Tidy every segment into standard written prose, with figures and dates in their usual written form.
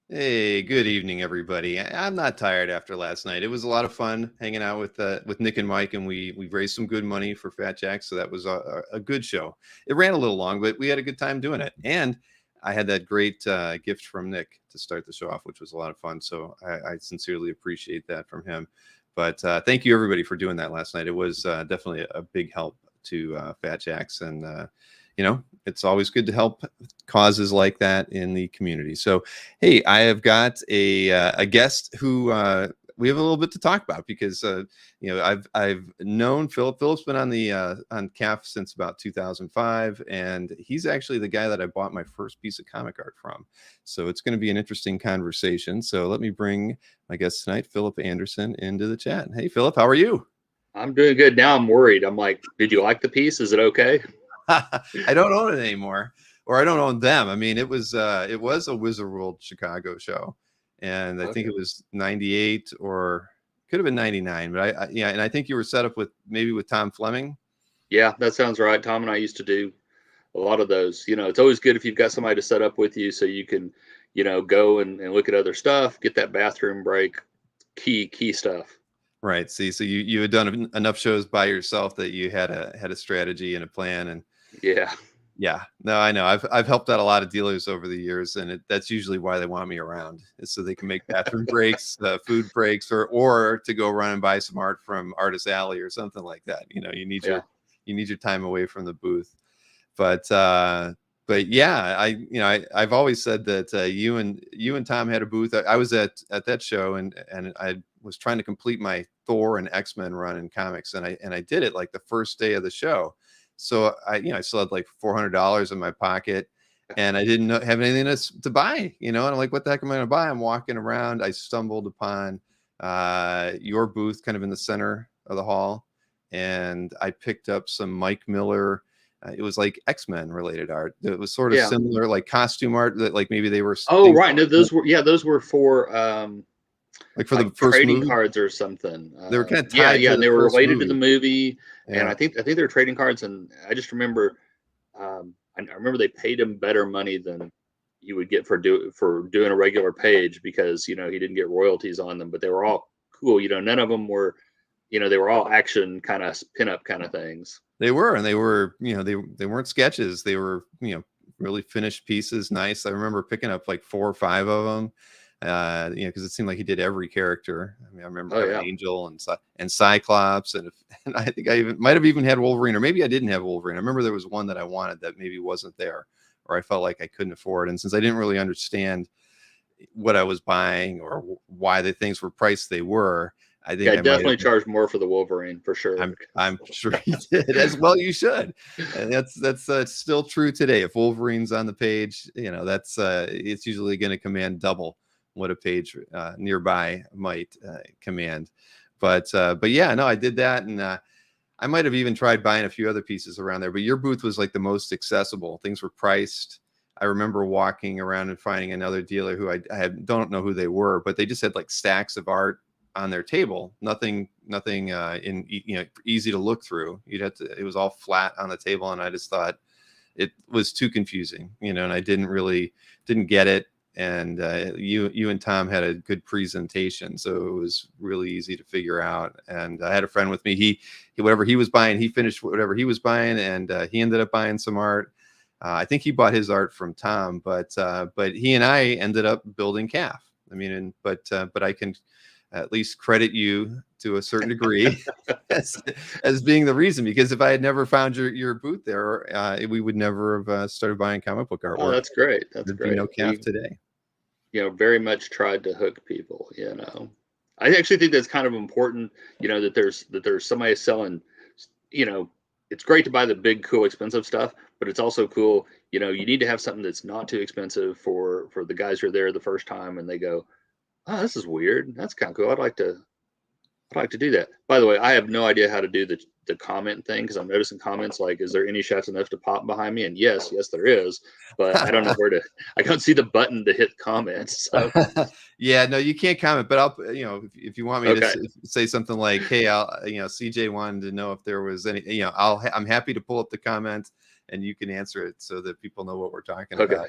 Hey, good evening, everybody. I'm not tired after last night. It was a lot of fun hanging out with Nick and Mike, and we raised some good money for Fat Jack, so that was a good show. It ran a little long, but we had a good time doing it. And I had that great gift from Nick to start the show off, which was a lot of fun. So I sincerely appreciate that from him. But thank you, everybody, for doing that last night. It was definitely a big help to Fat Jacks, and it's always good to help causes like that in the community. So, hey, I have got a guest who we have a little bit to talk about because I've known Philip. Philip's been on the on CAF since about 2005, and he's actually the guy that I bought my first piece of comic art from. So it's going to be an interesting conversation. So let me bring my guest tonight, Phillip Anderson, into the chat. Hey, Philip, how are you? I'm doing good. Now I'm worried. I'm like, did you like the piece? Is it okay? I don't own it anymore, or I don't own them. I mean, it was a Wizard World Chicago show, and I think Okay. it was 98 or could have been 99. But yeah, and I think you were set up with maybe with Tom Fleming. Yeah, that sounds right. Tom and I used to do a lot of those. It's always good if you've got somebody to set up with you so you can, go and look at other stuff, get that bathroom break. Key stuff. Right. See, so you had done enough shows by yourself that you had a strategy and a plan, and Yeah. yeah, no, I know. I've helped out a lot of dealers over the years, and that's usually why they want me around, is so they can make bathroom breaks, food breaks, or to go run and buy some art from Artist Alley or something like that. Yeah. You need your time away from the booth. But yeah, I've always said that you and Tom had a booth. I was at that show, and I was trying to complete my Thor and X-Men run in comics, and I did it like the first day of the show. So I still had like $400 in my pocket, and I didn't have anything to buy, and I'm like, what the heck am I going to buy? I'm walking around. I stumbled upon your booth kind of in the center of the hall, and I picked up some Mike Miller. It was like X-Men related art. It was sort of Yeah. similar, like costume art that like maybe they were Oh, things right. No, those were for like for the like first trading movie. cards or something. They were kind of Yeah, tied yeah, to and the they were first related to the movie. movie. And Yeah. I think they were trading cards, and I just remember I remember they paid him better money than you would get for doing a regular page because he didn't get royalties on them, but they were all cool. None of them were, they were all action kind of pinup kind of things. They were, and they were, they weren't sketches. They were, really finished pieces. Nice. I remember picking up like 4 or 5 of them. Because it seemed like he did every character. I mean, I remember Oh having yeah, Angel and Cyclops, and I think I might have even had Wolverine, or maybe I didn't have Wolverine. I remember there was one that I wanted that maybe wasn't there, or I felt like I couldn't afford. And since I didn't really understand what I was buying or why the things were priced they were, I yeah. think I I might have. definitely charged more for the Wolverine for sure. I'm sure he did as well. You should, and that's still true today. If Wolverine's on the page, that's it's usually going to command double what a page nearby might command. But yeah, no, I did that, and I might have even tried buying a few other pieces around there. But your booth was like the most accessible. Things were priced. I remember walking around and finding another dealer who don't know who they were, but they just had like stacks of art on their table. Nothing in easy to look through. It was all flat on the table, and I just thought it was too confusing, and I didn't get it. And you and Tom had a good presentation, so it was really easy to figure out. And I had a friend with me. He whatever he was buying, he finished whatever he was buying, and he ended up buying some art. I think he bought his art from Tom, but he and I ended up building CAF. I mean, but I can at least credit you to a certain degree as being the reason, because if I had never found your booth there, we would never have started buying comic book Oh, artwork. that's great. That's There'd be great. no CAF We today. very much tried to hook people. I actually think that's kind of important. That there's somebody selling. You know, it's great to buy the big, cool, expensive stuff, but it's also cool. You need to have something that's not too expensive for the guys who are there the first time and they go, "Oh, this is weird. That's kind of cool. I'd like to do that." By the way, I have no idea how to do the comment thing because I'm noticing comments like, "Is there any shots enough to pop behind me?" And yes, there is, but I don't know where to. I can't see the button to hit comments. So Yeah, no, you can't comment, but I'll, if you want me to okay, say something like, "Hey, CJ wanted to know if there was any," I'm happy to pull up the comment and you can answer it so that people know what we're talking okay, about.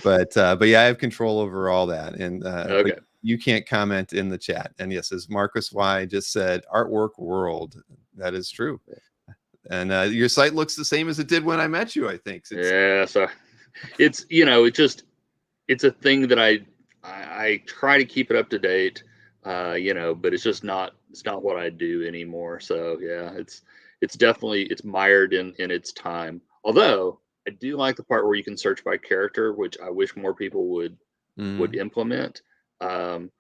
But yeah, I have control over all that. And but Okay. you can't comment in the chat. And yes, as Marcus Y just said, artwork world. That is true. And your site looks the same as it did when I met you, I think. Yeah. So it's, you know, it's a thing that I try to keep it up to date, you know, but it's not what I do anymore. So yeah, it's definitely, it's mired in its time. Although I do like the part where you can search by character, which I wish more people would Mhm. implement. Um,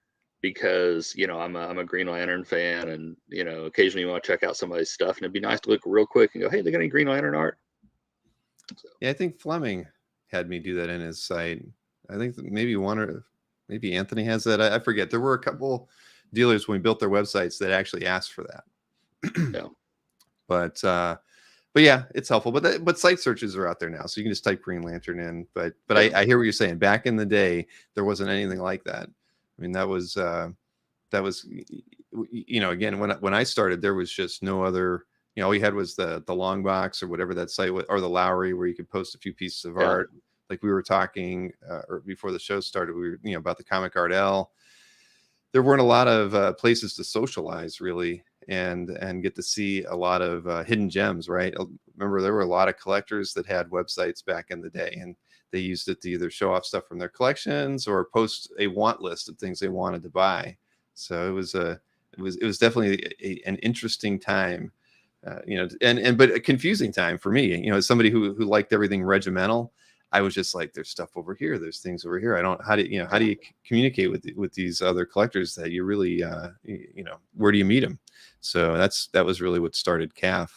because you know I'm a Green Lantern fan, and you know occasionally you want to check out somebody's stuff, and it'd be nice to look real quick and go, hey, they got any Green Lantern art? So, Yeah, I think Fleming had me do that in his site. I think maybe one or maybe Anthony has that. I forget. There were a couple dealers when we built their websites that actually asked for that. yeah. but but yeah, it's helpful. But site searches are out there now, so you can just type Green Lantern in. But Yeah. I hear what you're saying. Back in the day, there wasn't anything like that. I mean, that was you know, again, when I started, there was just no other. You know, all you had was the long box or whatever that site was, or the Lowry, where you could post a few pieces of Yeah. art. Like we were talking, or before the show started, we were, you know, about the Comic Art L. There weren't a lot of places to socialize really, and get to see a lot of hidden gems, right? Remember, there were a lot of collectors that had websites back in the day, and they used it to either show off stuff from their collections or post a want list of things they wanted to buy. So it was definitely an interesting time, you know, and but a confusing time for me. You know, as somebody who liked everything regimental, I was just like, there's stuff over here, there's things over here. I don't, how do you know, how do you communicate with these other collectors that you really, you know, where do you meet them? So that was really what started CAF.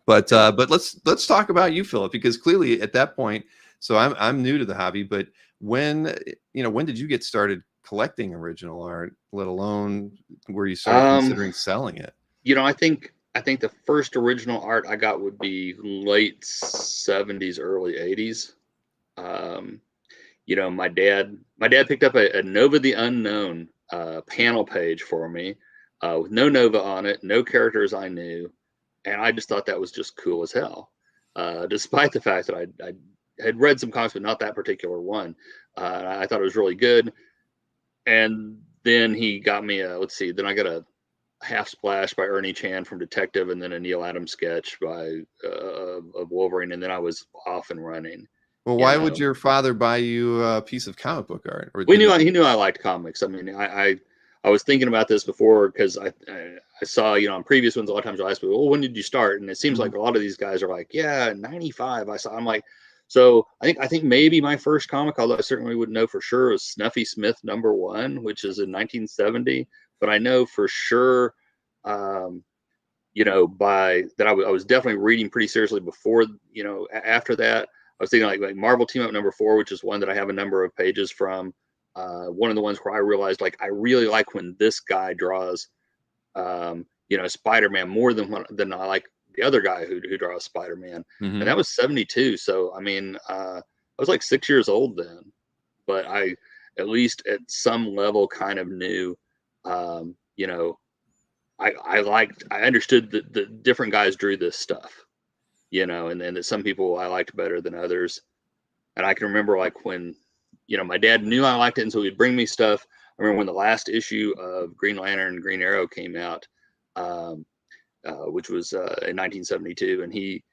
But let's talk about you, Philip, because clearly at that point, so I'm new to the hobby, but when, you know, when did you get started collecting original art, let alone where you started Um, considering selling it? you know, I think the first original art I got would be late '70s, early '80s. Um, you know, my dad picked up a Nova the Unknown panel page for me, with no Nova on it, no characters I knew, and I just thought that was just cool as hell. Despite the fact that I had read some comics, but not that particular one. I thought it was really good. And then he got me a, let's see, then I got a Half Splash by Ernie Chan from Detective, and then a Neil Adams sketch by of Wolverine, and then I was off and running. Well, You why would know, your father buy you a piece of comic book art, or we did knew he? he knew I liked comics. I mean, I was thinking about this before because I saw, you know, on previous ones a lot of times I ask people, well, when did you start? And it seems Mhm. like a lot of these guys are like, yeah, '95. I saw. I'm like, so I think maybe my first comic, although I certainly wouldn't know for sure, was Snuffy Smith #1, which is in 1970. But I know for sure, um, you know, by that I was definitely reading pretty seriously before, you know, after that. I was thinking like Marvel Team Up #4, which is one that I have a number of pages from. One of the ones where I realized like I really like when this guy draws, you know, Spider-Man more than I like the other guy who draws Spider-Man, and Mhm. that was '72. So I mean, I was like 6 years old then, but I at least at some level kind of knew, you know, I understood that the different guys drew this stuff, you know, and then that some people I liked better than others. And I can remember like when, you know, my dad knew I liked it, and so he'd bring me stuff. I remember when the last issue of Green Lantern and Green Arrow came out, um, which was in 1972, and he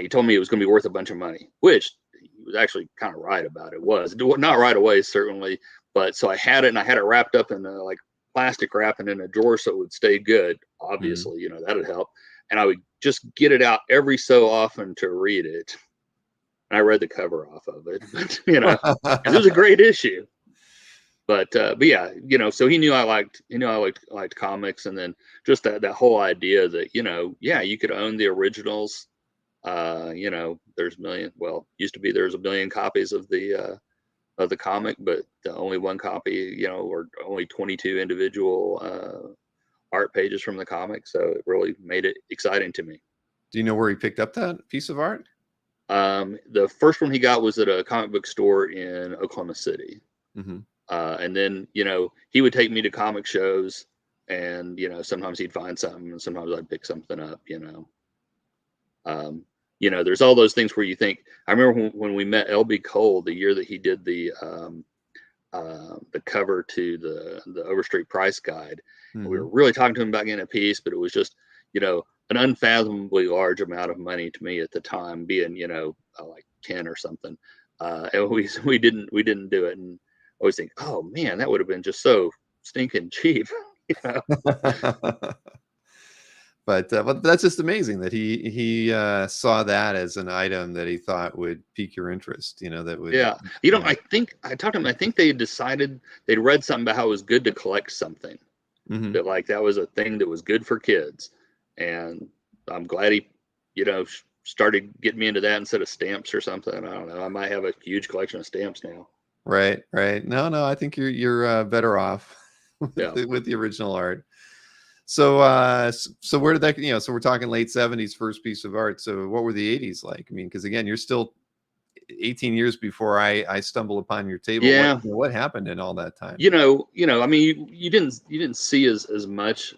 told me it was going to be worth a bunch of money, which he was actually kind of right about. It was not right away, certainly, but so I had it, and I had it wrapped up in like plastic wrap and in a drawer so it would stay good. Mhm. Obviously, you know, that'd help. And I would just get it out every so often to read it. And I read the cover off of it, but you know, because it was a great issue. But yeah, you know, so he knew I liked comics, and then just that whole idea that, you know, yeah, you could own the originals. You know, there's a million. Well, used to be there's a million copies of the comic, but only one copy, you know, or only 22 individual art pages from the comic. So it really made it exciting to me. Do you know where he picked up that piece of art? The first one he got was at a comic book store in Oklahoma City, Mhm. and then you know he would take me to comic shows, and you know sometimes he'd find something, and sometimes I'd pick something up. Um, there's all those things where you think. I remember when we met LB Cole the year that he did the cover to the Overstreet Price Guide. And we were really talking to him about getting a piece, but it was just, an unfathomably large amount of money to me at the time, being, like 10 or something. And we didn't do it. And I always think, oh man, that would have been just so stinking cheap. But that's just amazing that he saw that as an item that he thought would pique your interest. That would. Yeah. I think I talked to him. I think they decided they'd read something about how it was good to collect something. That like that was a thing that was good for kids, and I'm glad he, started getting me into that instead of stamps or something. I don't know. I might have a huge collection of stamps now. Right. No, I think you're better off with the original art. So so where did that, so we're talking late 70s, first piece of art. So what were the 80s like? I mean, because again, you're still 18 years before I stumble upon your table. Yeah. What happened in all that time? I mean, you didn't see as much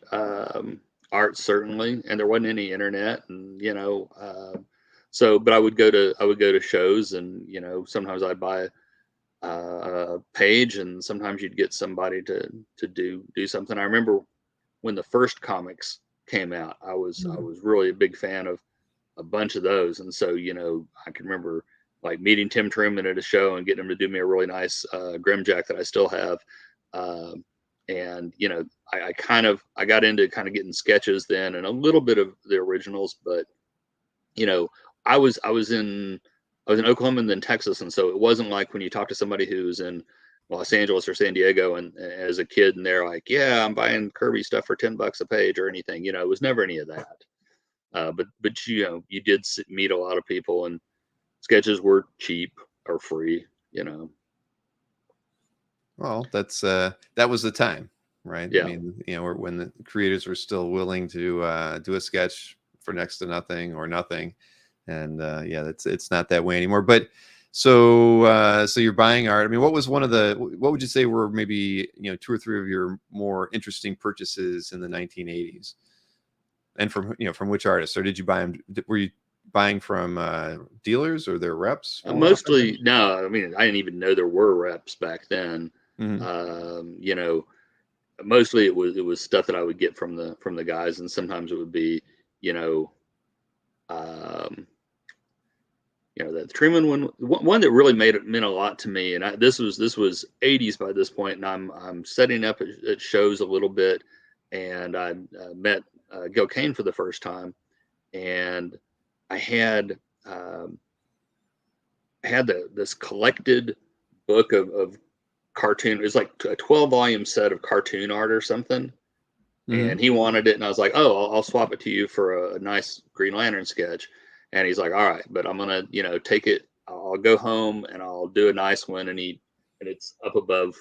art, certainly, and there wasn't any internet, and so but I would go to shows, and sometimes I'd buy a page, and sometimes you'd get somebody to do something. I remember when the first comics came out, I was really a big fan of a bunch of those, and so I can remember like meeting Tim Truman at a show and getting him to do me a really nice Grimjack that I still have. And I got into kind of getting sketches then, and a little bit of the originals, but I was in Oklahoma and then Texas, and so it wasn't like when you talk to somebody who's in Los Angeles or San Diego and as a kid, and they're like, yeah, I'm buying Kirby stuff for $10 a page or anything. It was never any of that. But you did meet a lot of people, and sketches were cheap or free. Well, that was the time, right? Yeah. I mean, when the creators were still willing to do a sketch for next to nothing or nothing, and it's not that way anymore. But so you're buying art. I mean, what would you say were maybe 2 or 3 of your more interesting purchases in the 1980s, and from which artists, or did you buy them? Were you buying from dealers or their reps? Mostly, no. I mean, I didn't even know there were reps back then. Mostly it was stuff that I would get from the guys, and sometimes it would be that Truman one that really meant a lot to me, and this was 80s by this point, and I'm setting up at shows a little bit, and I met Kane for the first time, and I had this collected book of cartoon. It was like a 12-volume set of cartoon art or something, and he wanted it, and I was like, oh, I'll swap it to you for a nice Green Lantern sketch. And he's like, all right, but I'm gonna take it. I'll go home and I'll do a nice one, and it's up above.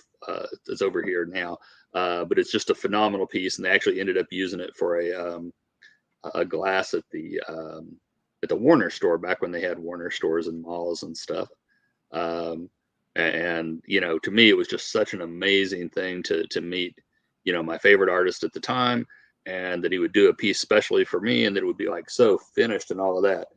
It's over here now, but it's just a phenomenal piece, and they actually ended up using it for a glass at the Warner store back when they had Warner stores and malls and stuff. And to me, it was just such an amazing thing to meet, my favorite artist at the time, and that he would do a piece specially for me, and that it would be like so finished and all of that.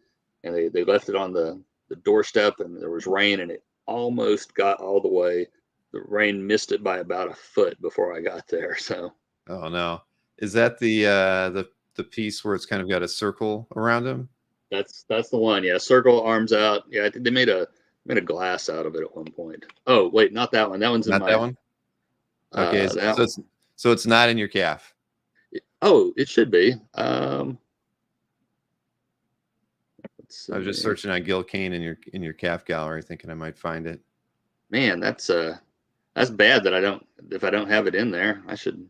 And they left it on the doorstep, and there was rain, and it almost got all the way. The rain missed it by about a foot before I got there. So. Oh no! Is that the piece where it's kind of got a circle around him? That's the one. Yeah, circle, arms out. Yeah, I think they made a glass out of it at one point. Oh wait, not that one. That one's not that one. Okay, so it's not in your calf. Oh, it should be. I was just searching on Gil Kane in your calf gallery, thinking I might find it. Man, that's bad that if I don't have it in there, I should.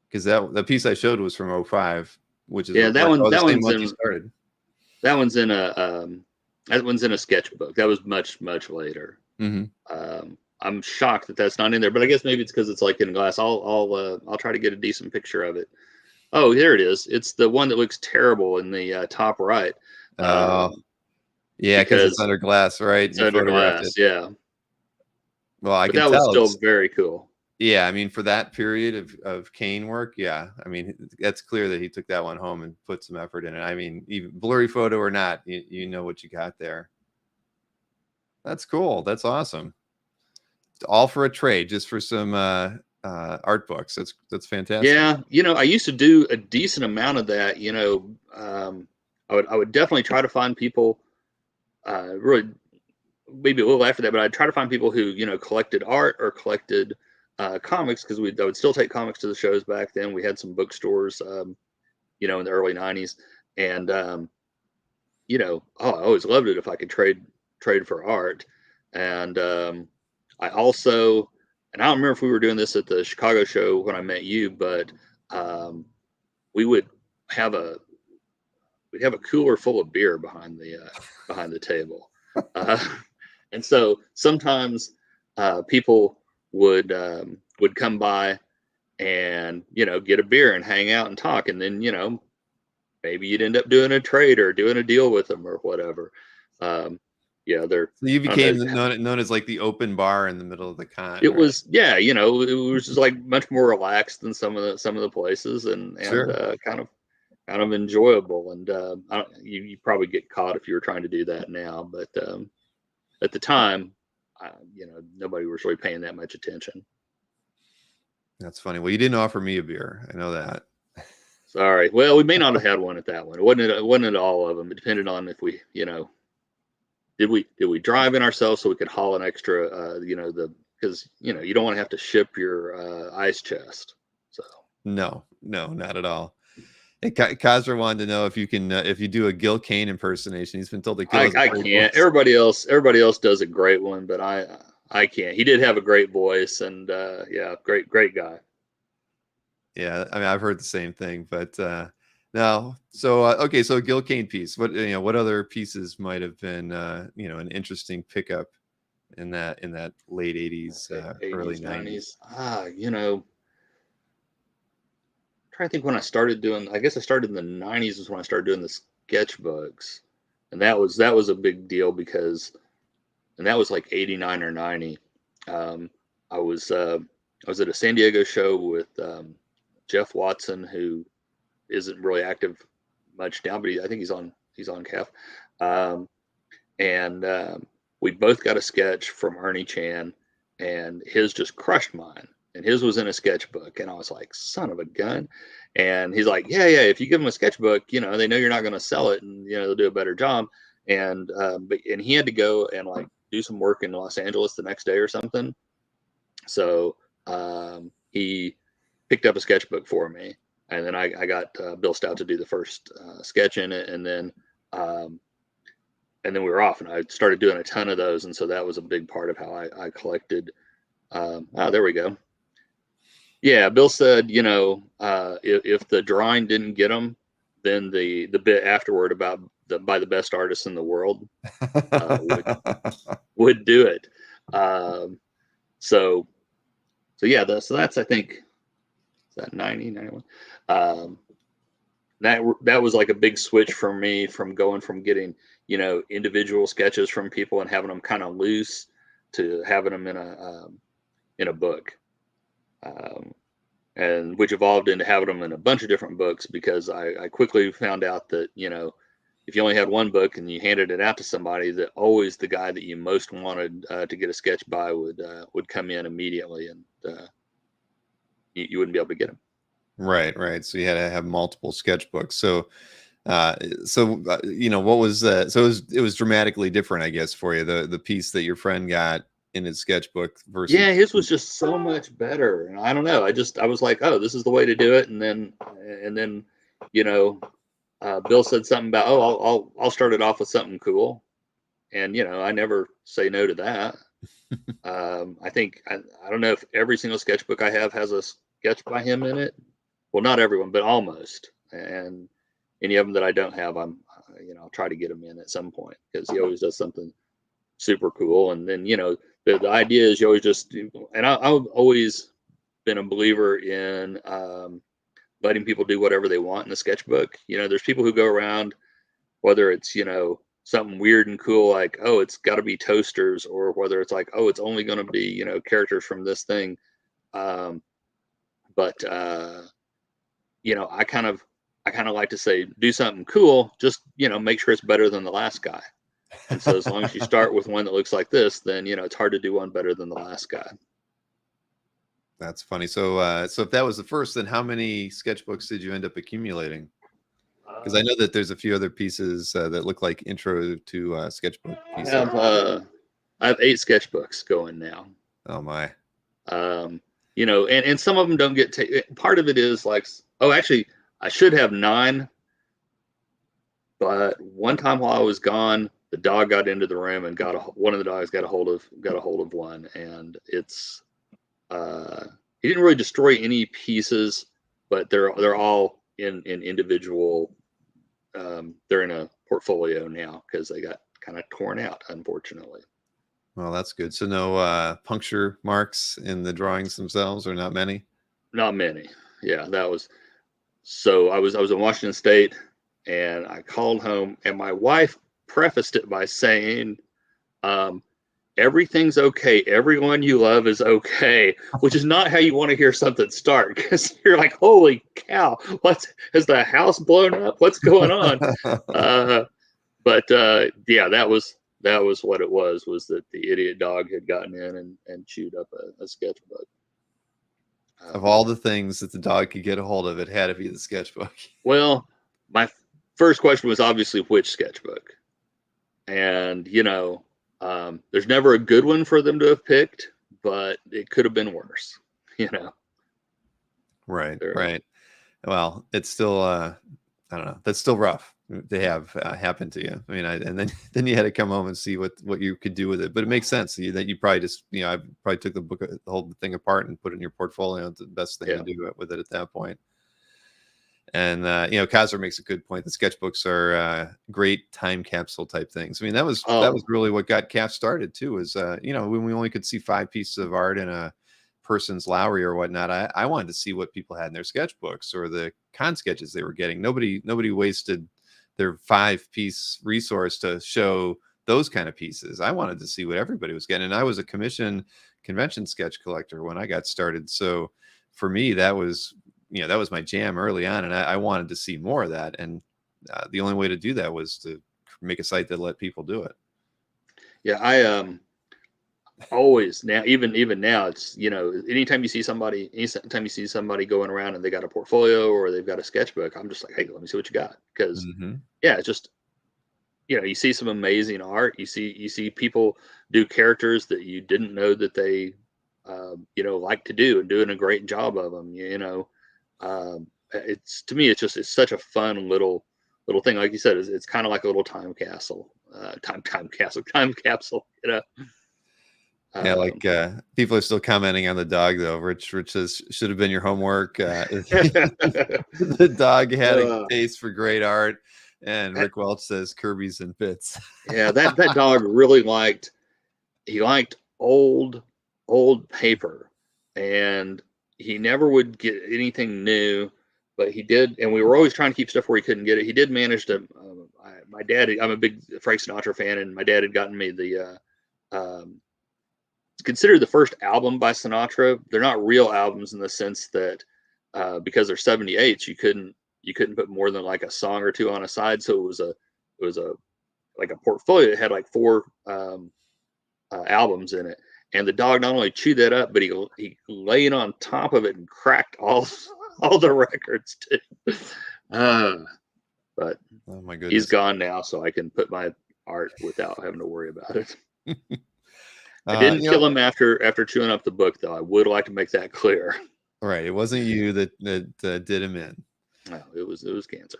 Because the piece I showed was from 2005, which is that one's in. Started. That one's in a sketchbook. That was much later. I'm shocked that that's not in there, but I guess maybe it's because it's like in glass. I'll try to get a decent picture of it. Oh, here it is. It's the one that looks terrible in the top right. Yeah, because it's under glass, right? It's under glass, yeah. Well, I can tell. That was still very cool. Yeah, I mean, for that period of Kane work, yeah, I mean, that's clear that he took that one home and put some effort in it. I mean, even blurry photo or not, you know what you got there. That's cool. That's awesome. All for a trade, just for some art books. That's fantastic. Yeah, I used to do a decent amount of that. I would definitely try to find people. Really, maybe a little after that, but I'd try to find people who collected art or collected comics, because I would still take comics to the shows back then. We had some bookstores, in the early '90s, and I always loved it if I could trade for art. And I also, and I don't remember if we were doing this at the Chicago show when I met you, but um, we would have a we'd have a cooler full of beer behind the table, uh, and so sometimes people would come by and get a beer and hang out and talk, and then maybe you'd end up doing a trade or doing a deal with them or whatever. Yeah, they're So you I don't became know. known as like the open bar in the middle of the con, It right? was, yeah, it was just like much more relaxed than some of the places, and Sure. kind of enjoyable. And you probably get caught if you were trying to do that now, but at the time, nobody was really paying that much attention. That's funny. Well, you didn't offer me a beer. I know that. Sorry. Well, we may not have had one at that one. It wasn't at all of them. It depended on if we, did we drive in ourselves so we could haul an extra, because you don't want to have to ship your ice chest. So No, not at all. Hey, Kazra wanted to know if you can if you do a Gil Kane impersonation. He's been told that Gil has a I great can't. voice. Everybody else does a great one, but I can't. He did have a great voice, and yeah, great guy. Yeah, I mean, I've heard the same thing, but no. So okay, so a Gil Kane piece. What other pieces might have been an interesting pickup in that late '80s, early 80s, '90s? 90s. Trying to think when I started doing. I guess I started in the '90s is when I started doing the sketchbooks, and that was a big deal because, and that was like '89 or '90. Um, I was uh, I was at a San Diego show with Jeff Watson, who isn't really active much now, but I think he's on CAF. Um, and we both got a sketch from Ernie Chan, and his just crushed mine. And his was in a sketchbook, and I was like, "Son of a gun!" And he's like, "Yeah, yeah. If you give them a sketchbook, they know you're not going to sell it, and they'll do a better job." And he had to go and like do some work in Los Angeles the next day or something. So he picked up a sketchbook for me, and then I got Bill Stout to do the first sketch in it, um, and then we were off, and I started doing a ton of those, and so that was a big part of how I collected. There we go. Yeah, Bill said, if the drawing didn't get them, then the bit afterward about by the best artists in the world would do it. Um, so yeah, so that's, I think, is that 90, 91. Um, that was like a big switch for me, from going from getting individual sketches from people and having them kind of loose to having them in a book, um, and which evolved into having them in a bunch of different books, because I quickly found out that if you only had one book and you handed it out to somebody, that always the guy that you most wanted to get a sketch by would come in immediately, and you wouldn't be able to get him. Right. So you had to have multiple sketchbooks. What was so it was dramatically different, I guess, for you, the piece that your friend got in his sketchbook versus. Yeah, his was just so much better. And I don't know. I was like, oh, this is the way to do it. And then, you know, Bill said something about, oh, I'll start it off with something cool. And I never say no to that. I think I don't know if every single sketchbook I have has a sketch by him in it. Well, not everyone, but almost. And any of them that I don't have, I'll try to get them in at some point, because he always does something super cool. And then the idea is you always just do, and I've always been a believer in letting people do whatever they want in the sketchbook. There's people who go around, whether it's something weird and cool like, oh, it's got to be toasters, or whether it's like, oh, it's only going to be characters from this thing. Um, but you know, I kind of like to say, do something cool, just, you know, make sure it's better than the last guy. And so as long as you start with one that looks like this, then, you know, it's hard to do one better than the last guy. That's funny. So if that was the first, then how many sketchbooks did you end up accumulating? Because I know that there's a few other pieces that look like intro to sketchbook pieces. I have 8 sketchbooks going now. Oh my. You know, and some of them don't get part of it is like, oh, actually, I should have 9, but one time while I was gone, the dog got into the room and one of the dogs got a hold of one, and it's he didn't really destroy any pieces, but they're all in individual. They're in a portfolio now because they got kind of torn out, unfortunately. Well, that's good. So no puncture marks in the drawings themselves, or not many? Not many. Yeah, that was. So I was in Washington State, and I called home, and my wife prefaced it by saying, everything's okay. Everyone you love is okay, which is not how you want to hear something start, because you're like, holy cow, has the house blown up? What's going on? Yeah, that was what it was that the idiot dog had gotten in and chewed up a sketchbook. Of all the things that the dog could get a hold of, it had to be the sketchbook. Well, my first question was obviously which sketchbook. And, you know, there's never a good one for them to have picked, but it could have been worse, you know. Right, right. Well, it's still, I don't know. That's still rough to have happen to you. I mean, and then you had to come home and see what you could do with it. But it makes sense that you probably just, you know, I probably took the whole thing apart and put it in your portfolio. It's the best thing to do with it at that point. And you know, Kazar makes a good point. The sketchbooks are great time capsule type things. I mean, that was really what got CAF started too. Is you know, when we only could see 5 pieces of art in a person's Lowry or whatnot, I wanted to see what people had in their sketchbooks or the con sketches they were getting. Nobody wasted their 5-piece resource to show those kind of pieces. I wanted to see what everybody was getting, and I was a convention sketch collector when I got started. So for me, that was, you know, that was my jam early on, and I wanted to see more of that. And the only way to do that was to make a site that let people do it. Yeah, I always now, even now, it's, you know, anytime you see somebody going around and they got a portfolio or they've got a sketchbook, I'm just like, hey, let me see what you got, because yeah, it's just, you know, you see some amazing art. You see people do characters that you didn't know that they you know, like to do, and doing a great job of them. You know, it's, to me, it's such a fun little thing. Like you said, it's kind of like a little time capsule, time capsule. You know. Yeah, like people are still commenting on the dog though. Rich says should have been your homework. The dog had a taste for great art, and Rick Welch says Kirby's and bits. Yeah, that dog really liked old paper, and he never would get anything new, but he did, and we were always trying to keep stuff where he couldn't get it. He did manage to. My dad, I'm a big Frank Sinatra fan, and my dad had gotten me the. It's considered the first album by Sinatra. They're not real albums in the sense that because they're 78s, you couldn't put more than like a song or two on a side. So it was a like a portfolio that had like 4 albums in it. And the dog not only chewed that up, but he laid on top of it and cracked all the records too. But oh my goodness, he's gone now, so I can put my art without having to worry about it. I didn't kill him after chewing up the book, though. I would like to make that clear. Right, it wasn't you that did him in. No, it was cancer.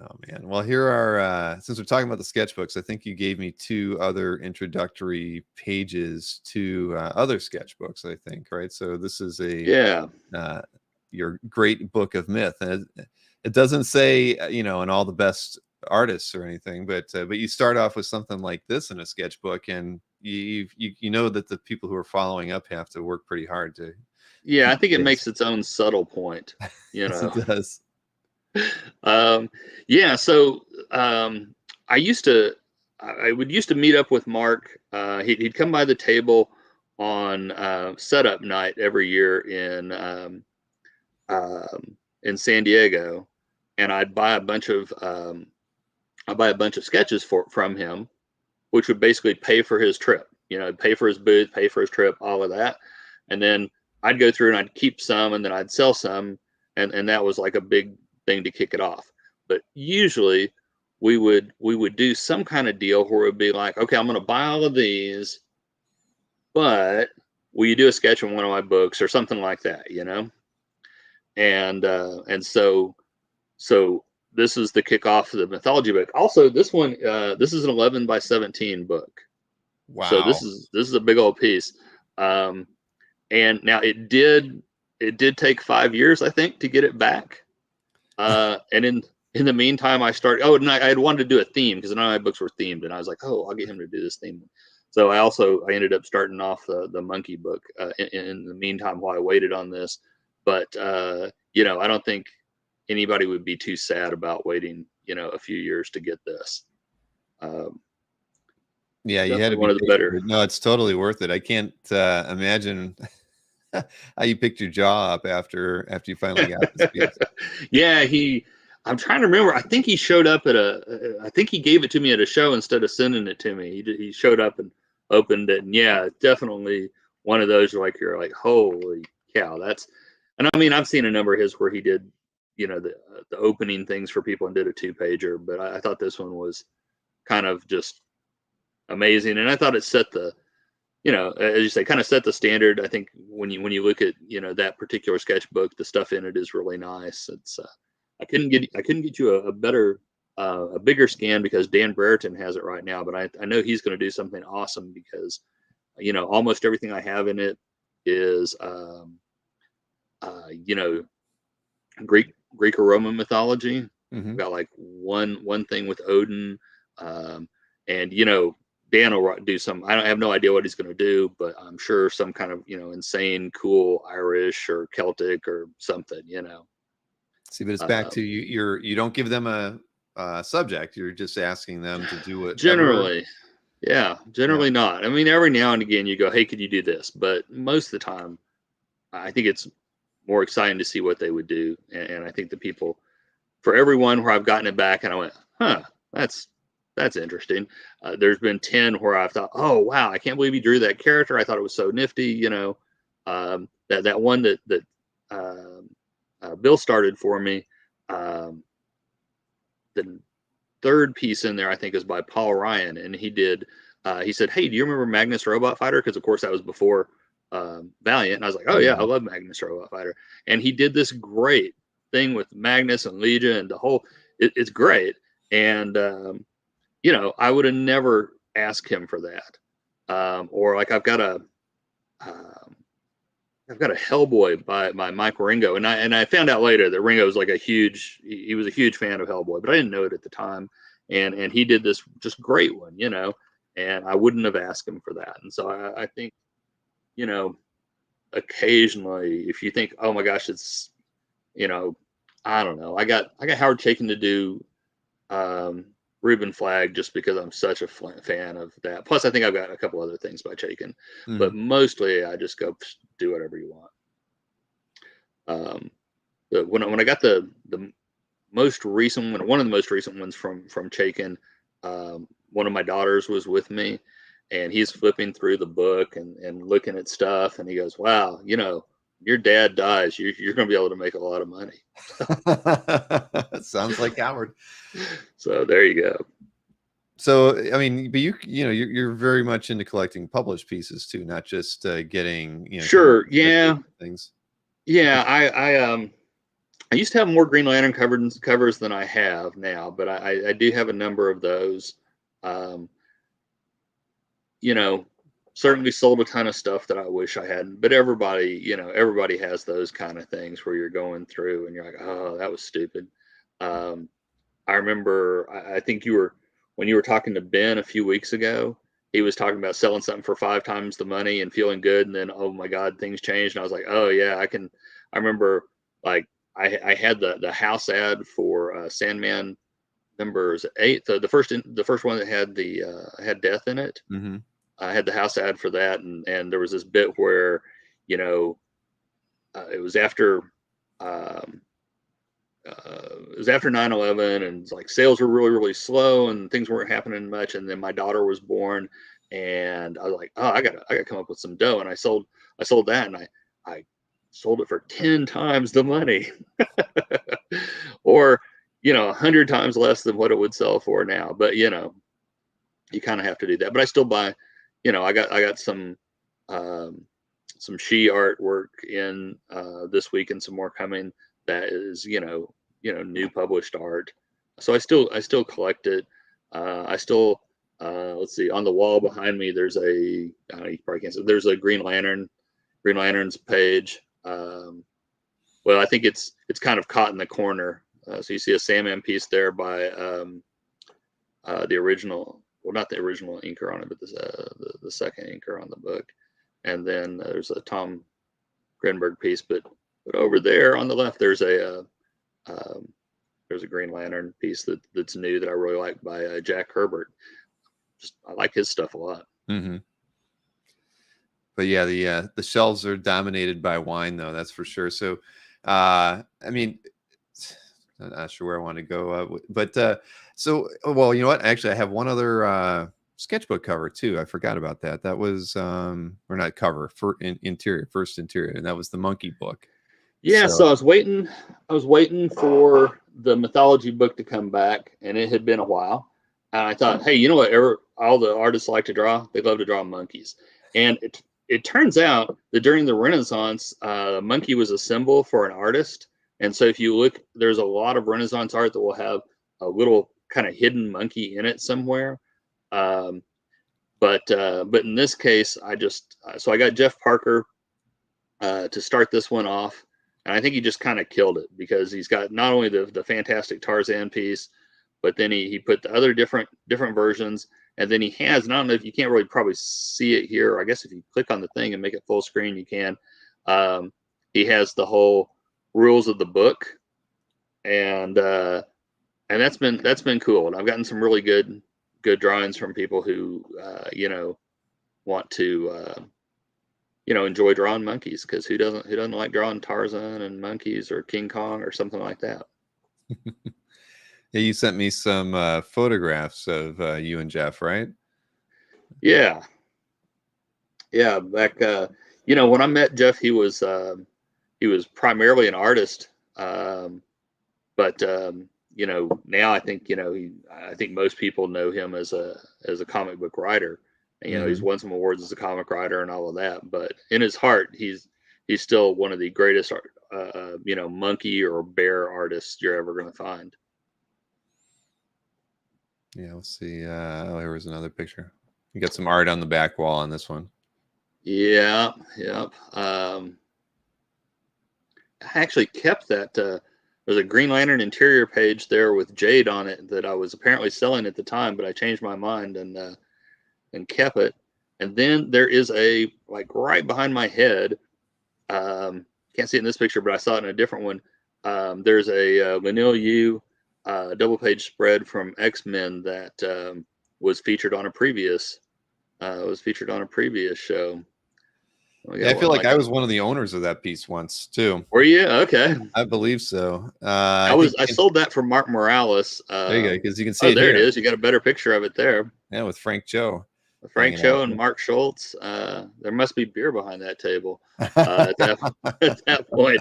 Oh man. Well, here are since we're talking about the sketchbooks, I think you gave me 2 other introductory pages to other sketchbooks, I think, right? So this is your great book of myth, and it doesn't say, you know, and all the best artists or anything, but you start off with something like this in a sketchbook, and you know that the people who are following up have to work pretty hard to. Yeah, I think it makes its own subtle point. You yes, know, it does. Yeah. So I would used to meet up with Mark. He'd come by the table on setup night every year in San Diego, and I'd buy a bunch of sketches from him, which would basically pay for his trip. You know, pay for his booth, pay for his trip, all of that, and then I'd go through and I'd keep some, and then I'd sell some, and that was like a big thing to kick it off. But usually we would do some kind of deal where it would be like, okay, I'm going to buy all of these, but will you do a sketch in one of my books or something like that, you know? And so this is the kickoff of the mythology book. Also, this one, this is an 11 by 17 book. Wow. So this is a big old piece. And now it did take 5 years, I think, to get it back. And in the meantime, I started. Oh, and I had wanted to do a theme because none of my books were themed, and I was like, oh, I'll get him to do this theme. So I ended up starting off the monkey book in the meantime while I waited on this. But you know, I don't think anybody would be too sad about waiting, you know, a few years to get this. Yeah, you had to be one of the better. No, it's totally worth it. I can't imagine how you picked your jaw up after you finally got this piece. Yeah, I'm trying to remember. I think he showed up at I think he gave it to me at a show instead of sending it to me. He showed up and opened it, and yeah, definitely one of those where you're like, holy cow, that's. And I mean, I've seen a number of his where he did, you know, the opening things for people and did a 2-pager, but I thought this one was kind of just amazing, and I thought it set the, you know, as you say, kind of set the standard. I think when you look at, you know, that particular sketchbook, the stuff in it is really nice. It's I couldn't get you a better a bigger scan because Dan Brereton has it right now, but I know he's going to do something awesome because, you know, almost everything I have in it is you know, Greek or Roman mythology. I've got like one thing with Odin, and you know, Dan will do some. I have no idea what he's going to do, but I'm sure some kind of, you know, insane, cool Irish or Celtic or something. You know. See, but it's back to you don't give them a subject. You're just asking them to do it. Generally, not. I mean, every now and again you go, hey, could you do this? But most of the time, I think it's more exciting to see what they would do. And I think the people, for everyone where I've gotten it back and I went, huh, that's interesting. There's been 10 where I've thought, oh, wow, I can't believe you drew that character. I thought it was so nifty. You know, that one that Bill started for me. The third piece in there, I think, is by Paul Ryan. And he said, hey, do you remember Magnus Robot Fighter? Because, of course, that was before Valiant. And I was like, oh, yeah, I love Magnus Robot Fighter. And he did this great thing with Magnus and Legion and the whole, it's great. And, you know, I would have never asked him for that. Or like I've got a Hellboy by Mike Ringo, and I found out later that Ringo was like he was a huge fan of Hellboy, but I didn't know it at the time. And he did this just great one, you know, and I wouldn't have asked him for that. And so I think, you know, occasionally if you think, oh my gosh, it's, you know, I don't know, I got Howard Chaykin to do Reuben Flagg just because I'm such a fan of that. Plus, I think I've got a couple other things by Chaykin, but mostly I just go do whatever you want. When I got the most recent one, one of the most recent ones from Chaykin, one of my daughters was with me, and he's flipping through the book and looking at stuff, and he goes, "Wow, you know, your dad dies, you're going to be able to make a lot of money." Sounds like Howard. So there you go. So I mean, but you know you're very much into collecting published pieces too, not just getting, you know. Sure. Yeah. Things. Yeah. I used to have more Green Lantern covers than I have now, but I do have a number of those. You know, certainly sold a ton of stuff that I wish I hadn't, but everybody has those kind of things where you're going through and you're like, oh, that was stupid. I remember, I think when you were talking to Ben a few weeks ago, he was talking about selling something for 5 times the money and feeling good. And then, oh my God, things changed. And I was like, oh yeah, I remember like I had the house ad for Sandman numbers 8, the first one that had had death in it. I had the house ad for that, and there was this bit where, you know, it was after um, it was after 9/11, and like sales were really, really slow and things weren't happening much. And then my daughter was born, and I was like, oh, I gotta come up with some dough. And I sold that, and I sold it for 10 times the money, or, you know, 100 times less than what it would sell for now. But, you know, you kind of have to do that. But I still buy, you know, I got some she artwork in this week, and some more coming. That is, new published art. So I still collect it. I still let's see, on the wall behind me there's you probably can't see, there's a Green Lantern's page. Well, I think it's kind of caught in the corner. So you see a Sandman piece there by the original, well, not the original inker on it, but the second inker on the book. And then there's a Tom Grenberg piece, but over there on the left there's a Green Lantern piece that's new that I really like by Jack Herbert. I like his stuff a lot. Mm-hmm. But yeah, the shelves are dominated by wine, though, that's for sure. So, I mean, I'm not sure where I want to go, so, well, you know what? Actually, I have one other sketchbook cover too. I forgot about that. That was or not cover, for interior, first interior, and that was the Monkey book. Yeah, so I was waiting for the mythology book to come back, and it had been a while. And I thought, hey, you know what? All the artists like to draw. They love to draw monkeys. And it turns out that during the Renaissance, monkey was a symbol for an artist. And so if you look, there's a lot of Renaissance art that will have a little kind of hidden monkey in it somewhere. But in this case, I got Jeff Parker to start this one off. And I think he just kind of killed it, because he's got not only the fantastic Tarzan piece, but then he put the other different versions. And then he has, and I don't know if you can't really probably see it here. I guess if you click on the thing and make it full screen, you can. He has the whole rules of the book, and that's been cool. And I've gotten some really good drawings from people who want to enjoy drawing monkeys, because who doesn't like drawing Tarzan and monkeys or King Kong or something like that. Yeah, you sent me some photographs of you and Jeff, right? Yeah. Back, when I met Jeff, he was primarily an artist, but now I think I think most people know him as a comic book writer. And, he's won some awards as a comic writer and all of that. But in his heart, he's still one of the greatest monkey or bear artists you're ever going to find. Yeah, let's see. Here was another picture. You got some art on the back wall on this one. Yeah. I actually kept that. There's a Green Lantern interior page there with Jade on it that I was apparently selling at the time, but I changed my mind and kept it. And then there is right behind my head. Can't see it in this picture, but I saw it in a different one. There's a Lanil Yu double page spread from X-Men that was featured on a previous show. Yeah, I feel like I was one of the owners of that piece once too. Were you? Okay, I believe so. I sold that for Mark Morales. There you go, because you can see it there. Here. It is. You got a better picture of it there. Yeah, with Frank Cho. Frank Cho and Mark Schultz. There must be beer behind that table at that point.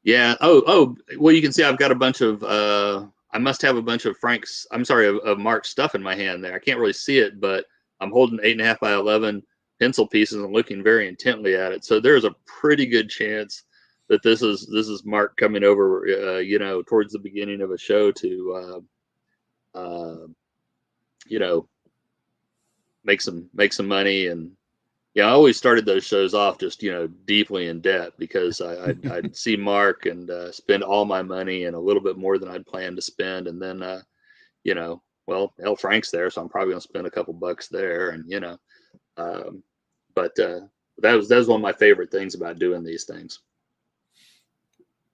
Yeah. Oh. Well, you can see I've got a bunch of. I must have a bunch of of Mark's stuff in my hand there. I can't really see it, but I'm holding 8.5 by 11 pencil pieces and looking very intently at it. So there's a pretty good chance that this is Mark coming over, towards the beginning of a show to, make some money. And I always started those shows off just deeply in debt, because I'd see Mark and spend all my money and a little bit more than I'd planned to spend, and then hell, Frank's there, so I'm probably gonna spend a couple bucks there, and but that was one of my favorite things about doing these things.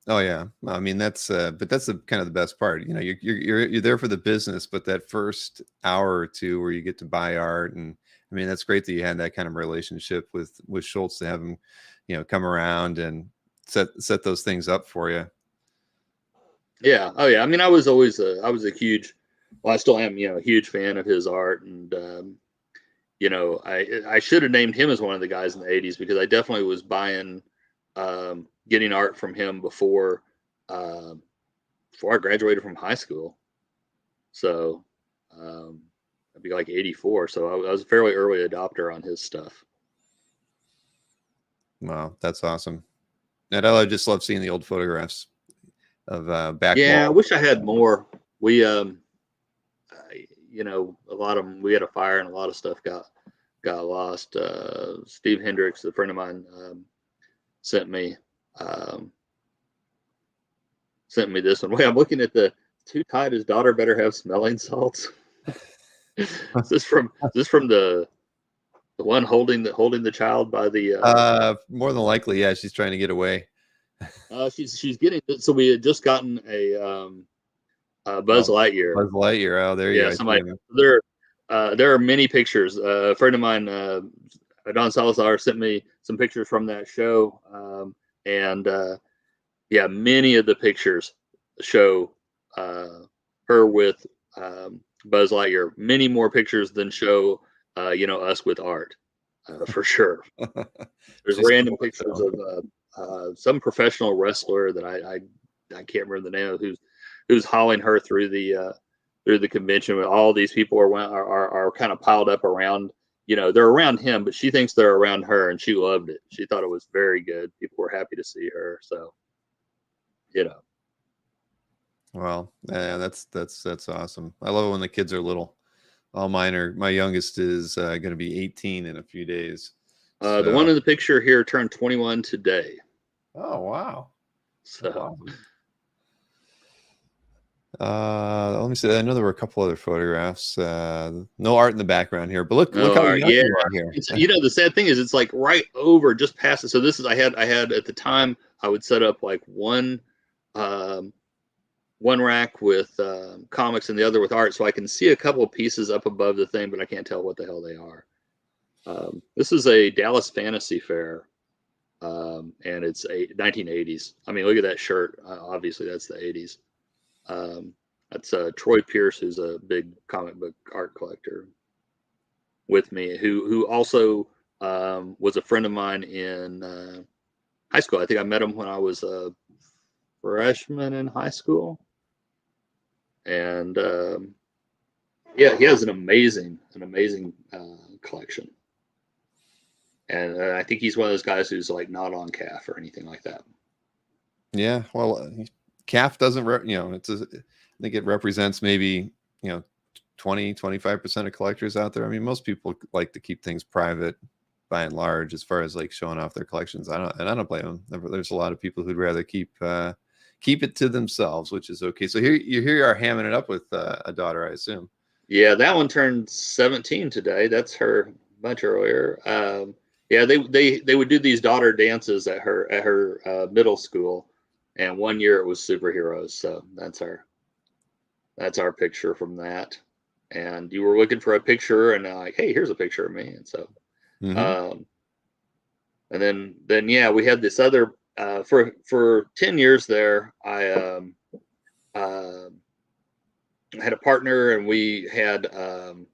Oh yeah, I mean but that's the kind of the best part. You know, you're there for the business, but that first hour or two where you get to buy art, and I mean that's great that you had that kind of relationship with Schultz to have him, you know, come around and set those things up for you. Yeah. Oh yeah. I mean, I was a huge, well, I still am, you know, a huge fan of his art, and you know, I should have named him as one of the guys in the '80s, because I definitely was buying, getting art from him um, before I graduated from high school. So um, I'd be like '84. So I was a fairly early adopter on his stuff. Wow, that's awesome. And I just love seeing the old photographs of back Yeah, I wall. wish I had more. We, you know, a lot of them, we had a fire and a lot of stuff got lost. Steve Hendricks, a friend of mine, sent me um, sent me this one. Wait, I'm looking at the too tight. His daughter better have smelling salts. Is this from the one holding the child by the More than likely, yeah, she's trying to get away. she's getting, so we had just gotten a Buzz Oh, Lightyear. Buzz Lightyear. Oh, there you Yeah, go. I see somebody him. there are many pictures. A friend of mine, Don Salazar, sent me some pictures from that show, and yeah, many of the pictures show her with Buzz Lightyear. Many more pictures than show you know, us with art, for sure. There's She's random cool as pictures hell. of some professional wrestler that I can't remember the name of, who's hauling her through the convention. Where all these people are kind of piled up around. You know, they're around him, but she thinks they're around her, and she loved it. She thought it was very good. People were happy to see her. So, you know. Well, yeah, that's awesome. I love it when the kids are little. All mine are. My youngest is going to be 18 in a few days. The one So, in the picture here turned 21 today. oh wow, that's So, awesome. Let me see. I know there were a couple other photographs. No art in the background here, but look no, how all right, young yeah. you are here. It's, you know, the sad thing is, it's like right over, just past it. So this is, I had at the time, I would set up like um, one rack with comics and the other with art, so I can see a couple of pieces up above the thing, but I can't tell what the hell they are. This is a Dallas Fantasy Fair, and it's a 1980s. I mean, look at that shirt. Obviously, that's the 80s. Um, that's Troy Pierce, who's a big comic book art collector with me, who also was a friend of mine in high school. I think I met him when I was a freshman in high school, and yeah, he has an amazing collection. And I think he's one of those guys who's like not on CAF or anything like that. Yeah, well, CAF doesn't, you know, I think it represents maybe, you know, 20-25% of collectors out there. I mean, most people like to keep things private by and large, as far as like showing off their collections. I don't blame them. There's a lot of people who'd rather keep it to themselves, which is okay. So here you are hamming it up with a daughter, I assume. Yeah, that one turned 17 today. That's her much earlier. Yeah, they would do these daughter dances at her middle school, and one year it was superheroes. So that's our picture from that. And you were looking for a picture, and like, hey, here's a picture of me. And so, Hmm. um, and then yeah, we had this other for 10 years there. Uh, had a partner, and we had um,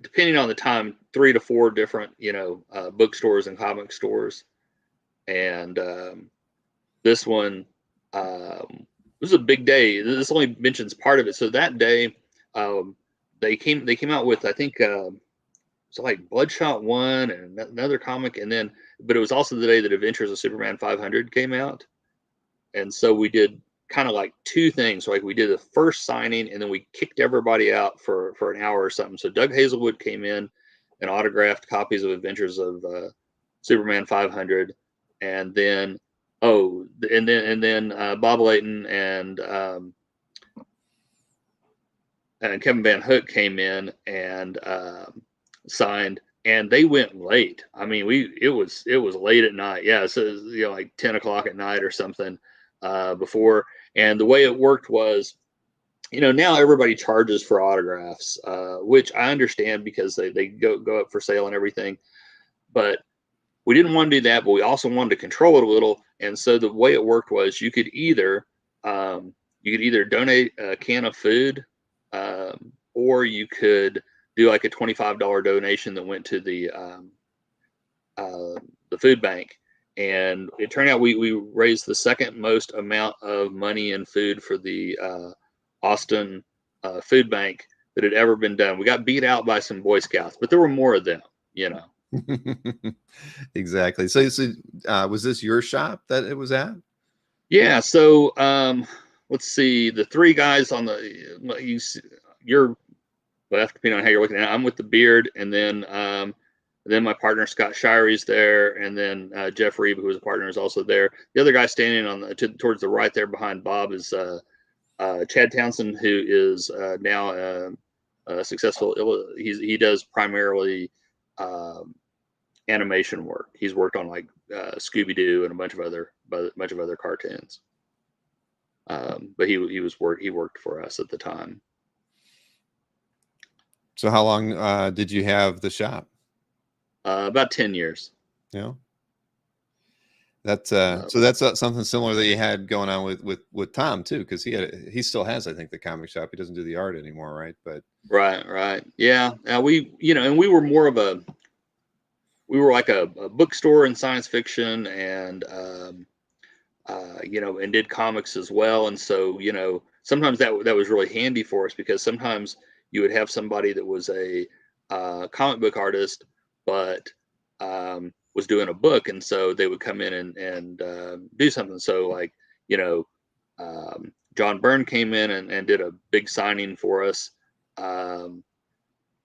depending on the time, 3 to 4 different, you know, bookstores and comic stores. And this one, this was a big day. This only mentions part of it. So that day, um, they came out with, I think so like Bloodshot One and another comic, and then, but it was also the day that Adventures of Superman 500 came out. And so we did kind of like 2 things. Like we did the first signing, and then we kicked everybody out for an hour or something. So Doug Hazelwood came in and autographed copies of Adventures of Superman 500, and then Bob Layton and Kevin Van Hook came in and signed and they went late. I mean, it was late at night. Yeah, so like 10 o'clock at night or something before. And the way it worked was, now everybody charges for autographs, which I understand because they go up for sale and everything. But we didn't want to do that, but we also wanted to control it a little. And so the way it worked was you could either donate a can of food, or you could do like a $25 donation that went to the food bank. And it turned out we raised the second most amount of money in food for the Austin food bank that had ever been done. We got beat out by some Boy Scouts, but there were more of them, Exactly. So was this your shop that it was at? Yeah. So let's see. The three guys on you're left, depending on how you're looking at it. I'm with the beard, and then my partner Scott Shire's there, and then Jeff Reeb, who was a partner, is also there. The other guy standing on towards the right there behind Bob is Chad Townsend, who is now successful. He does primarily animation work. He's worked on like Scooby Doo and a bunch of other cartoons. But he worked for us at the time. So how long did you have the shop? About 10 years. Yeah. That's so that's something similar that you had going on with Tom too, because he still has, I think, the comic shop. He doesn't do the art anymore, right? But right, yeah. And we were more of we were like a bookstore in science fiction, and and did comics as well. And so sometimes that was really handy for us, because sometimes you would have somebody that was a comic book artist, but was doing a book, and so they would come in and do something. So like John Byrne came in and did a big signing for us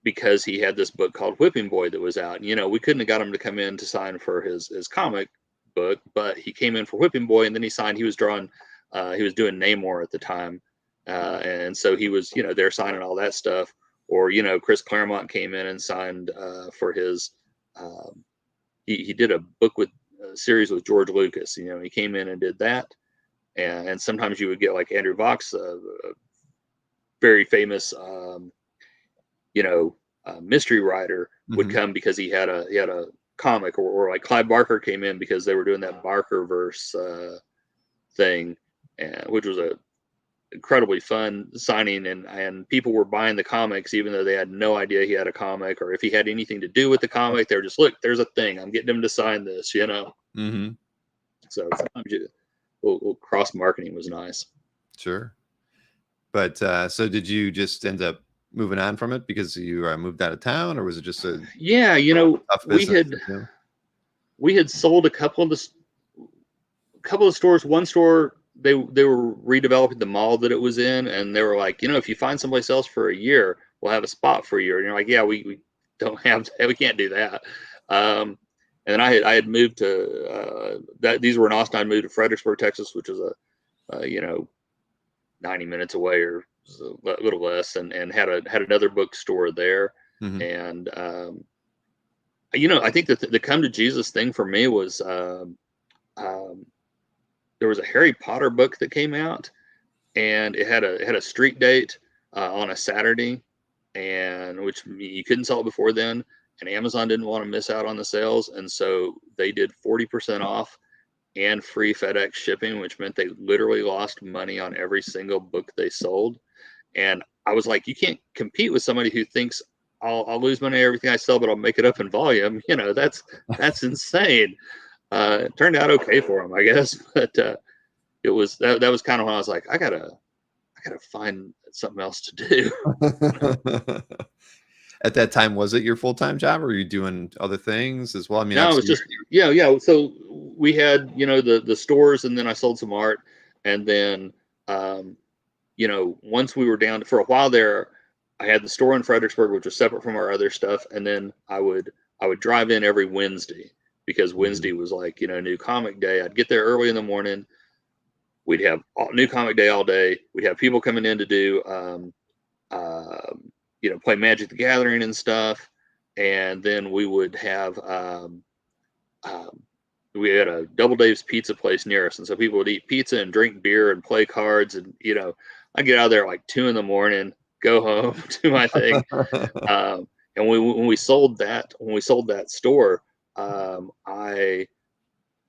because he had this book called Whipping Boy that was out. And, we couldn't have got him to come in to sign for his comic book, but he came in for Whipping Boy, and then he signed. He was doing Namor at the time, and so he was there signing all that stuff. Or Chris Claremont came in and signed for his. He did a book with a series with George Lucas. He came in and did that, and sometimes you would get like Andrew Vox, a very famous mystery writer, would come because he had a comic, or like Clive Barker came in because they were doing that Barkerverse thing, which was a incredibly fun signing, and people were buying the comics even though they had no idea he had a comic, or if he had anything to do with the comic. They're just, look, there's a thing, I'm getting him to sign this. Mm-hmm. So sometimes little cross marketing was nice. Sure. But so did you just end up moving on from it because you moved out of town, or was it just a tough business? We had sold a couple of stores. One store, they were redeveloping the mall that it was in, and they were like, if you find someplace else for a year, we'll have a spot for a year. And you're like, yeah, we don't have that. We can't do that. And then I had moved to these were in Austin. I moved to Fredericksburg, Texas, which is 90 minutes away, or a little less, and had another bookstore there. Mm-hmm. And I think that the come to Jesus thing for me was there was a Harry Potter book that came out, and it had a street date on a Saturday, and which you couldn't sell it before then, and Amazon didn't want to miss out on the sales, and so they did 40% off and free FedEx shipping, which meant they literally lost money on every single book they sold. And I was like, you can't compete with somebody who thinks I'll lose money on everything I sell, but I'll make it up in volume. That's insane. It turned out okay for them, I guess, but it was that was kind of when I was like, I gotta find something else to do. At that time, was it your full-time job, or were you doing other things as well? I mean, no, it was just yeah. So we had the stores, and then I sold some art, and then once we were down for a while there, I had the store in Fredericksburg, which was separate from our other stuff, and then I would drive in every Wednesday, because Wednesday was like new comic day. I'd get there early in the morning. We'd have new comic day all day. We'd have people coming in to do play Magic the Gathering and stuff. and then we would have we had a Double Dave's pizza place near us, and so people would eat pizza and drink beer and play cards, and I get out there at like 2 a.m, go home, do my thing. And when we sold that store, I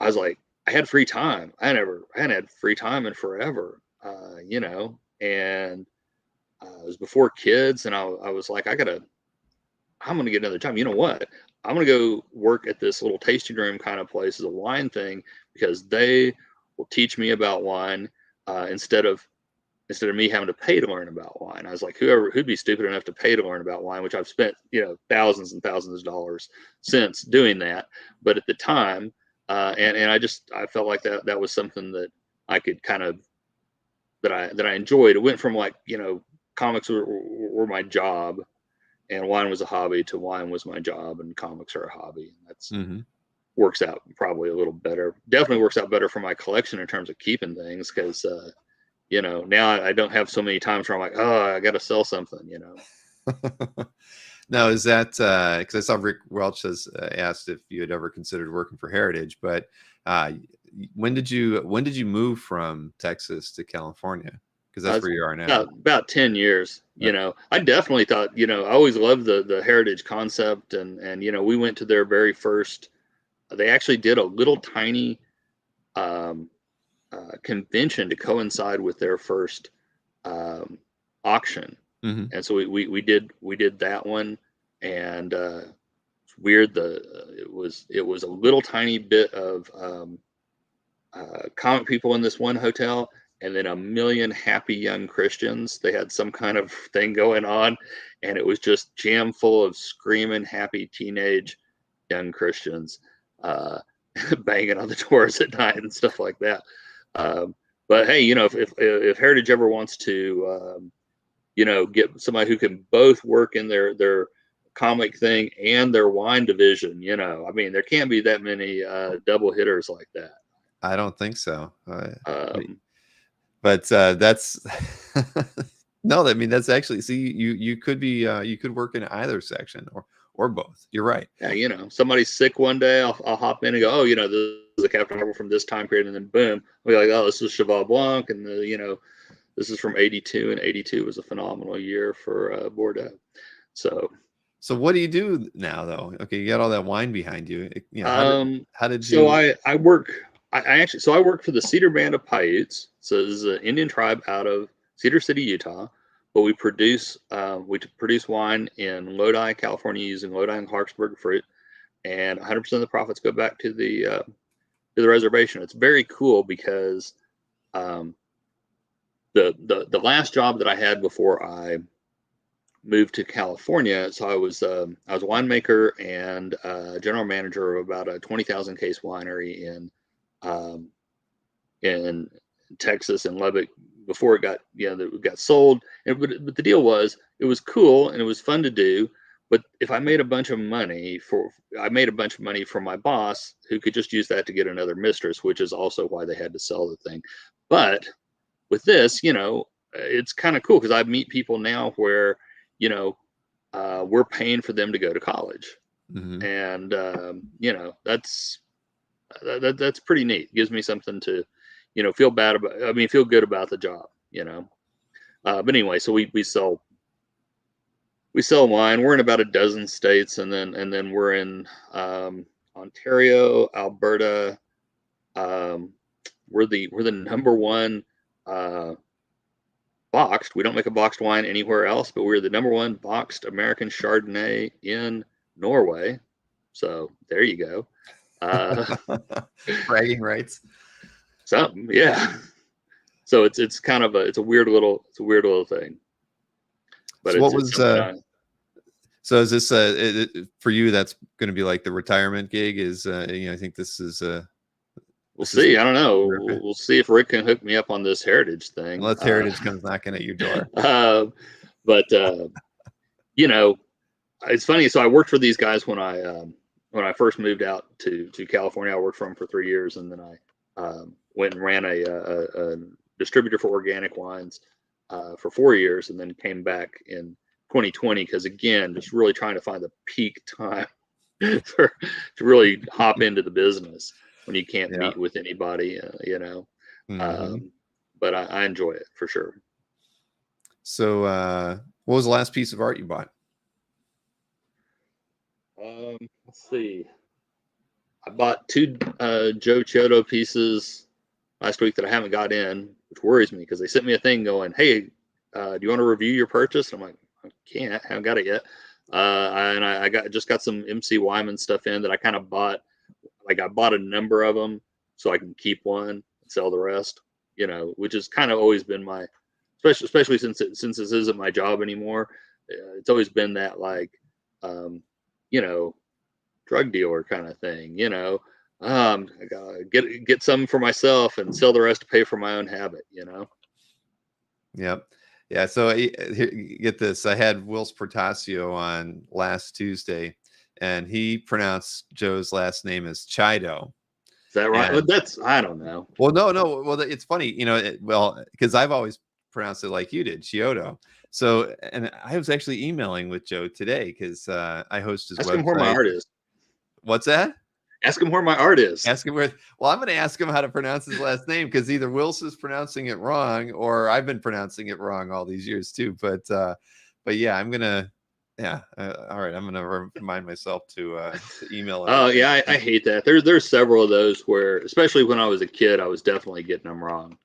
was like, I had free time. I hadn't had free time in forever, and it was before kids, and I was like, I'm gonna get another job. You know what? I'm gonna go work at this little tasting room kind of place as a wine thing, because they will teach me about wine instead of me having to pay to learn about wine. I was like, who'd be stupid enough to pay to learn about wine, which I've spent thousands and thousands of dollars since doing that. But at the time, and I felt like that was something that I could kind of that I enjoyed. It went from like comics were my job, and wine was a hobby, to wine was my job and comics are a hobby. That's works out probably a little better. Definitely works out better for my collection in terms of keeping things, because now I don't have so many times where I'm like, oh, I got to sell something. Now, is that because I saw Rick Welch has asked if you had ever considered working for Heritage, but when did you move from Texas to California? Because that's where you are now. About 10 years. I definitely thought, I always loved the Heritage concept, and we went to their very first. They actually did a little tiny convention to coincide with their first auction, and so we did that one, and it's weird. It was a little tiny bit of comic people in this one hotel, and then a million happy young Christians. They had some kind of thing going on, and it was just jam full of screaming happy teenage young Christians banging on the doors at night and stuff like that. But hey, if Heritage ever wants to get somebody who can both work in their comic thing and their wine division, I mean, there can't be that many double hitters like that. I don't think so. But that's no, I mean, that's actually, see, you could be you could work in either section or both. You're right. Yeah, somebody's sick one day, I'll hop in and go, this is a Captain Marvel from this time period, and then boom, we'll be like, oh, this is Cheval Blanc, and this is from 82, and 82 was a phenomenal year for Bordeaux. So what do you do now, though? Okay, you got all that wine behind you. How did you? So I work. I work for the Cedar Band of Paiutes. So this is an Indian tribe out of Cedar City, Utah. But we produce wine in Lodi, California, using Lodi and Clarksburg fruit, and 100% of the profits go back to the reservation. It's very cool because the last job that I had before I moved to California, so I was a winemaker and general manager of about a 20,000 case winery in Texas and Lubbock before it got got sold. But the deal was, it was cool and it was fun to do. But if I made a bunch of money for my boss, who could just use that to get another mistress, which is also why they had to sell the thing. But with this, it's kind of cool because I meet people now where, we're paying for them to go to college. And, that's pretty neat. It gives me something to, feel good about the job, but anyway, so we sell wine. We're in about a dozen states, and then we're in Ontario, Alberta. We're the number one boxed. We don't make a boxed wine anywhere else, but we're the number one boxed American Chardonnay in Norway. So there you go. Bragging rights. Something, yeah. So it's kind of a weird little thing. But so what was so is this for you? That's going to be like the retirement gig? Is I think this is we'll see. I don't know. We'll see if Rick can hook me up on this Heritage thing. Unless Heritage comes knocking at your door. But it's funny. So I worked for these guys when I first moved out to California. I worked for them for 3 years, and then I went and ran a distributor for organic wines for 4 years, and then came back in 2020, because again, just really trying to find the peak time for, to really hop into the business when you can't Yeah. meet with anybody, you know. Mm-hmm. But I enjoy it for sure. So, what was the last piece of art you bought? Let's see. I bought two Joe Chiodo pieces last week that I haven't got in, which worries me because they sent me a thing going, "Hey, do you want to review your purchase?" And I'm like, "I can't. I haven't got it yet." And I just got some MC Wyman stuff in that I kind of bought. Like I bought a number of them so I can keep one and sell the rest. You know, which has kind of always been my, especially since this isn't my job anymore. It's always been that like, you know, drug dealer kind of thing, you know. I gotta get some for myself and sell the rest to pay for my own habit, you know. Yep. Yeah. So here, get this. I had Wills Portasio on last Tuesday, and he pronounced Joe's last name as Chido. Is that right? Well, And that's, I don't know. well, no. Well, it's funny, you know. Well, because I've always pronounced it like you did, Chiodo. So, and I was actually emailing with Joe today because I host his Ask him where my website. art is. What's that? Ask him where my art is. Ask him where. Well, I'm going to ask him how to pronounce his last name because either Wills is pronouncing it wrong or I've been pronouncing it wrong all these years too. But yeah, I'm gonna. Yeah, all right. I'm gonna remind myself to email him. Oh yeah, I hate that. There's several of those where, especially when I was a kid, I was definitely getting them wrong.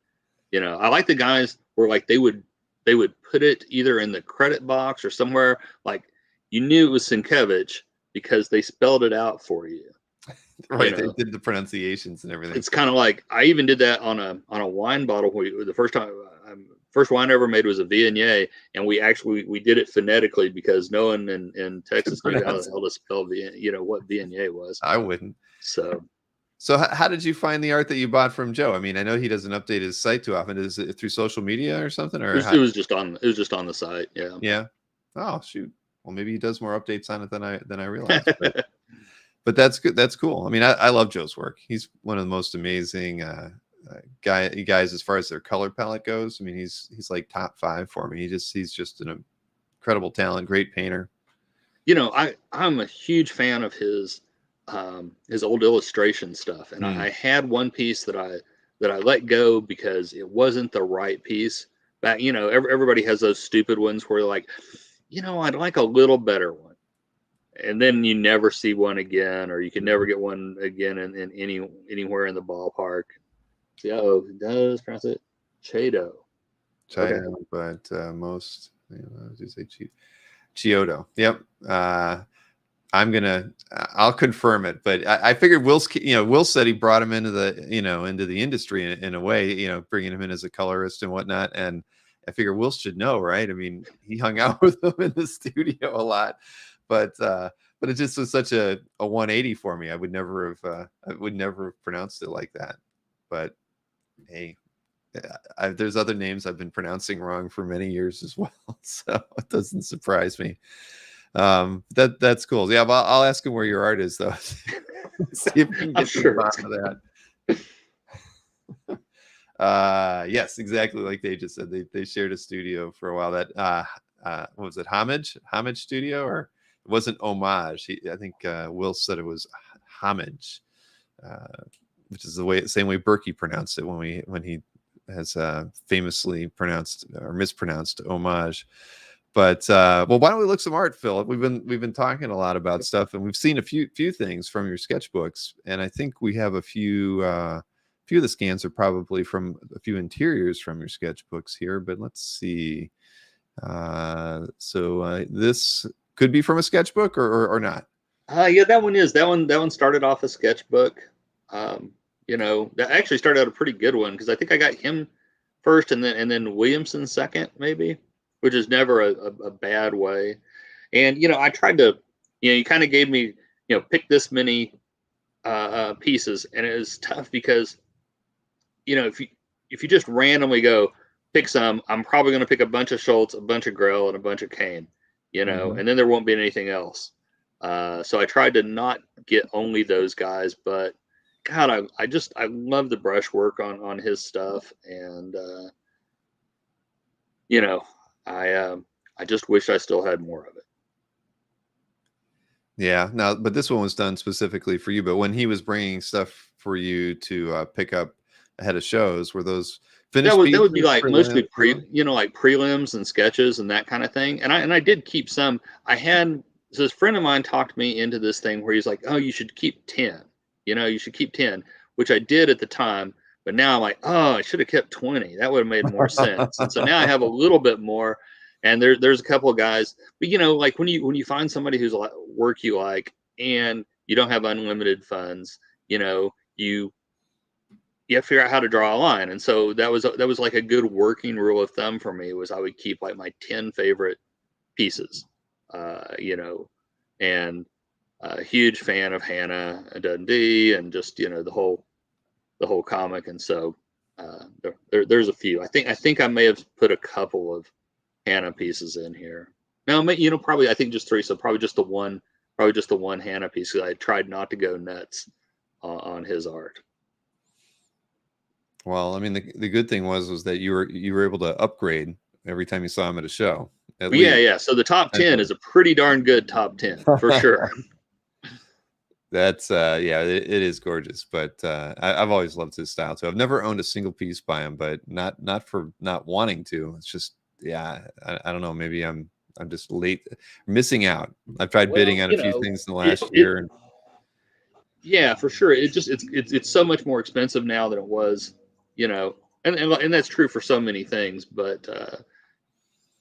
You know, I like the guys where like they would put it either in the credit box or somewhere like you knew it was Sienkiewicz because they spelled it out for you. Right, You they know, did the pronunciations and everything. it's kind of like I even did that on a wine bottle. The first wine I ever made was a Viognier, and we did it phonetically because no one in Texas knew how the hell to spell you know what Viognier was. I wouldn't. So How did you find the art that you bought from Joe? I mean, I know he doesn't update his site too often. Is it through social media or something, or it was just on the site. Yeah. Yeah. Oh shoot. Well, maybe he does more updates on it than I realized. But that's good. That's cool. I mean, I love Joe's work. He's one of the most amazing guys as far as their color palette goes. I mean, he's like top 5 for me. He's just an incredible talent, great painter. You know, I'm a huge fan of his old illustration stuff, and I had one piece that I let go because it wasn't the right piece. But you know, everybody has those stupid ones where like, you know, I'd like a little better one, and then you never see one again, or you can never get one again in anywhere in the ballpark. See, oh, it does pronounce it Chado. China, Okay. but most, say Chiodo. Yep. I'll confirm it, but I figured Will said he brought him into the industry in a way, bringing him in as a colorist and whatnot. And I figure Will should know, right? I mean, he hung out with him in the studio a lot, but it just was such a 180 for me. I would never have pronounced it like that. But hey, there's other names I've been pronouncing wrong for many years as well, so it doesn't surprise me. That's cool. Yeah, but I'll ask him where your art is though. See if we can get to the bottom of that. Yes, exactly like they just said. They shared a studio for a while. That what was it, Homage Studio, or it wasn't Homage? I think Will said it was Homage, which is the same way Berkey pronounced it when he has famously pronounced or mispronounced Homage. But well, why don't we look some art, Philip? We've been talking a lot about stuff, and we've seen a few things from your sketchbooks, and I think we have a few of the scans are probably from a few interiors from your sketchbooks here. But let's see. So this could be from a sketchbook or not. Yeah, that one started off a sketchbook. You know, that actually started out a pretty good one because I think I got him first and then Williamson second, maybe, which is never a bad way. And you know, I tried to, you kind of gave me, pick this many pieces, and it was tough because, if you just randomly go pick some, I'm probably going to pick a bunch of Schultz, a bunch of Grell, and a bunch of Kane, and then there won't be anything else. So I tried to not get only those guys, but God, I love the brushwork on his stuff, and I I just wish I still had more of it. Yeah. Now, but this one was done specifically for you. But when he was bringing stuff for you to pick up ahead of shows, were those finished That would be pieces, like mostly prelim? like prelims and sketches and that kind of thing. And I did keep some. I had so this friend of mine talked me into this thing where he's like, oh, you should keep 10. You should keep 10, which I did at the time. But now I'm like, oh, I should have kept 20. That would have made more sense. And so now I have a little bit more. And there's a couple of guys, but like when you find somebody whose work you like and you don't have unlimited funds, you have to figure out how to draw a line. And so that was like a good working rule of thumb for me was I would keep like my 10 favorite pieces, and a huge fan of Hannah Dundee and just, the whole comic. And so there's a few. I think I may have put a couple of Hannah pieces in here. No, probably I think just 3. So probably just the one Hannah piece because I tried not to go nuts on his art. Well, I mean, the good thing was that you were able to upgrade every time you saw him at a show. Yeah. So the top 10 is a pretty darn good top 10 for sure. That's it is gorgeous. But I've always loved his style too. I've never owned a single piece by him, but not for not wanting to. It's just I don't know. Maybe I'm just missing out. I've tried bidding on a few things in the last year. Yeah, for sure. It's so much more expensive now than it was, and that's true for so many things, but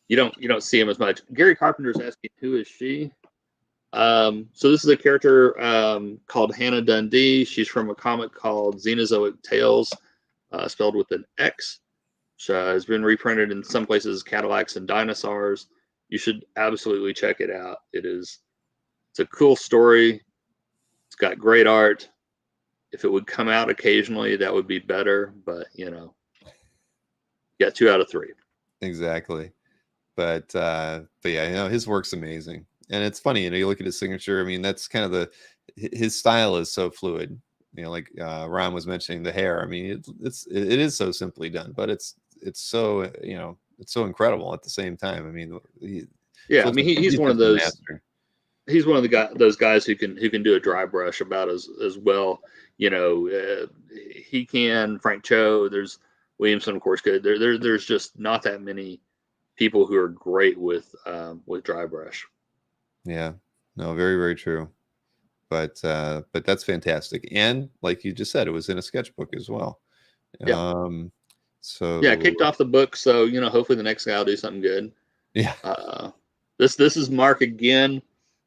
you don't see him as much. Gary Carpenter's asking, who is she? So this is a character called Hannah Dundee. She's from a comic called Xenozoic Tales, spelled with an X. Which has been reprinted in some places, Cadillacs and Dinosaurs. You should absolutely check it out. It's a cool story. It's got great art. If it would come out occasionally, that would be better. But got 2 out of 3. Exactly. But yeah, his work's amazing, and it's funny. You look at his signature. I mean, that's kind of his style is so fluid. Like Ron was mentioning the hair. I mean, it is so simply done, but it's so it's so incredible at the same time. I mean, he's one of those. Master. He's one of those guys who can do a dry brush about as well. He can. Frank Cho. There's Williamson, of course, good. There's just not that many people who are great with dry brush. Yeah. No, very, very true. But that's fantastic. And like you just said, it was in a sketchbook as well. Yeah. So yeah, kicked off the book. So hopefully the next guy will do something good. Yeah. This is Mark again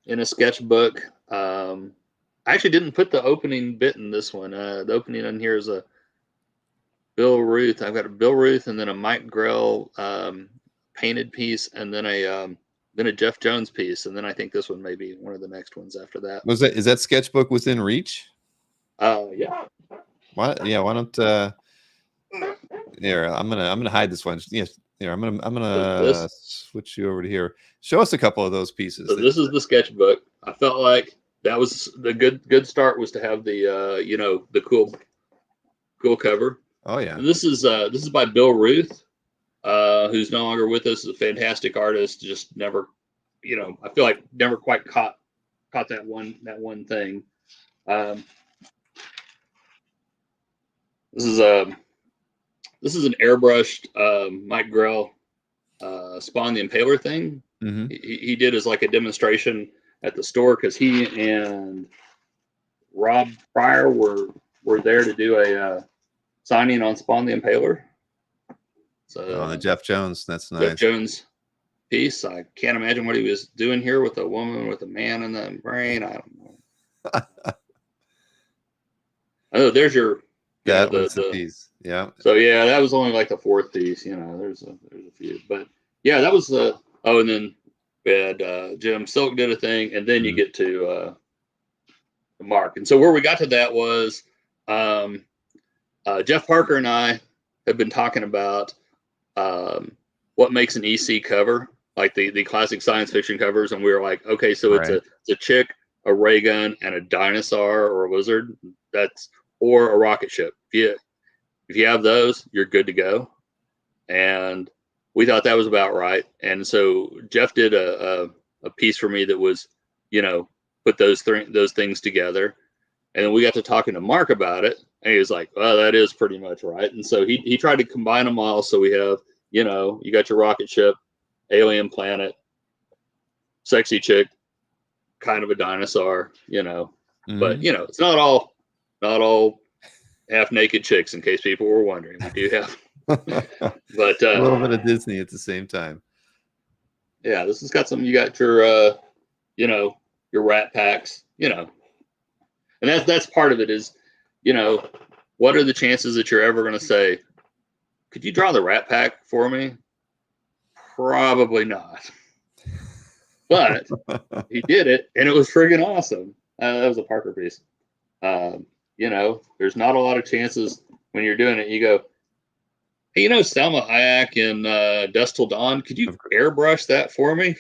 in a sketchbook. I actually didn't put the opening bit in this one. The opening on here is a Bill Ruth. I've got a Bill Ruth and then a Mike Grell painted piece, and then a Jeff Jones piece, and then I think this one may be one of the next ones after that. Is that sketchbook within reach? Yeah. Why don't here, I'm gonna hide this one. Yes, here, I'm gonna switch you over to here. Show us a couple of those pieces. So this is the sketchbook. I felt like that was the good start was to have the the cool cover. Oh yeah. And this is by Bill Ruth, who's no longer with us. Is a fantastic artist. Just never, I feel like never quite caught that one thing. This is an airbrushed Mike Grell Spawn the Impaler thing. Mm-hmm. He did as like a demonstration at the store because he and Rob Pryor were there to do a signing on Spawn the Impaler. So the Jeff Jones, that's nice. Jeff Jones piece. I can't imagine what he was doing here with a woman with a man in the brain. I don't know. Oh, there's your the piece. Yeah. So yeah, that was only like the 4th piece. There's a few, but yeah, that was the. Oh, and then we had Jim Silk did a thing, and then you get to Mark. And so where we got to that was Jeff Parker and I have been talking about what makes an EC cover, like the classic science fiction covers, and we were like, okay, so it's a chick, a ray gun, and a dinosaur or a lizard. Or a rocket ship. If you have those, you're good to go. And we thought that was about right. And so Jeff did a piece for me that was, put those things together. And then we got to talking to Mark about it, and he was like, well, that is pretty much right. And so he tried to combine them all. So we have, you got your rocket ship, alien planet, sexy chick, kind of a dinosaur, but it's not all half naked chicks, in case people were wondering. We do have, but a little bit of Disney at the same time. Yeah, this has got some. You got your, your rat packs, and that's part of it. Is, what are the chances that you're ever going to say, could you draw the rat pack for me? Probably not. But he did it, and it was friggin' awesome. That was a Parker piece. There's not a lot of chances when you're doing it. You go, hey, Salma Hayek in Dusk Till Dawn, could you airbrush that for me?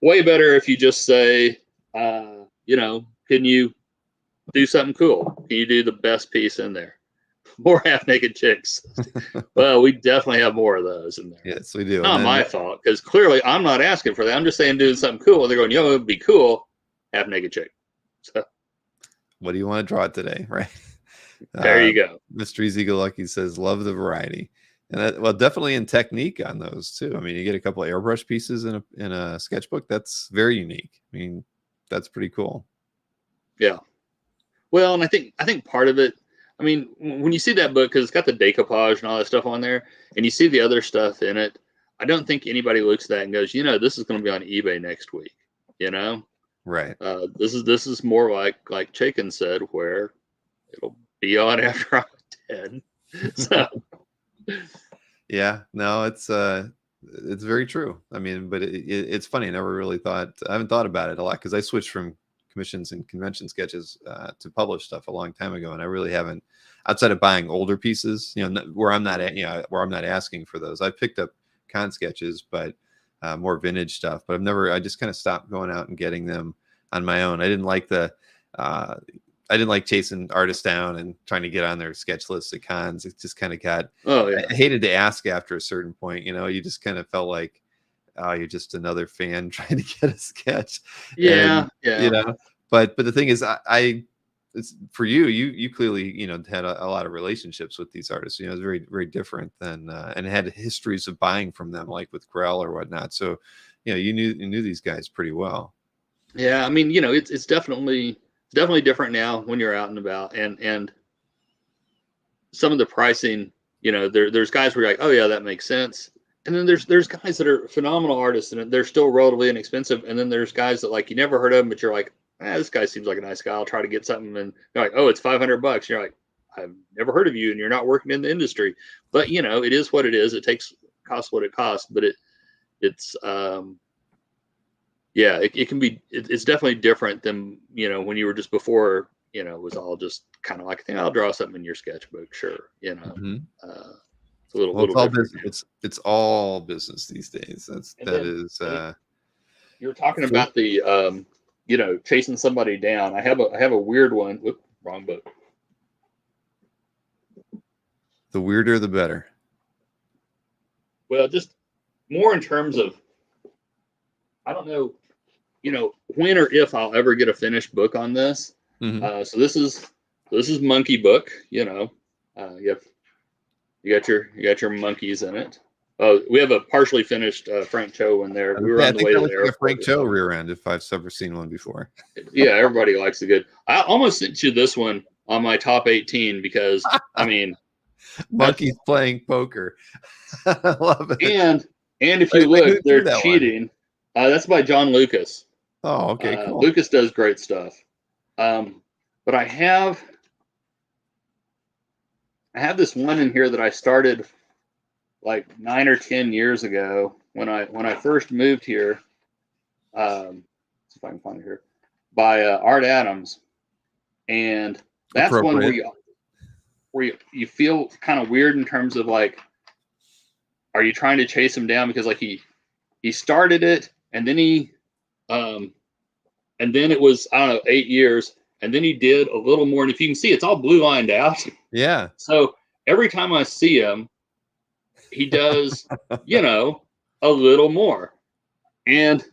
Way better if you just say, can you do something cool? Can you do the best piece in there? More half-naked chicks. Well, we definitely have more of those in there. Yes, we do. Not my fault, because clearly I'm not asking for that. I'm just saying doing something cool. They're going, it would be cool, half-naked chick. So, what do you want to draw today, right? There you go. Mr. Easy Go Lucky says, love the variety. And that, well, definitely in technique on those too. I mean, you get a couple of airbrush pieces in a sketchbook. That's very unique. I mean, that's pretty cool. Yeah. Well, and I think part of it, I mean, when you see that book, because it's got the decoupage and all that stuff on there, and you see the other stuff in it, I don't think anybody looks at that and goes, this is going to be on eBay next week. Right. This is more like Chaikin said, where it'll be on after I'm dead. So. Yeah, no, it's very true. I mean, but it's funny. I haven't thought about it a lot, because I switched from commissions and convention sketches to published stuff a long time ago, and I really haven't, outside of buying older pieces, where I'm not asking for those. I've picked up con sketches, but more vintage stuff. But I just kind of stopped going out and getting them on my own. I didn't like chasing artists down and trying to get on their sketch lists at cons. It just kind of got, I hated to ask after a certain point, you just kind of felt like, oh, you're just another fan trying to get a sketch. Yeah. But the thing is, it's for you clearly, had a lot of relationships with these artists. It's very, very different than, and had histories of buying from them, like with Grell or whatnot. So, you knew these guys pretty well. Yeah. I mean, it's definitely different now when you're out and about, and some of the pricing, there's guys where you're like, oh yeah, that makes sense. And then there's guys that are phenomenal artists and they're still relatively inexpensive. And then there's guys that, like, you never heard of them, but you're like, this guy seems like a nice guy. I'll try to get something. And they're like, oh, it's $500. You're like, I've never heard of you, and you're not working in the industry. But it is what it is. It costs what it costs. But it's it can be. It's definitely different than when you were just before. It was all just kind of like, I think I'll draw something in your sketchbook. Sure, Mm-hmm. It's a little. It's all business. It's all business these days. You were talking about the chasing somebody down. I have a weird one. Whoop, wrong book. The weirder, the better. Well, just more in terms of, I don't know, when or if I'll ever get a finished book on this. Mm-hmm. So this is Monkey Book. You got your monkeys in it. We have a partially finished Frank Cho in there. We were on the way to the airport. Frank Cho rear end, if I've ever seen one before. Yeah, everybody likes the good. I almost sent you this one on my top 18 because I mean, monkeys playing poker. I love it. And if you look, they're cheating. That's by John Lucas. Oh, okay, cool. Lucas does great stuff. But I have this one in here that I started like 9 or 10 years ago when I first moved here. Let's see if I can find it here. By Art Adams, and that's one where you feel kind of weird in terms of, like, are you trying to chase him down because, like, he started it and then and then it was, I don't know, 8 years, and then he did a little more, and if you can see, it's all blue lined out. Yeah. So every time I see him, he does, you know, a little more. And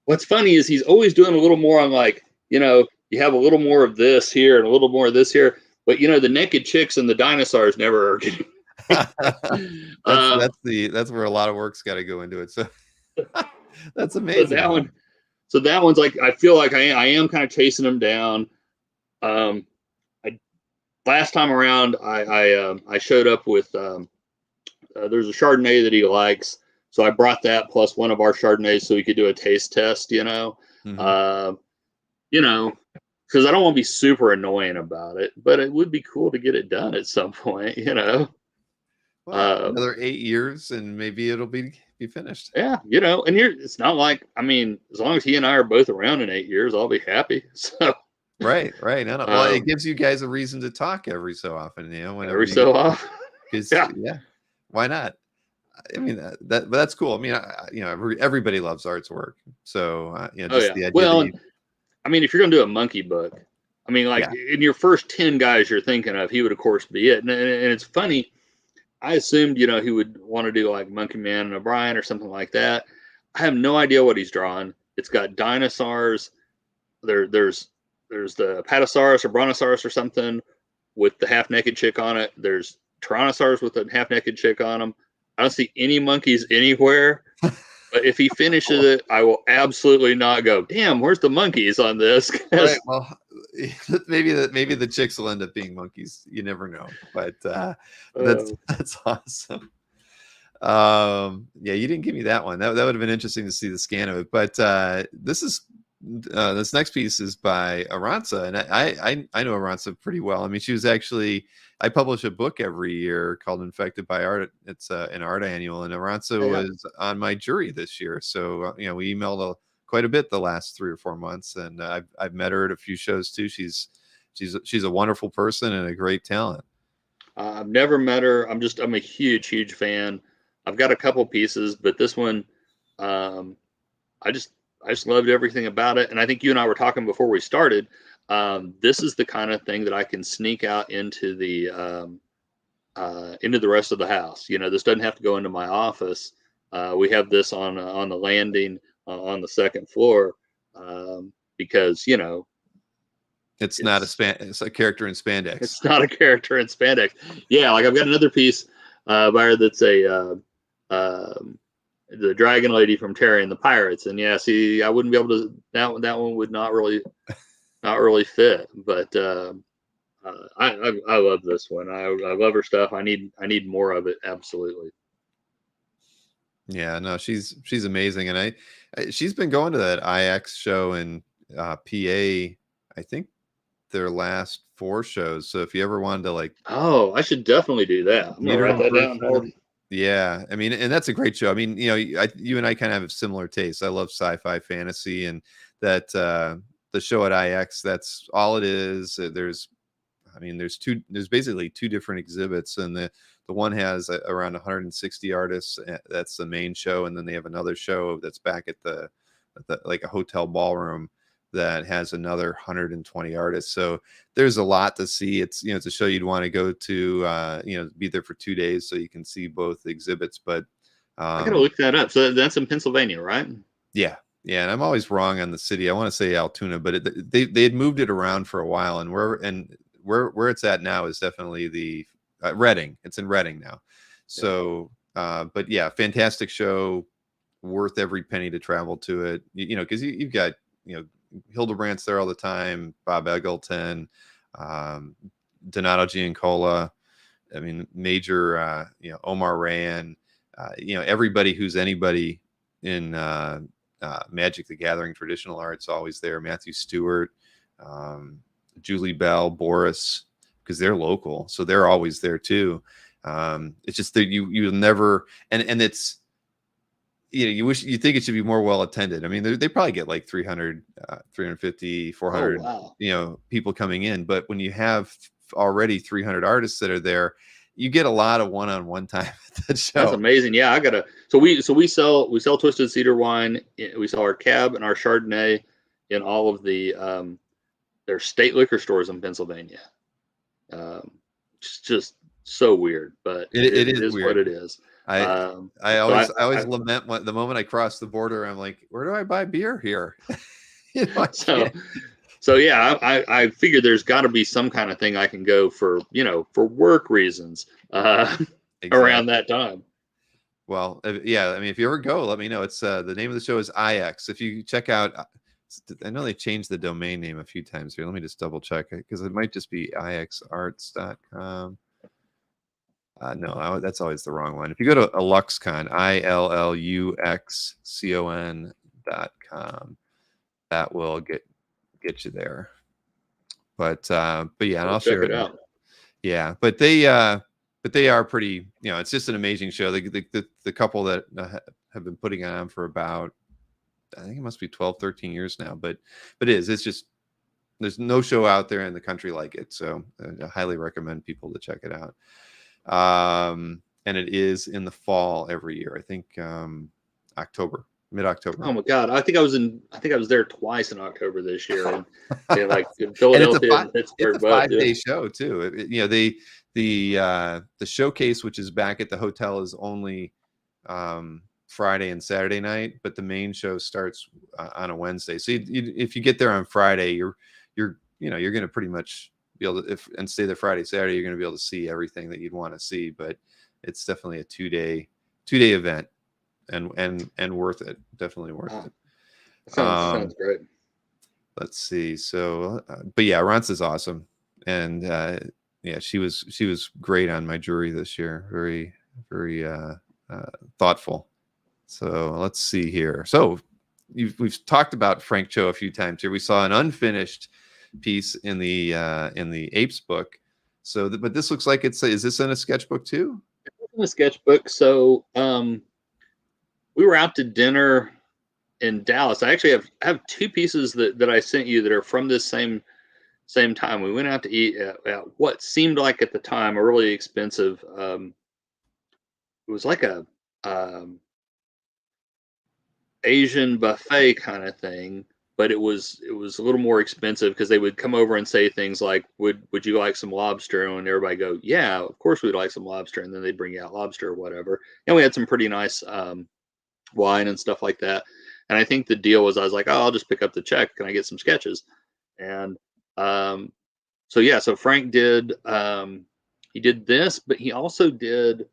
what's funny is he's always doing a little more on, like, you know, you have a little more of this here and a little more of this here, but you know, the naked chicks and the dinosaurs never are getting. That's where a lot of work's got to go into it. So that's So amazing. that one, so that one's like, I feel like I am kind of chasing him down. I last time around I showed up with there's a Chardonnay that he likes, so I brought that plus one of our Chardonnays so we could do a taste test. Mm-hmm. You know, because I don't want to be super annoying about it, but it would be cool to get it done at some point. You know. Well, another 8 years, and maybe it'll be finished. Yeah, you know, and it's not like, I mean, as long as he and I are both around in 8 years, I'll be happy. So Right. No, no. Well, it gives you guys a reason to talk every so often, you know, whenever every so often. because Yeah. yeah, why not? I mean, but that's cool. I mean, you know, everybody loves art's work, so you know, Oh just yeah. the idea Well, that I mean, if you're gonna do a monkey book, I mean, like yeah, in your first 10 guys you're thinking of, he would of course be it. And it's funny. I assumed, you know, he would want to do like Monkey Man and O'Brien or something like that. I have no idea what he's drawing. It's got dinosaurs. There's the Apatosaurus or Brontosaurus or something with the half naked chick on it. There's Tyrannosaurus with a half naked chick on them. I don't see any monkeys anywhere. But if he finishes it, I will absolutely not go, damn, where's the monkeys on this? right. Well, maybe the chicks will end up being monkeys. You never know, but that's awesome. Yeah, you didn't give me that one. That would have been interesting to see the scan of it. But this next piece is by Aranza, and I know Aranza pretty well. I mean, she was actually, I publish a book every year called Infected by Art. It's an art annual, and Aranza was on my jury this year. So you know, we emailed quite a bit the last 3 or 4 months, and I've met her at a few shows too. She's a wonderful person and a great talent. I've never met her. I'm a huge fan. I've got a couple pieces, but this one, I just loved everything about it. And I think you and I were talking before we started. This is the kind of thing that I can sneak out into the rest of the house. You know, this doesn't have to go into my office. We have this on the landing on the second floor because, you know, it's a character in spandex. It's not a character in spandex. Yeah, like I've got another piece by her that's the dragon lady from Terry and the Pirates, and yeah, see, I wouldn't be able to. That one would not really fit. But I love this one. I love her stuff. I need more of it. Absolutely. Yeah, no, she's amazing, and she's been going to that IX show in PA. I think their last 4 shows. So if you ever wanted to, like, I should definitely do that. I'm gonna write that down. Yeah, I mean, and that's a great show. I mean, you know, you and I kind of have similar tastes. I love sci-fi, fantasy, and that the show at IX, that's all it is. There's basically 2 different exhibits, and the one has around 160 artists. That's the main show, and then they have another show that's back at the like a hotel ballroom that has another 120 artists. So there's a lot to see. It's, you know, it's a show you'd want to go to, you know, be there for 2 days so you can see both exhibits. But I gotta look that up. So that's in Pennsylvania, right? Yeah. And I'm always wrong on the city. I want to say Altoona, but they had moved it around for a while, and where it's at now is definitely the Reading. It's in Reading now. So, but yeah, fantastic show, worth every penny to travel to it. You know, because you've got, you know, Hildebrandt's there all the time, Bob Eggleton, Donato Giancola. I mean, major, you know, Omar Rayan, you know, everybody who's anybody in Magic the Gathering traditional art's always there. Matthew Stewart, Julie Bell, Boris, because they're local, so they're always there too. It's just that you'll never, and it's, you know, you think it should be more well attended. I mean, they probably get like 300, 350, 400, you know, people coming in. But when you have already 300 artists that are there, you get a lot of one-on-one time at that show. That's amazing. Yeah, I gotta. So we sell Twisted Cedar wine. We sell our Cab and our Chardonnay in all of the their state liquor stores in Pennsylvania. It's just so weird, but it is weird. What it is. I I So always I always lament the moment I cross the border. I'm like, where do I buy beer here? You know, I so can't. so yeah, I figured there's got to be some kind of thing I can go for, for work reasons around Exactly. that time. Well, yeah. I mean, if you ever go, let me know. It's the name of the show is IX. If you check out, I know they changed the domain name a few times here. Let me just double check it because it might just be ixarts.com. No, that's always the wrong one. If you go to Alluxcon, ILLUXCON.com, that will get you there. But yeah, and I'll I'll check share it it. out. Yeah, but they are pretty. It's just an amazing show. The couple that have been putting it on for about, I think it must be 12, 13 years now. But it's just, there's no show out there in the country like it. So I highly recommend people to check it out. And it is in the fall every year. I think October, mid-October. Oh my God! I think I was there twice in October this year, and like in And it's Philadelphia and it's Pittsburgh, a but yeah. 5-day show too. The showcase, which is back at the hotel, is only Friday and Saturday night, but the main show starts on a Wednesday. So if you get there on Friday, you're going to pretty much be able to, and stay there Friday, Saturday, you're going to be able to see everything that you'd want to see. But it's definitely a 2-day event, and worth it. Definitely worth it. Sounds great. Let's see. So, but yeah, Aranza's awesome, and yeah, she was great on my jury this year. Very, very thoughtful. So let's see here. So we've talked about Frank Cho a few times here. We saw an unfinished piece in the Apes book. So, but this looks like is this in a sketchbook too? In the sketchbook. So we were out to dinner in Dallas. I actually have two pieces that I sent you that are from this same time. We went out to eat at what seemed like at the time a really expensive. It was like a Asian buffet kind of thing, but it was a little more expensive because they would come over and say things like, "Would you like some lobster?" And everybody go, "Yeah, of course we'd like some lobster." And then they'd bring out lobster or whatever. And we had some pretty nice wine and stuff like that. And I think the deal was, I was like, "Oh, I'll just pick up the check. Can I get some sketches?" And so yeah, so Frank did he did this, but he also did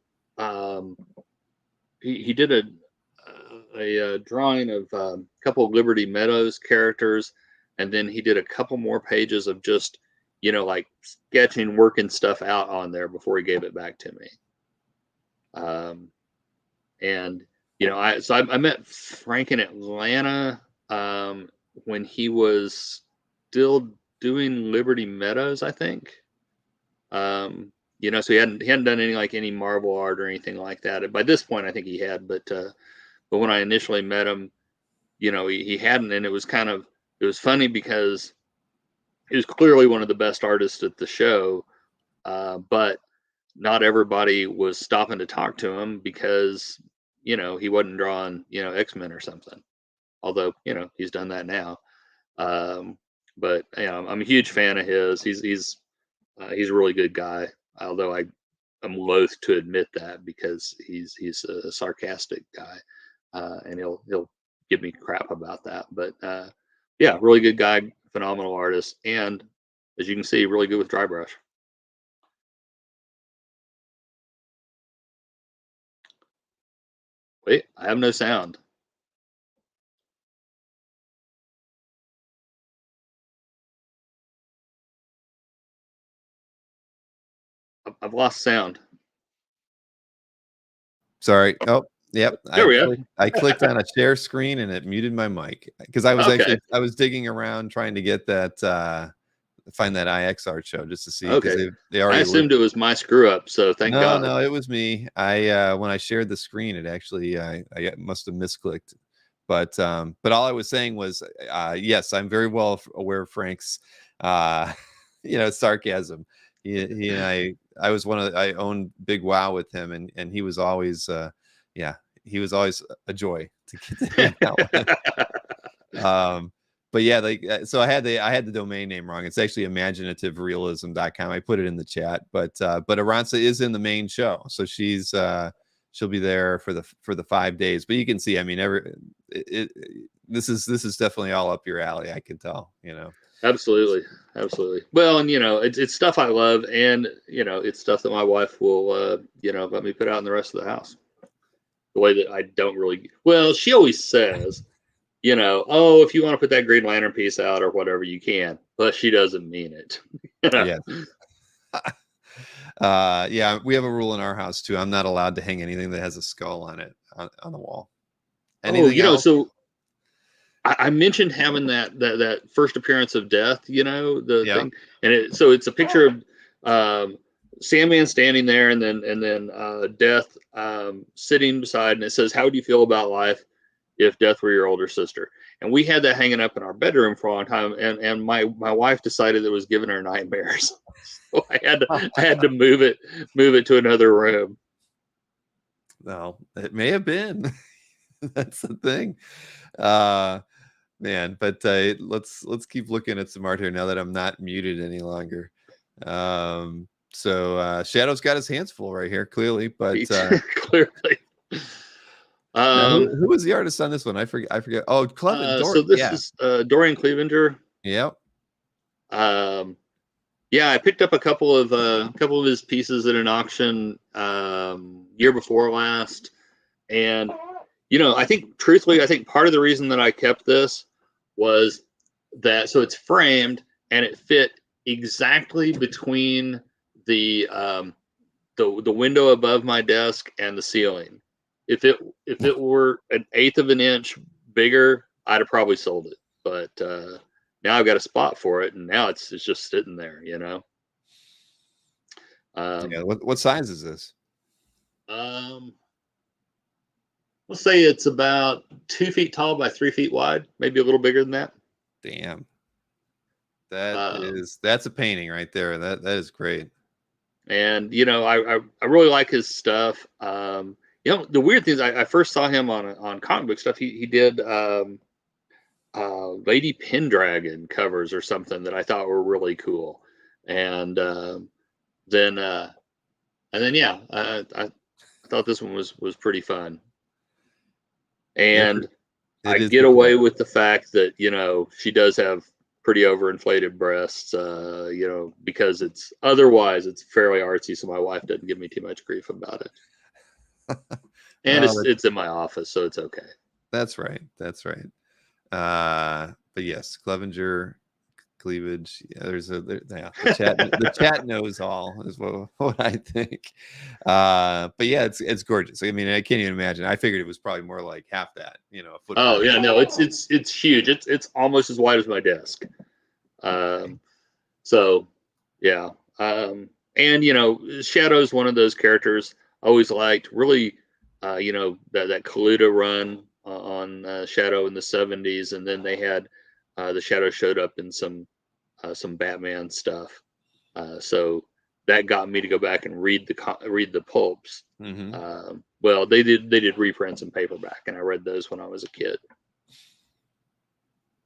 he did a drawing of a couple of Liberty Meadows characters, and then he did a couple more pages of just like sketching, working stuff out on there before he gave it back to me. And I met Frank in Atlanta when he was still doing Liberty Meadows, I think. So he hadn't done any Marvel art or anything like that. By this point, I think he had, but when I initially met him, he hadn't, and it was funny because he was clearly one of the best artists at the show, but not everybody was stopping to talk to him because he wasn't drawing X-Men or something. Although he's done that now. But I'm a huge fan of his. He's a really good guy. Although I'm loath to admit that because he's a sarcastic guy, and he'll give me crap about that. But yeah, really good guy, phenomenal artist, and as you can see, really good with dry brush. Wait, I have no sound. I've lost sound. Sorry. Oh, yep. There we go. I clicked on a share screen and it muted my mic because I was Okay. I was digging around trying to get that find that IX art show just to see because Okay. they I already assumed it was my screw up, so thank God. No, it was me. I when I shared the screen, it actually I must have misclicked. But all I was saying was yes, I'm very well aware of Frank's sarcasm. He and I was I owned Big Wow with him, and he was always he was always a joy to get to hang out with. But yeah, so I had the domain name wrong. It's actually imaginativerealism.com. I put it in the chat, but Aranza is in the main show, so she's she'll be there for the 5 days. But you can see, I mean, this is definitely all up your alley. I can tell, you know. Absolutely, absolutely. Well, and it's stuff I love, and it's stuff that my wife will let me put out in the rest of the house. The way that I don't really, well, she always says, oh, if you want to put that Green Lantern piece out or whatever, you can, but she doesn't mean it. Yeah. Yeah, we have a rule in our house too. I'm not allowed to hang anything that has a skull on it on the wall. Anything else? So I mentioned having that first appearance of Death, the thing, and so it's a picture of Sandman standing there, and then Death sitting beside, and it says, "How do you feel about life if Death were your older sister?" And we had that hanging up in our bedroom for a long time, and my wife decided it was giving her nightmares, so I had to move it to another room. Well, it may have been. That's the thing. Man, but let's keep looking at some art here now that I'm not muted any longer. So Shadow's got his hands full right here, clearly, but clearly. Who was the artist on this one? I forget. Oh, so this is Dorian Clevenger. Yep. Yeah, I picked up a couple of his pieces at an auction year before last, and I think part of the reason that I kept this was that so it's framed and it fit exactly between the window above my desk and the ceiling. If it were an eighth of an inch bigger, I'd have probably sold it. But now I've got a spot for it, and now it's just sitting there, Yeah. What size is this? Let's say it's about 2 feet tall by 3 feet wide, maybe a little bigger than that. Damn. That's a painting right there. That is great. And I really like his stuff. The weird thing is I first saw him on comic book stuff. He did Lady Pendragon covers or something that I thought were really cool. And then yeah, I thought this one was pretty fun. And I get away with the fact that she does have pretty overinflated breasts, because it's fairly artsy, so my wife doesn't give me too much grief about it. And it's in my office, so it's okay. That's right. But yes, Clevenger, cleavage. Yeah, the chat knows all is what I think. But yeah, it's gorgeous. I mean, I can't even imagine. I figured it was probably more like half that, a foot. Oh yeah, no, it's huge. It's almost as wide as my desk. So yeah. And Shadow's one of those characters I always liked. Really, that Kaluta run on Shadow in the 70s, and then they had the Shadow showed up in some Batman stuff. So that got me to go back and read the pulps. Mm-hmm. Well, they did reprints in paperback, and I read those when I was a kid.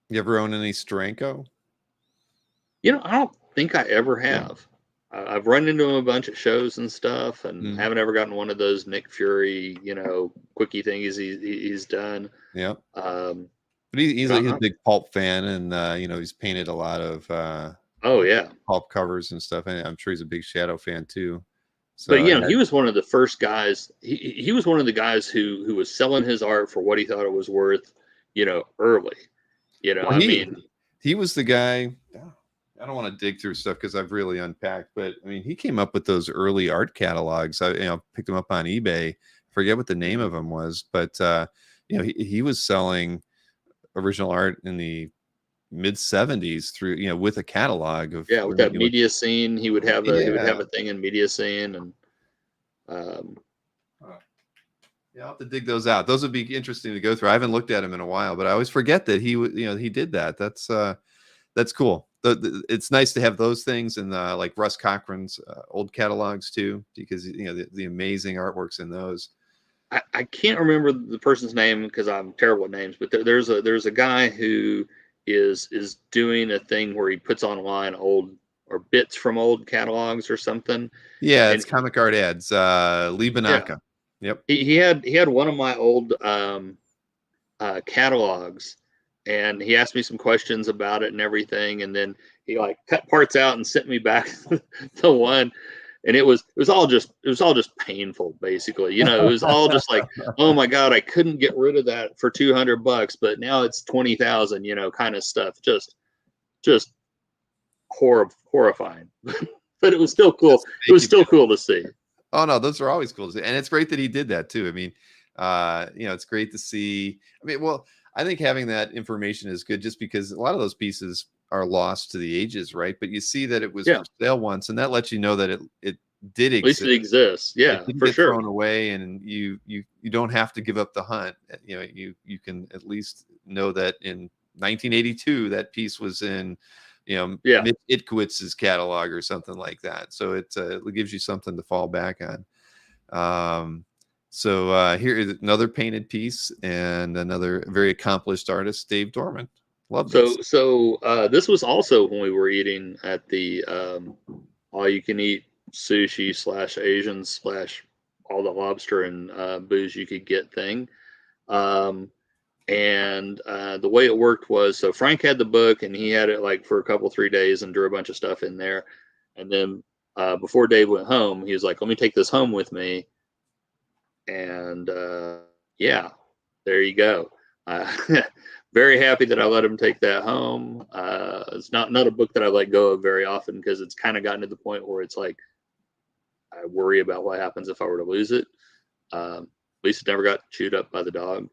You ever own any Steranko? I don't think I ever have. I've run into him a bunch of shows and stuff, and haven't ever gotten one of those Nick Fury, quickie things he's done. Yeah. But he's a big pulp fan, and he's painted a lot of pulp covers and stuff. And I'm sure he's a big Shadow fan too. So, but he was one of the first guys. He was one of the guys who was selling his art for what he thought it was worth, early. Well, he was the guy. I don't want to dig through stuff because I've really unpacked, but I mean, he came up with those early art catalogs. I picked them up on eBay. Forget what the name of them was, but he was selling original art in the mid 70s through with a catalog of with that media scene. He would have a thing in media scene, and I'll have to dig those out. Those would be interesting to go through. I haven't looked at him in a while, but I always forget that he did that. That's cool. It's nice to have those things and like Russ Cochran's old catalogs too, because the amazing artworks in those. I can't remember the person's name because I'm terrible at names, but there's a guy who is doing a thing where he puts online old or bits from old catalogs or something. Yeah, it's comic art ads. Lee Banaka. Yep. He had one of my old catalogs, and he asked me some questions about it and everything, and then he like cut parts out and sent me back the one, and it was all just painful, basically. It was all just like, oh my god, I couldn't get rid of that for $200, but now it's 20,000, kind of stuff. Just horrifying. But it was still cool. It was still cool to see. Oh no, those are always cool to see, and it's great that he did that too. I mean, it's great to see. I mean, well, I think having that information is good, just because a lot of those pieces are lost to the ages, right? But you see that it was for sale once, and that lets you know that it did exist. At least it exists. Yeah, it didn't for get sure. thrown away, and you don't have to give up the hunt. You can at least know that in 1982 that piece was in Mitch Itkowitz's catalog or something like that. So it gives you something to fall back on. So here is another painted piece, and another very accomplished artist, Dave Dorman. Love this. So this was also when we were eating at the all you can eat sushi / Asian / all the lobster and booze you could get thing. And the way it worked was, so Frank had the book, and he had it like for a couple 3 days and drew a bunch of stuff in there. And then before Dave went home, he was like, let me take this home with me. And yeah, there you go. Very happy that I let him take that home. It's not a book that I let go of very often, because it's kind of gotten to the point where it's like, I worry about what happens if I were to lose it. At least it never got chewed up by the dog.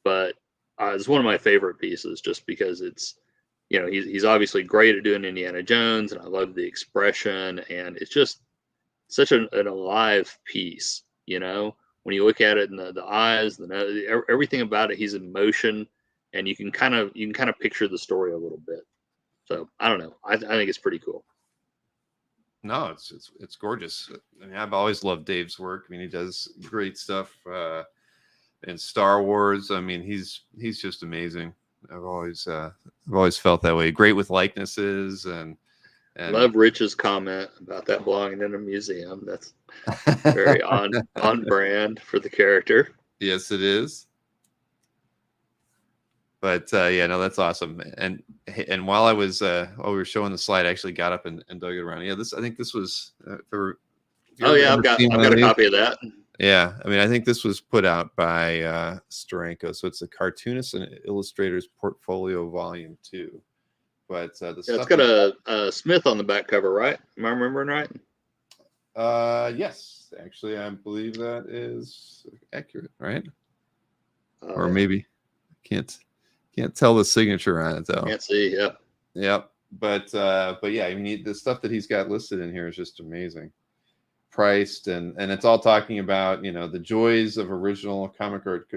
But it's one of my favorite pieces, just because it's, he's obviously great at doing Indiana Jones, and I love the expression, and it's just such an alive piece, when you look at it, and the eyes, the nose, everything about it, he's in motion, and you can kind of picture the story a little bit. So I don't know. I think it's pretty cool. No, it's gorgeous. I mean, I've always loved Dave's work. I mean, he does great stuff in Star Wars. I mean, he's just amazing. I've always felt that way. Great with likenesses, and love Rich's comment about that belonging in a museum. That's very on brand for the character. Yes, it is. But yeah, no, that's awesome. And while I was while we were showing the slide, I actually got up and dug it around. Yeah, I think this was for. Oh yeah, I've got a copy of that. Yeah, I mean, I think this was put out by Steranko, so it's a Cartoonist and Illustrators Portfolio Volume 2. But it's got a Smith on the back cover, right? Am I remembering right? Yes, actually, I believe that is accurate, right? Or maybe can't tell the signature on it though. Can't see. Yeah. Yep. But yeah, I mean, the stuff that he's got listed in here is just amazing. Priced, and it's all talking about the joys of original comic art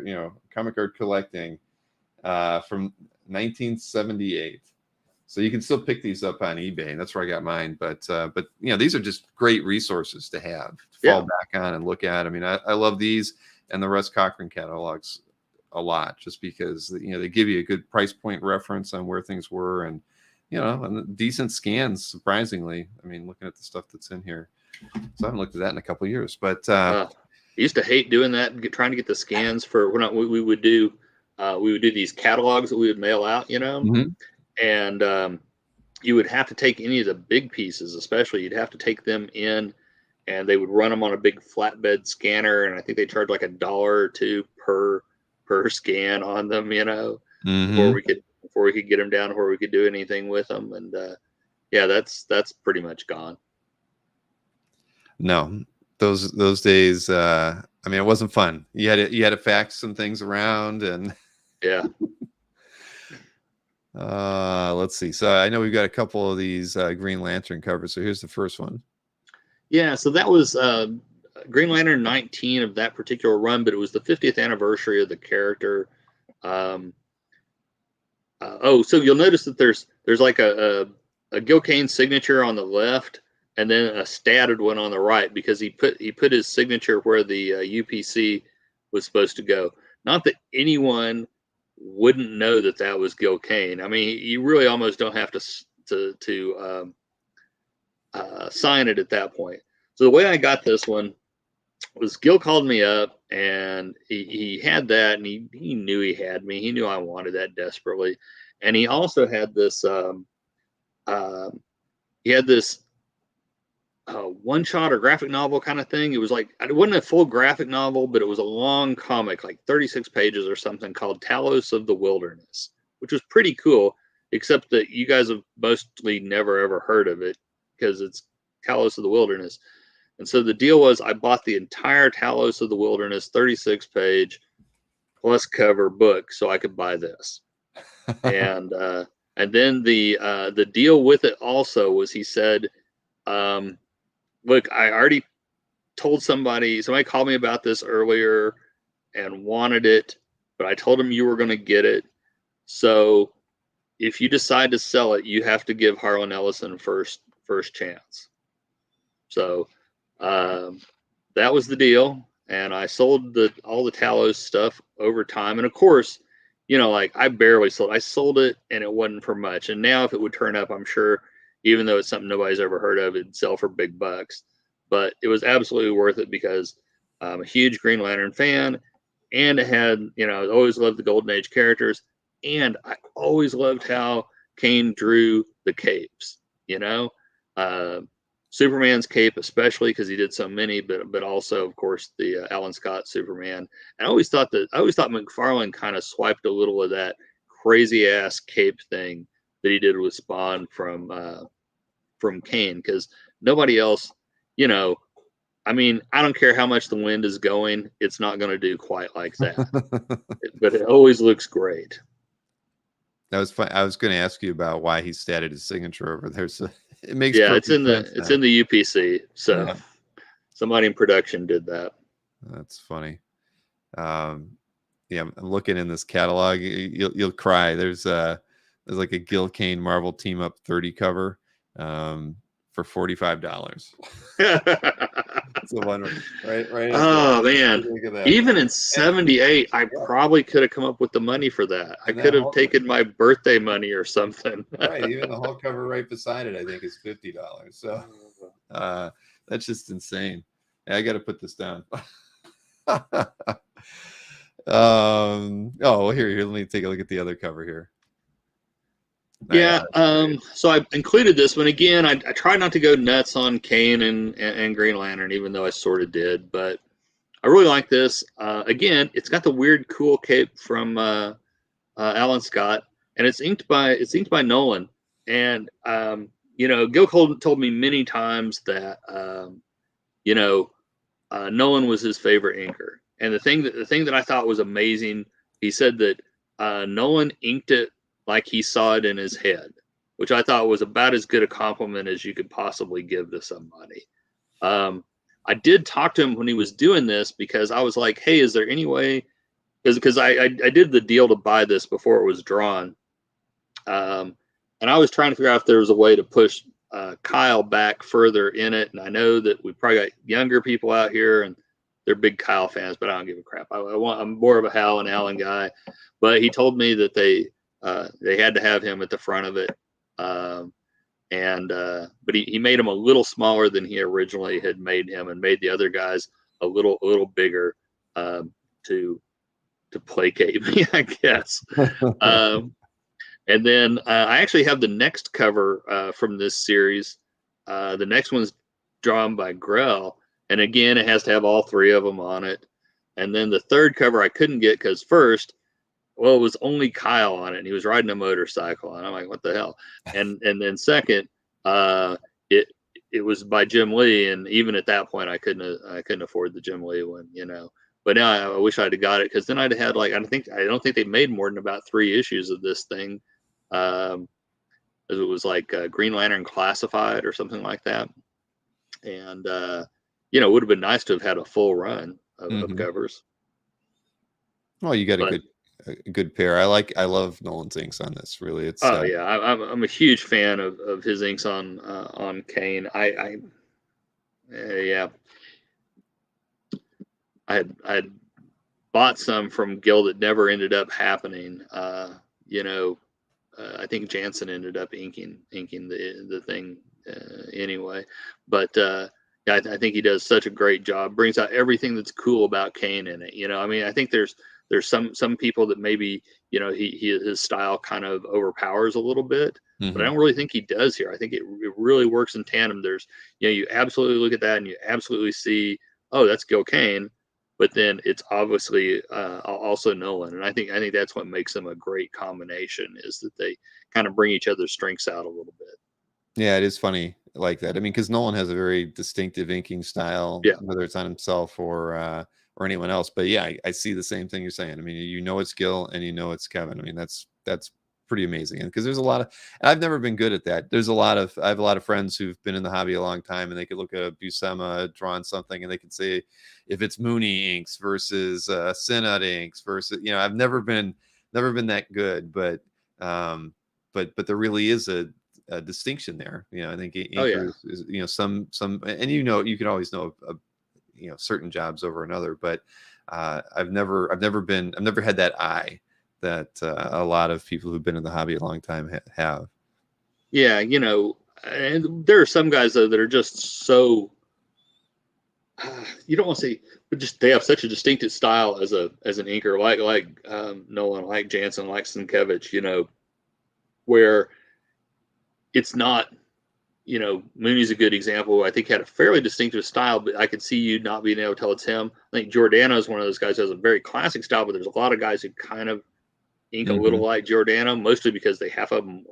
collecting from 1978. So you can still pick these up on eBay, and that's where I got mine. But these are just great resources to have to fall back on and look at. I mean, I love these and the Russ Cochran catalogs a lot, just because they give you a good price point reference on where things were, and and decent scans. Surprisingly, I mean, looking at the stuff that's in here, so I haven't looked at that in a couple of years. But I used to hate doing that, trying to get the scans for when we would do these catalogs that we would mail out, mm-hmm. And you would have to take any of the big pieces, especially you'd have to take them in, and they would run them on a big flatbed scanner, and I think they charge like $1 or $2 per scan on them, mm-hmm. before we could get them down, before we could do anything with them. And yeah, that's pretty much gone. No, those days, I mean, it wasn't fun. You had to fax some things around, and yeah. Let's see. So I know we've got a couple of these Green Lantern covers. So here's the first one. Yeah, so that was Green Lantern 19 of that particular run, but it was the 50th anniversary of the character. So you'll notice that there's like a Gil Kane signature on the left, and then a statted one on the right, because he put his signature where the UPC was supposed to go. Not that anyone wouldn't know that was Gil Kane. I mean, you really almost don't have to sign it at that point. So the way I got this one was Gil called me up, and he had that, and he knew he had me. He knew I wanted that desperately, and he also had this um, he had this one shot or graphic novel kind of thing. It was like, it wasn't a full graphic novel, but it was a long comic, like 36 pages or something, called Talos of the Wilderness, which was pretty cool, except that you guys have mostly never ever heard of it because it's Talos of the Wilderness. And so the deal was, I bought the entire Talos of the Wilderness 36 page plus cover book so I could buy this. And then the deal with it also was, he said, look, I already told somebody called me about this earlier and wanted it, but I told him you were going to get it. So if you decide to sell it, you have to give Harlan Ellison first chance. So that was the deal. And I sold all the Talos stuff over time. And of course, like, I barely sold. I sold it, and it wasn't for much. And now if it would turn up, I'm sure, even though it's something nobody's ever heard of, it'd sell for big bucks. But it was absolutely worth it because I'm a huge Green Lantern fan, and it had, I always loved the Golden Age characters, and I always loved how Kane drew the capes. Superman's cape, especially because he did so many, but also, of course, the Alan Scott Superman. And I always thought McFarlane kind of swiped a little of that crazy ass cape thing that he did with Spawn from Kane, because nobody else, I mean, I don't care how much the wind is going, it's not going to do quite like that. But it always looks great. That was fun. I was going to ask you about why he statted his signature over there. So it makes it's in sense the UPC. So yeah. Somebody in production did that. That's funny. Yeah, I'm looking in this catalog. You'll cry. There's like a Gil Kane Marvel Team Up 30 cover for $45. That's the one, right. Oh man! Even in '78, I probably could have come up with the money for that. I could have taken my birthday money or something. Right. Even the whole cover right beside it, I think, is $50. So that's just insane. Yeah, I got to put this down. Oh, here. Let me take a look at the other cover here. Yeah. So I included this one again. I tried not to go nuts on Kane and Green Lantern, even though I sort of did. But I really like this. Again, it's got the weird, cool cape from Alan Scott, and it's inked by Nolan. And Gil Colton told me many times that Nolan was his favorite inker. And the thing that I thought was amazing, he said that Nolan inked it like he saw it in his head, which I thought was about as good a compliment as you could possibly give to somebody. I did talk to him when he was doing this, because I was like, hey, is there any way, because I did the deal to buy this before it was drawn. And I was trying to figure out if there was a way to push Kyle back further in it. And I know that we probably got younger people out here and they're big Kyle fans, but I don't give a crap. I'm more of a Hal and Alan guy. But he told me that they had to have him at the front of it. But he made him a little smaller than he originally had made him, and made the other guys a little bigger to placate me, I guess. And then I actually have the next cover from this series. The next one's drawn by Grell, and again, it has to have all three of them on it. And then the third cover I couldn't get because first, well, it was only Kyle on it, and he was riding a motorcycle, and I'm like, what the hell? And then second, it was by Jim Lee, and even at that point, I couldn't afford the Jim Lee one, But now I wish I'd have got it, because then I'd have had, like, I don't think they made more than about 3 issues of this thing. It was like Green Lantern Classified or something like that, and it would have been nice to have had a full run of covers. Well, you got a good pair. I love Nolan's inks on this. Really, it's yeah, I'm a huge fan of his inks on Kane. Yeah, I had bought some from Gil that never ended up happening. I think Jansen ended up inking the thing anyway. But Yeah, I think he does such a great job. Brings out everything that's cool about Kane in it. I mean, I think there's some people that maybe his style kind of overpowers a little bit, but I Hmm. don't really think he does here. I think it really works in tandem. There's you absolutely look at that and you absolutely see, oh, that's Gil Kane, but then it's obviously also Nolan, and I think that's what makes them a great combination, is that they kind of bring each other's strengths out a little bit. Yeah, it is funny like that. I mean, because Nolan has a very distinctive inking style, Yeah. whether it's on himself or anyone else. But yeah, I see the same thing you're saying. I mean, it's Gil and it's Kevin. I mean, that's pretty amazing. And because there's a lot of, and I've never been good at that. I have a lot of friends who've been in the hobby a long time, and they could look at a Buscema drawing something, and they could say if it's Mooney inks versus Synod inks versus, I've never been that good, but there really is a distinction there. I think Oh yeah. inkers is, some, and you can always know certain jobs over another, but I've never had that eye that a lot of people who've been in the hobby a long time have. Yeah, and there are some guys though that are just so you don't want to say, but just they have such a distinctive style as an inker, like Nolan, like Jansen, like Sienkiewicz, where it's not, Mooney's a good example. I think had a fairly distinctive style, but I could see you not being able to tell it's him. I think Giordano is one of those guys who has a very classic style, but there's a lot of guys who kind of ink a little Hmm. like Giordano, mostly because they half of them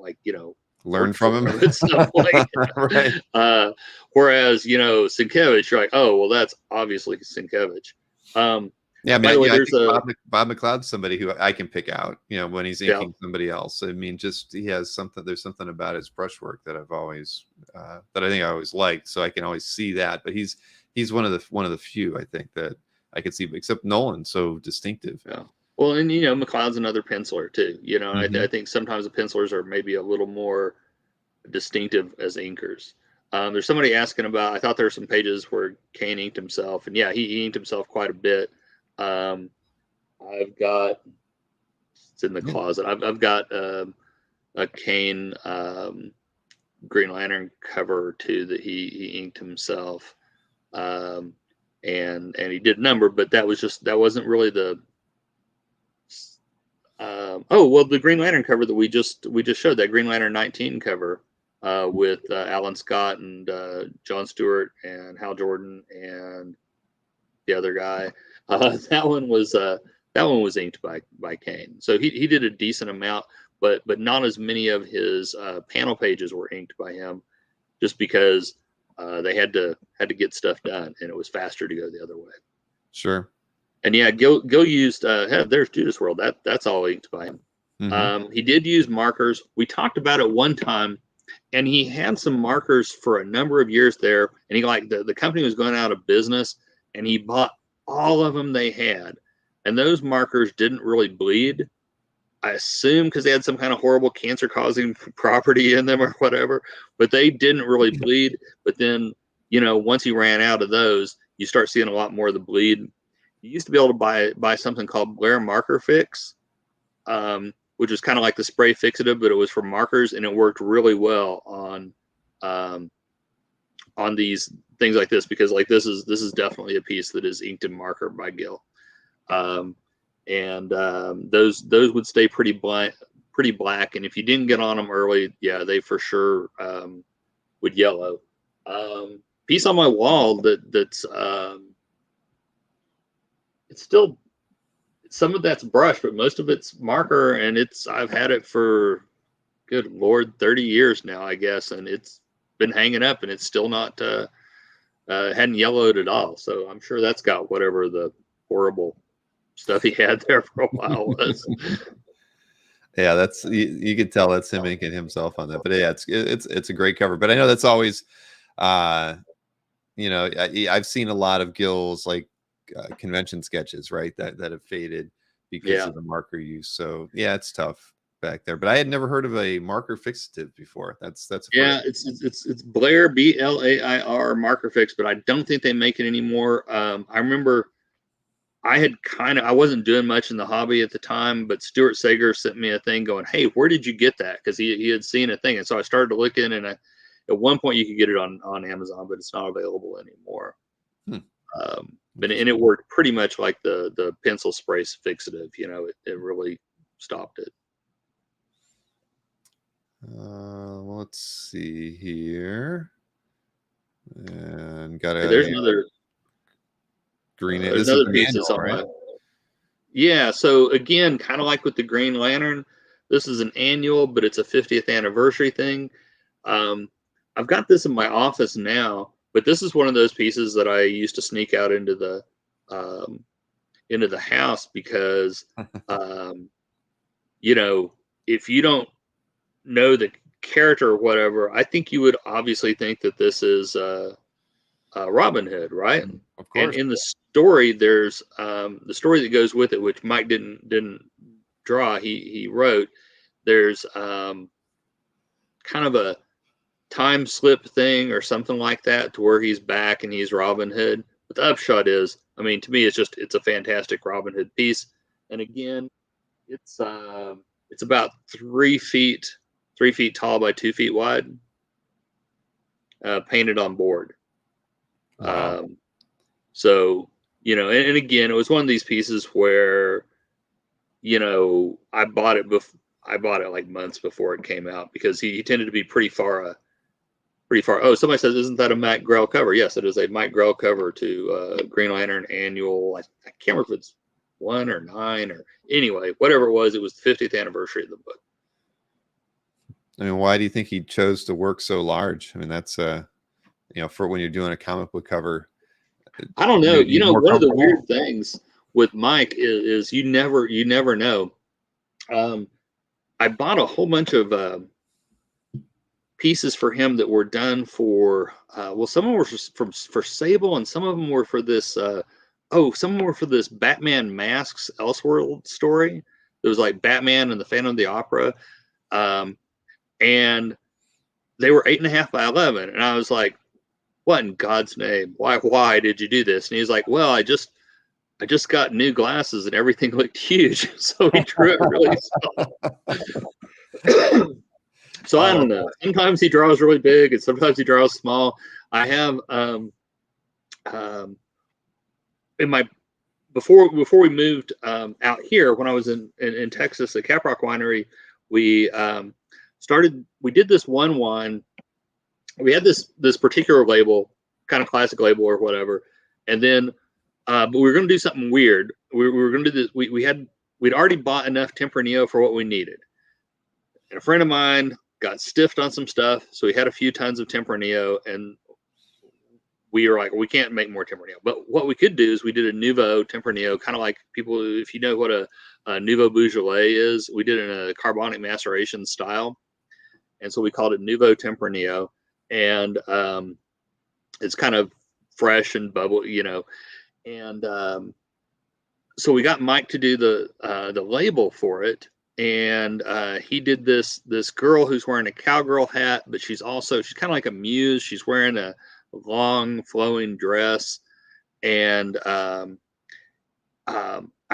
Learn work for from him. him and stuff like Right. whereas, Sienkiewicz, you're like, oh, well, that's obviously Sienkiewicz. Yeah, I By mean, the way, I there's think a, Bob McLeod's somebody who I can pick out, when he's yeah, inking somebody else. I mean, just he has something. There's something about his brushwork that that I think I always liked. So I can always see that. But he's one of the few I think that I could see, except Nolan, so distinctive. yeah. Well, and, McLeod's another penciler too, I Hmm. think sometimes the pencilers are maybe a little more distinctive as inkers. There's somebody asking about, I thought there were some pages where Kane inked himself, and yeah, he inked himself quite a bit. I've got, it's in the Yeah. closet. I've got a Kane Green Lantern cover or two that he inked himself, um, and he did a number, but that wasn't really the. Oh well, the Green Lantern cover that we just showed, that Green Lantern 19 cover with Alan Scott and John Stewart and Hal Jordan and the other guy. That one was inked by Kane. So he did a decent amount, but not as many of his panel pages were inked by him, just because they had to get stuff done, and it was faster to go the other way. Sure. And yeah, Gil used there's Judas World. That's all inked by him. Hmm. He did use markers. We talked about it one time, and he had some markers for a number of years there, and he the company was going out of business, and he bought all of them they had, and those markers didn't really bleed. I assume because they had some kind of horrible cancer causing property in them or whatever, but they didn't really bleed. But then, once he ran out of those, you start seeing a lot more of the bleed. You used to be able to buy something called Blair Marker Fix, which was kind of like the spray fixative, but it was for markers, and it worked really well um, on these things like this, because like this is definitely a piece that is inked in marker by Gil. And those would stay pretty black, and if you didn't get on them early, yeah, they for sure would yellow. Piece on my wall that's it's still, some of that's brush, but most of it's marker, and I've had it for, good Lord, 30 years now, I guess, and it's been hanging up, and it's still not hadn't yellowed at all. So I'm sure that's got whatever the horrible stuff he had there for a while was. Yeah, that's you could tell that's him inking himself on that. But yeah, it's a great cover. But I know that's always, uh, I've seen a lot of Gil's like convention sketches, right? That have faded because Yeah. of the marker use. So yeah, it's tough back there. But I had never heard of a marker fixative before. That's a Yeah, first. it's Blair, Blair marker fix, but I don't think they make it anymore. I remember I wasn't doing much in the hobby at the time, but Stuart Sager sent me a thing going, "Hey, where did you get that?" Because he had seen a thing, and so I started looking, and At one point you could get it on Amazon, but it's not available anymore. Hmm. And it worked pretty much like the pencil spray fixative. It really stopped it. Let's see here. And got There's another green. there's This is another an piece that's annual, on right? Yeah. So again, kind of like with the Green Lantern, this is an annual, but it's a 50th anniversary thing. I've got this in my office now, but this is one of those pieces that I used to sneak out into the house because, if you don't know the character or whatever, I think you would obviously think that this is Robin Hood, right? Of And course. in the story, there's the story that goes with it, which Mike didn't draw. He wrote. There's kind of a time slip thing or something like that to where he's back and he's Robin Hood. But the upshot is, I mean, to me, it's a fantastic Robin Hood piece. And again, it's about 3 feet tall by 2 feet wide, painted on board. Wow. So, and again, it was one of these pieces where, I bought it like months before it came out because he tended to be pretty far. Oh, somebody says, isn't that a Mike Grell cover? Yes, it is a Mike Grell cover to Green Lantern annual. I can't remember if it's 1 or 9 or anyway, whatever it was the 50th anniversary of the book. I mean, why do you think he chose to work so large? I mean, that's for when you're doing a comic book cover. I don't know. One of the weird things with Mike is you never know. I bought a whole bunch of pieces for him that were done for some of them were for Sable, and some of them were for this some of them were for this Batman Masks Elseworld story. It was like Batman and the Phantom of the Opera, and they were 8.5 by 11, and I was like, what in God's name, why did you do this? And he's like, well, I just got new glasses and everything looked huge, so he drew it really small. So I don't know. Sometimes he draws really big, and sometimes he draws small. I have in my before we moved out here, when I was in Texas at Caprock Winery, we did this one wine. We had this particular label, kind of classic label or whatever, and then but we were going to do something weird. We were going to do this. We'd already bought enough Tempranillo for what we needed, and a friend of mine got stiffed on some stuff, so we had a few tons of Tempranillo, and we were like, we can't make more Tempranillo. But what we could do is we did a Nouveau Tempranillo, kind of like people, if you know what a Nouveau Beaujolais is, we did it in a carbonic maceration style, and so we called it Nouveau Tempranillo, and it's kind of fresh and bubble, and so we got Mike to do the label for it. And he did this girl who's wearing a cowgirl hat, but she's kind of like a muse. She's wearing a long flowing dress, and I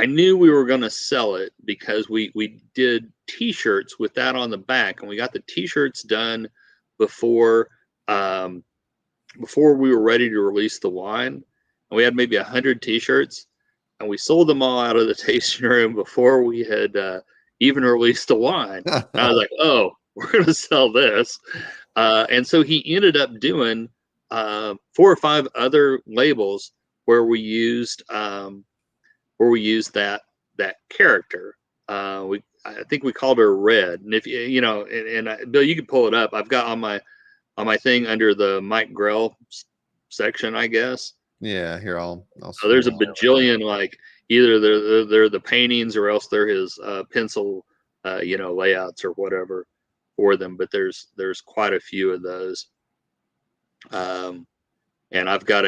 knew we were going to sell it because we did T-shirts with that on the back, and we got the T-shirts done before we were ready to release the wine. And we had maybe 100 T-shirts, and we sold them all out of the tasting room before we had even released the wine. And I was like, oh, we're going to sell this. And so he ended up doing 4 or 5 other labels where we used that character. I think we called her Red. And if Bill, you can pull it up. I've got on my thing under the Mike Grell section, I guess. Yeah, here I'll so there's a bajillion, like either they're the paintings or else they're his pencil layouts or whatever for them, but there's quite a few of those. And I've got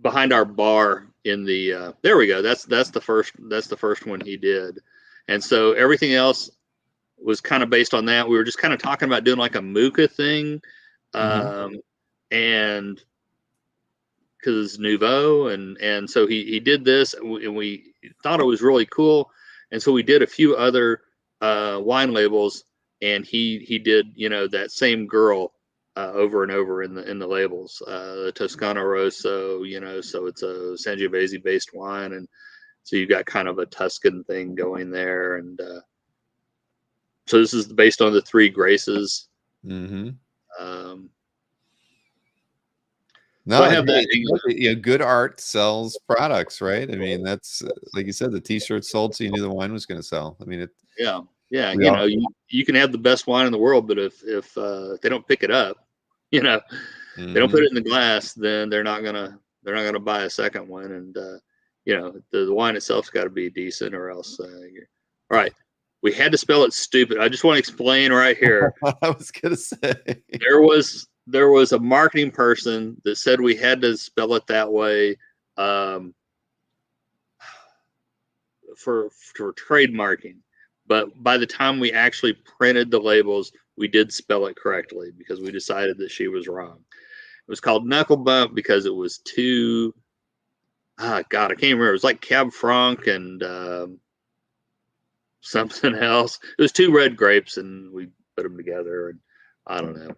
behind our bar in the there we go, that's the first one he did. And so everything else was kind of based on that. We were just kind of talking about doing like a Muka thing, and because it's Nouveau, and so he did this, and we thought it was really cool, and so we did a few other wine labels and he did, you know, that same girl over and over in the labels. The Toscano Rosso, you know, so it's a Sangiovese based wine, and so you've got kind of a Tuscan thing going there, and so this is based on the Three Graces. Mm-hmm. So I No, have that. you know, good art sells products, right? I mean, that's like you said, the T-shirt sold, so you knew the wine was going to sell. I mean, Yeah, yeah. we You all, know, you can have the best wine in the world, but if they don't pick it up, you know, they don't put mm-hmm. it in the glass, then they're not gonna buy a second one. And you know, the wine itself's got to be decent, or else. All right, we had to spell it stupid. I just want to explain right here. I was going to say There was a marketing person that said we had to spell it that way for trademarking. But by the time we actually printed the labels, we did spell it correctly because we decided that she was wrong. It was called Knuckle Bump because it was too, God, I can't remember. It was like Cab Franc and something else. It was two red grapes, and we put them together. And I don't know.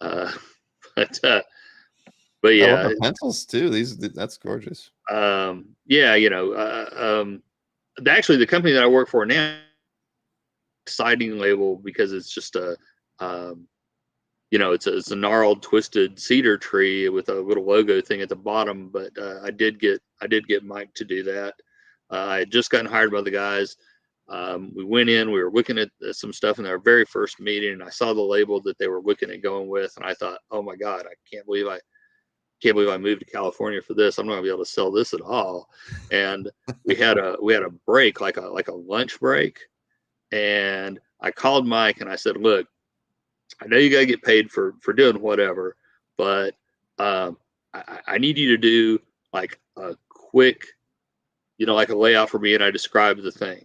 Uh, but, uh, but I love yeah, the pencils too. That's gorgeous. yeah, you know, actually, the company that I work for now, exciting label because it's just a you know, it's a gnarled twisted cedar tree with a little logo thing at the bottom. But I did get Mike to do that. I had just gotten hired by the guys. We went in, we were looking at some stuff in our very first meeting, and I saw the label that they were looking at going with, and I thought, oh my God, I can't believe I moved to California for this. I'm not gonna be able to sell this at all. And we had a break, like a lunch break. And I called Mike and I said, look, I know you got to get paid for doing whatever, but I need you to do like a quick, you know, like a layout for me. And I described the thing.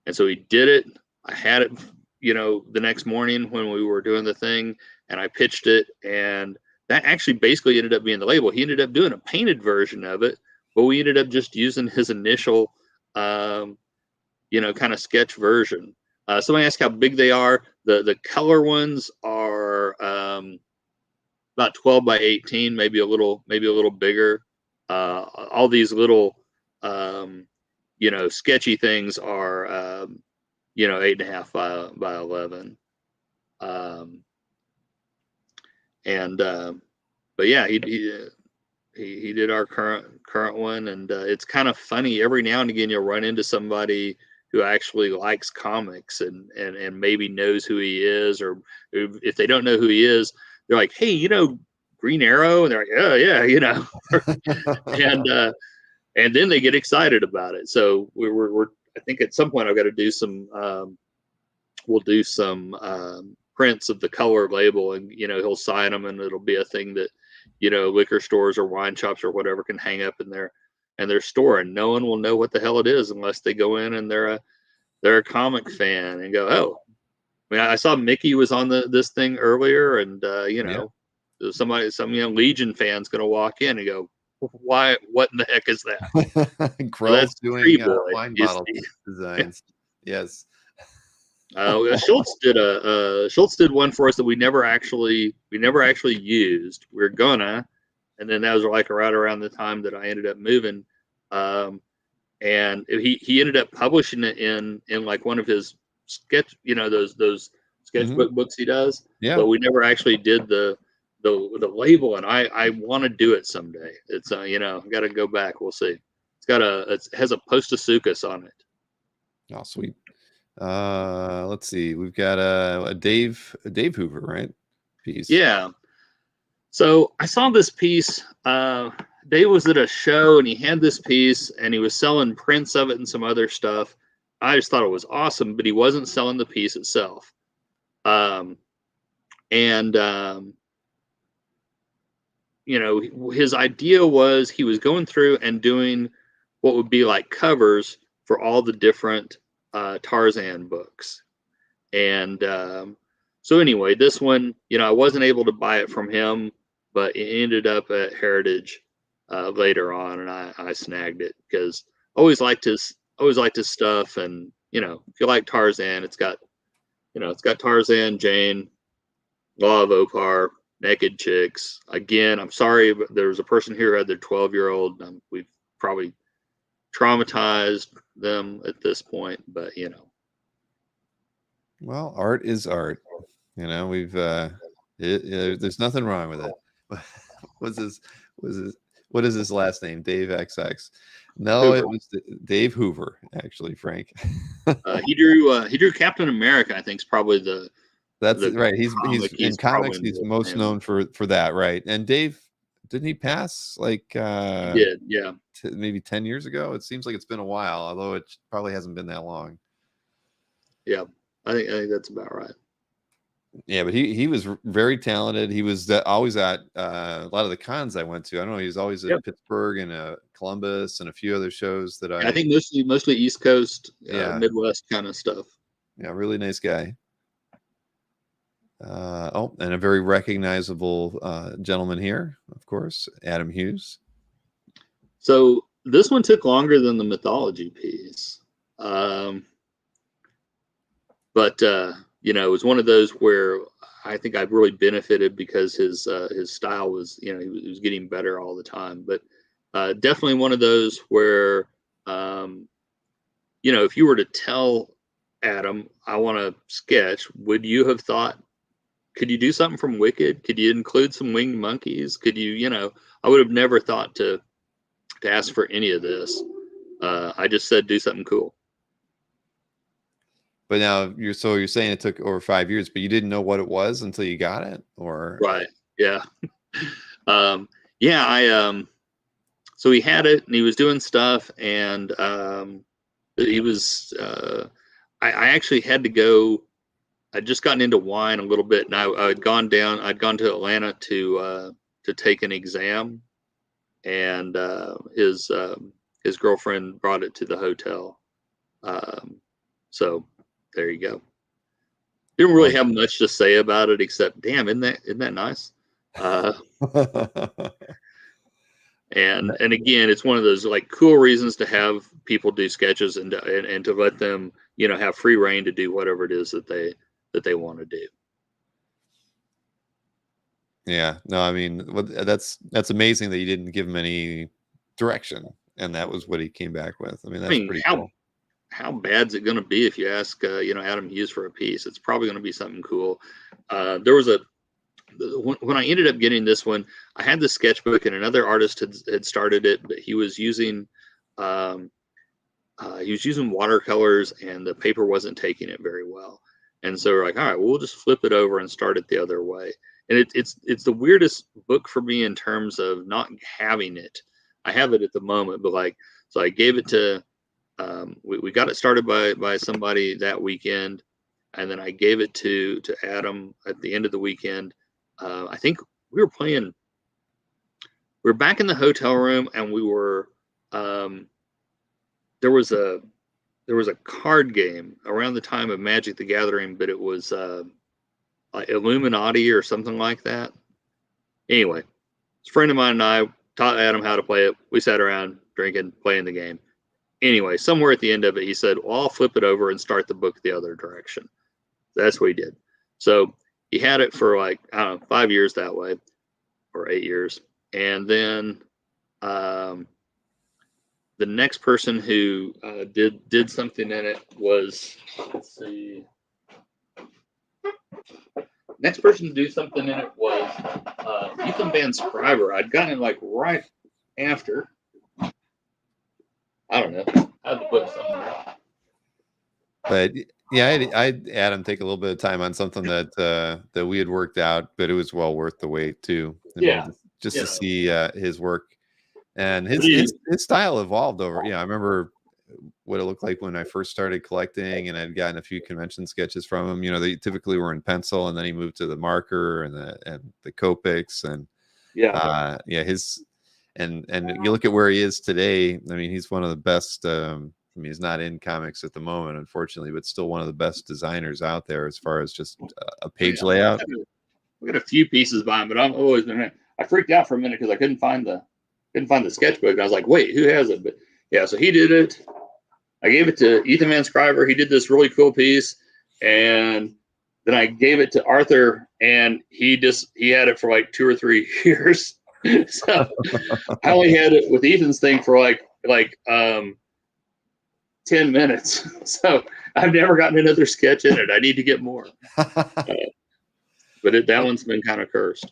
And so he did it. I had it, you know, the next morning when we were doing the thing, and I pitched it. And that actually basically ended up being the label. He ended up doing a painted version of it, but we ended up just using his initial, you know, kind of sketch version. Somebody asked how big they are. The color ones are about 12 by 18, maybe a little bigger. All these little, you know, sketchy things are, you know, 8.5 by 11. And but yeah, he did our current one, and it's kind of funny. Every now and again, you'll run into somebody who actually likes comics and maybe knows who he is, or if they don't know who he is, they're like, hey, you know, Green Arrow, and they're like, oh yeah, you know, and then they get excited about it. So we're I think at some point I've got to do some we'll do some prints of the color label, and you know, he'll sign them, and it'll be a thing that, you know, liquor stores or wine shops or whatever can hang up in their store, and no one will know what the hell it is unless they go in and they're a comic fan and go, oh, I mean, I saw Mickey was on this thing earlier, and you know, yeah, some you know, Legion fan's gonna walk in and go, why? What in the heck is that? So Grell's that's doing Tree Boy. wine bottle designs. Yes. Schultz did one for us that we never actually used. We are gonna, and then that was like right around the time that I ended up moving, and he ended up publishing it in like one of his sketch, you know, those sketchbook books he does. Yeah. But we never actually did the label, and I want to do it someday. It's you know, got to go back. We'll see. It has a Postasuchus on it. Oh, sweet. Let's see. We've got a Dave Hoover, right? Piece. Yeah. So I saw this piece. Dave was at a show and he had this piece and he was selling prints of it and some other stuff. I just thought it was awesome, but he wasn't selling the piece itself. You know, his idea was he was going through and doing what would be like covers for all the different Tarzan books. And so anyway, this one, you know, I wasn't able to buy it from him, but it ended up at Heritage later on, and I snagged it because I always liked his stuff. And you know, if you like Tarzan, it's got it's got Tarzan, Jane, Law of Opar, naked chicks. Again, I'm sorry, but there was a person here who had their 12-year-old. We've probably traumatized them at this point, but Well, art is art. We've there's nothing wrong with it. was his was his what is his last name? Dave XX. No, Hoover. it was Dave Hoover, actually, Frank. He drew Captain America, I think is probably That's the right. He's in comics, probably he's most known for that, right? And Dave, didn't he pass like he did, yeah. maybe 10 years ago? It seems like it's been a while, although it probably hasn't been that long. Yeah, I think that's about right. Yeah, but he was very talented. He was always at a lot of the cons I went to. I don't know, he was always at Pittsburgh and Columbus and a few other shows that I think mostly East Coast, Midwest kind of stuff. Yeah, really nice guy. And a very recognizable gentleman here, of course, Adam Hughes. So this one took longer than the mythology piece. But it was one of those where I think I really benefited because his style was, he was getting better all the time. But definitely one of those where, if you were to tell Adam, I want to sketch, would you have thought, could you do something from Wicked? Could you include some winged monkeys? Could you, I would have never thought to ask for any of this. I just said, do something cool. But now you're saying it took over 5 years, but you didn't know what it was until you got it, or? Right. Yeah. So he had it and he was doing stuff, and he was, I actually had to go. I'd just gotten into wine a little bit, and I'd gone to Atlanta to take an exam, and his girlfriend brought it to the hotel. So there you go. Didn't really have much to say about it except, damn, isn't that nice? And again, it's one of those like cool reasons to have people do sketches and to let them, have free reign to do whatever it is that they want to do. Yeah, no, I mean, that's amazing that you didn't give him any direction, and that was what he came back with. I mean, that's pretty cool. How bad's it going to be if you ask, Adam Hughes for a piece? It's probably going to be something cool. There was when I ended up getting this one, I had the sketchbook, and another artist had started it, but he was using watercolors, and the paper wasn't taking it very well. And so we're like, all right, well, we'll just flip it over and start it the other way. And it's the weirdest book for me in terms of not having it. I have it at the moment, but so I gave it to. We got it started by somebody that weekend, and then I gave it to Adam at the end of the weekend. I think we were back in the hotel room, and we were there was a card game around the time of Magic the Gathering, but it was like Illuminati or something like that. Anyway, a friend of mine and I taught Adam how to play it. We sat around drinking, playing the game. Anyway, somewhere at the end of it, he said, well, I'll flip it over and start the book the other direction. That's what he did. So he had it for 5 years that way, or 8 years. And then the next person who did something in it was, let's see. Next person to do something in it was Ethan Van Scriver. I'd gotten it right after. I don't know. I had the book somewhere. But yeah, I had Adam take a little bit of time on something that we had worked out, but it was well worth the wait too. Just to see his work, and his style evolved over. I remember what it looked like when I first started collecting, and I'd gotten a few convention sketches from him. They typically were in pencil, and then he moved to the marker and the Copics, and his. And you look at where he is today. I mean, he's one of the best. I mean, he's not in comics at the moment, unfortunately, but still one of the best designers out there as far as just a page layout. We got a few pieces by him, but I freaked out for a minute because I couldn't find the sketchbook. And I was like, wait, who has it? But yeah, so he did it. I gave it to Ethan Van Scriver. He did this really cool piece, and then I gave it to Arthur, and he had it for like 2 or 3 years. So I only had it with Ethan's thing for like 10 minutes. So I've never gotten another sketch in it. I need to get more. But that one's been kind of cursed.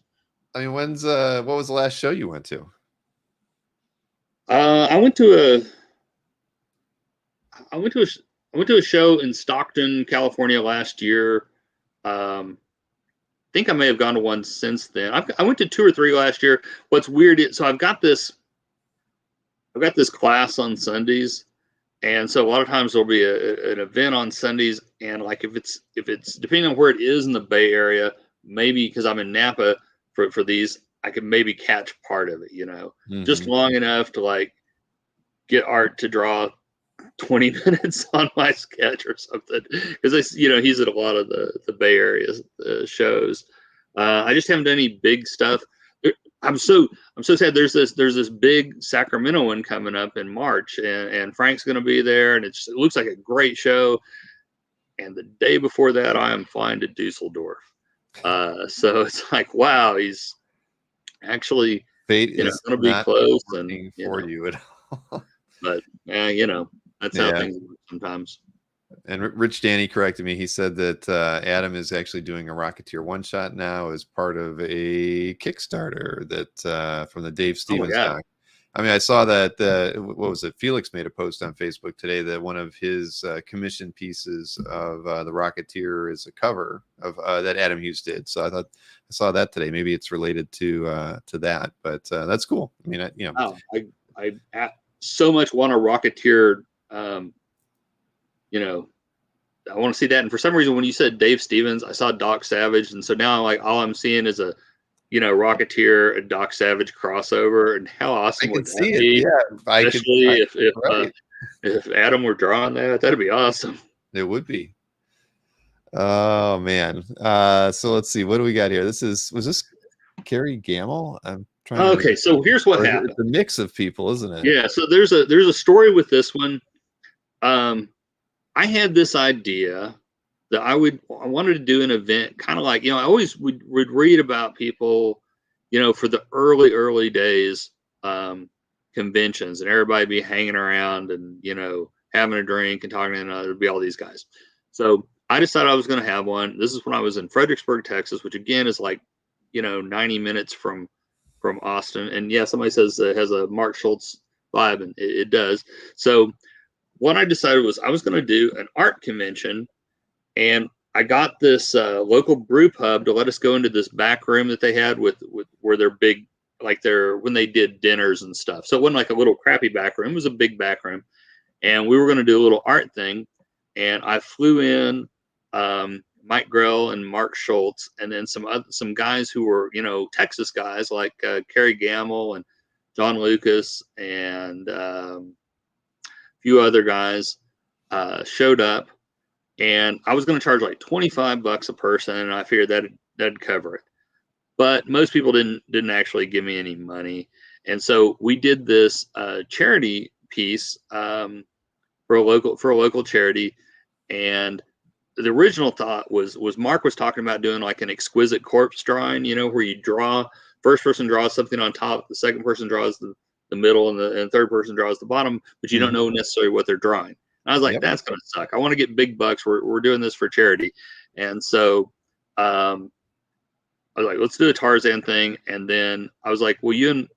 I mean, what was the last show you went to? I went to a show in Stockton, California last year. I think I may have gone to one since then. I went to 2 or 3 last year. What's weird is, so I've got this class on Sundays, and so a lot of times there'll be an event on Sundays, and like if it's depending on where it is in the Bay Area, maybe because I'm in Napa for these, I could maybe catch part of it, just long enough to like get Art to draw 20 minutes on my sketch or something, because he's at a lot of the Bay Area shows. I just haven't done any big stuff. I'm so sad. There's this big Sacramento one coming up in March, and Frank's going to be there, and it looks like a great show. And the day before that, I am flying to Dusseldorf. So it's like, wow, he's actually fate is going to be close and for you at all. But that's how things work sometimes. And Rich Danny corrected me. He said that Adam is actually doing a Rocketeer one-shot now as part of a Kickstarter that from the Dave Stevens doc. I mean, I saw that what was it? Felix made a post on Facebook today that one of his commission pieces of the Rocketeer is a cover of that Adam Hughes did. So I saw that today. Maybe it's related to that, but that's cool. I mean, I so much want a Rocketeer. I want to see that. And for some reason, when you said Dave Stevens, I saw Doc Savage, and so now all I'm seeing is a Rocketeer and Doc Savage crossover. And how awesome would that be? Yeah, especially if Adam were drawing that, that'd be awesome. It would be. Oh man. So let's see, what do we got here? Was this Carrie Gamble? I'm trying. Okay, so here's what happened. It's a mix of people, isn't it? Yeah. So there's a story with this one. I had this idea that I wanted to do an event, kind of like, I always would read about people, for the early days, conventions, and everybody be hanging around and, having a drink and talking, and there'd be all these guys. So I decided I was going to have one. This is when I was in Fredericksburg, Texas, which again is like, 90 minutes from Austin. And yeah, somebody says it has a Mark Schultz vibe, and it does. So what I decided was I was going to do an art convention, and I got this local brew pub to let us go into this back room that they had with where they're big, like when they did dinners and stuff. So it wasn't like a little crappy back room; it was a big back room, and we were going to do a little art thing. And I flew in Mike Grell and Mark Schultz, and then some guys who were Texas guys like Kerry Gamble and John Lucas and few other guys showed up, and I was going to charge like $25 a person, and I figured that'd cover it. But most people didn't actually give me any money, and so we did this charity piece for a local charity. And the original thought was Mark was talking about doing like an exquisite corpse drawing, where you first person draws something on top, the second person draws the middle, and the third person draws the bottom, but you don't know necessarily what they're drawing. And I was like, that's going to suck. I want to get big bucks. We're doing this for charity. And so I was like, let's do a Tarzan thing. And then I was like, well, you and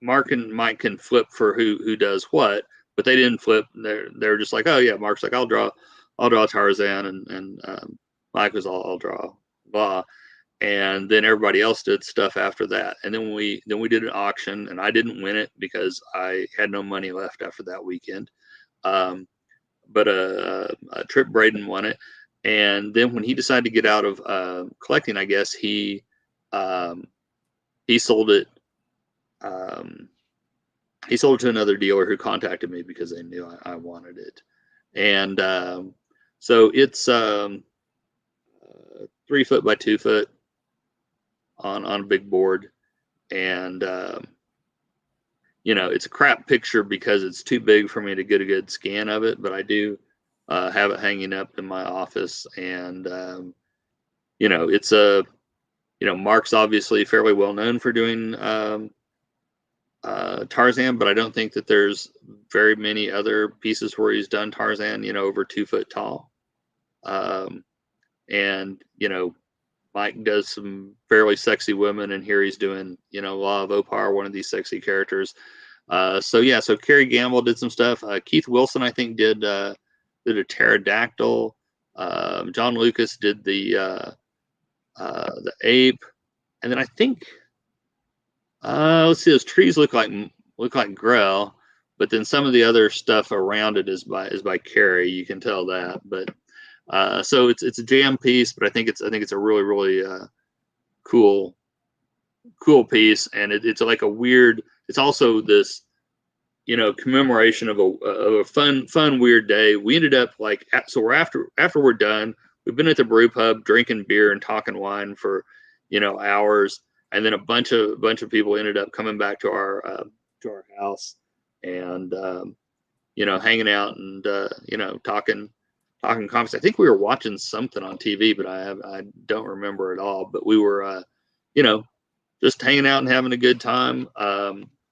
Mark and Mike can flip for who does what, but they didn't flip. They're just like, oh yeah, Mark's like, I'll draw Tarzan, and Mike was I'll draw blah. And then everybody else did stuff after that. And then we did an auction, and I didn't win it because I had no money left after that weekend. But Trip Braden won it. And then when he decided to get out of collecting, I guess he sold it. He sold it to another dealer who contacted me because they knew I wanted it. And so it's 3 foot by 2 foot on a big board, and it's a crap picture because it's too big for me to get a good scan of it, but I do have it hanging up in my office, and it's a, Mark's obviously fairly well known for doing Tarzan, but I don't think that there's very many other pieces where he's done Tarzan, over 2 foot tall. And Mike does some fairly sexy women, and here he's doing, Law of Opar, one of these sexy characters. So Kerry Gamble did some stuff. Keith Wilson, I think, did a pterodactyl. John Lucas did the ape, and then I think let's see, those trees look like Grell, but then some of the other stuff around it is by Kerry. You can tell that, but so it's a jam piece, but I think it's a really really cool piece, and it's like a weird. It's also this commemoration of a fun weird day. We ended up so we're after we're done. We've been at the brew pub drinking beer and talking wine for hours, and then a bunch of people ended up coming back to our house and hanging out and talking comics. I think we were watching something on TV, but I don't remember at all. But we were just hanging out and having a good time.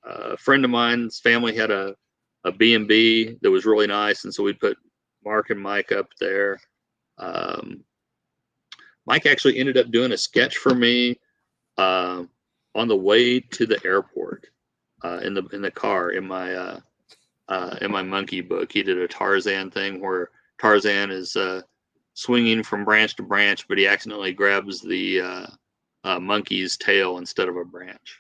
A friend of mine's family had a B&B that was really nice, and so we put Mark and Mike up there. Mike actually ended up doing a sketch for me on the way to the airport in the car in my monkey book. He did a Tarzan thing where Tarzan is swinging from branch to branch, but he accidentally grabs the monkey's tail instead of a branch.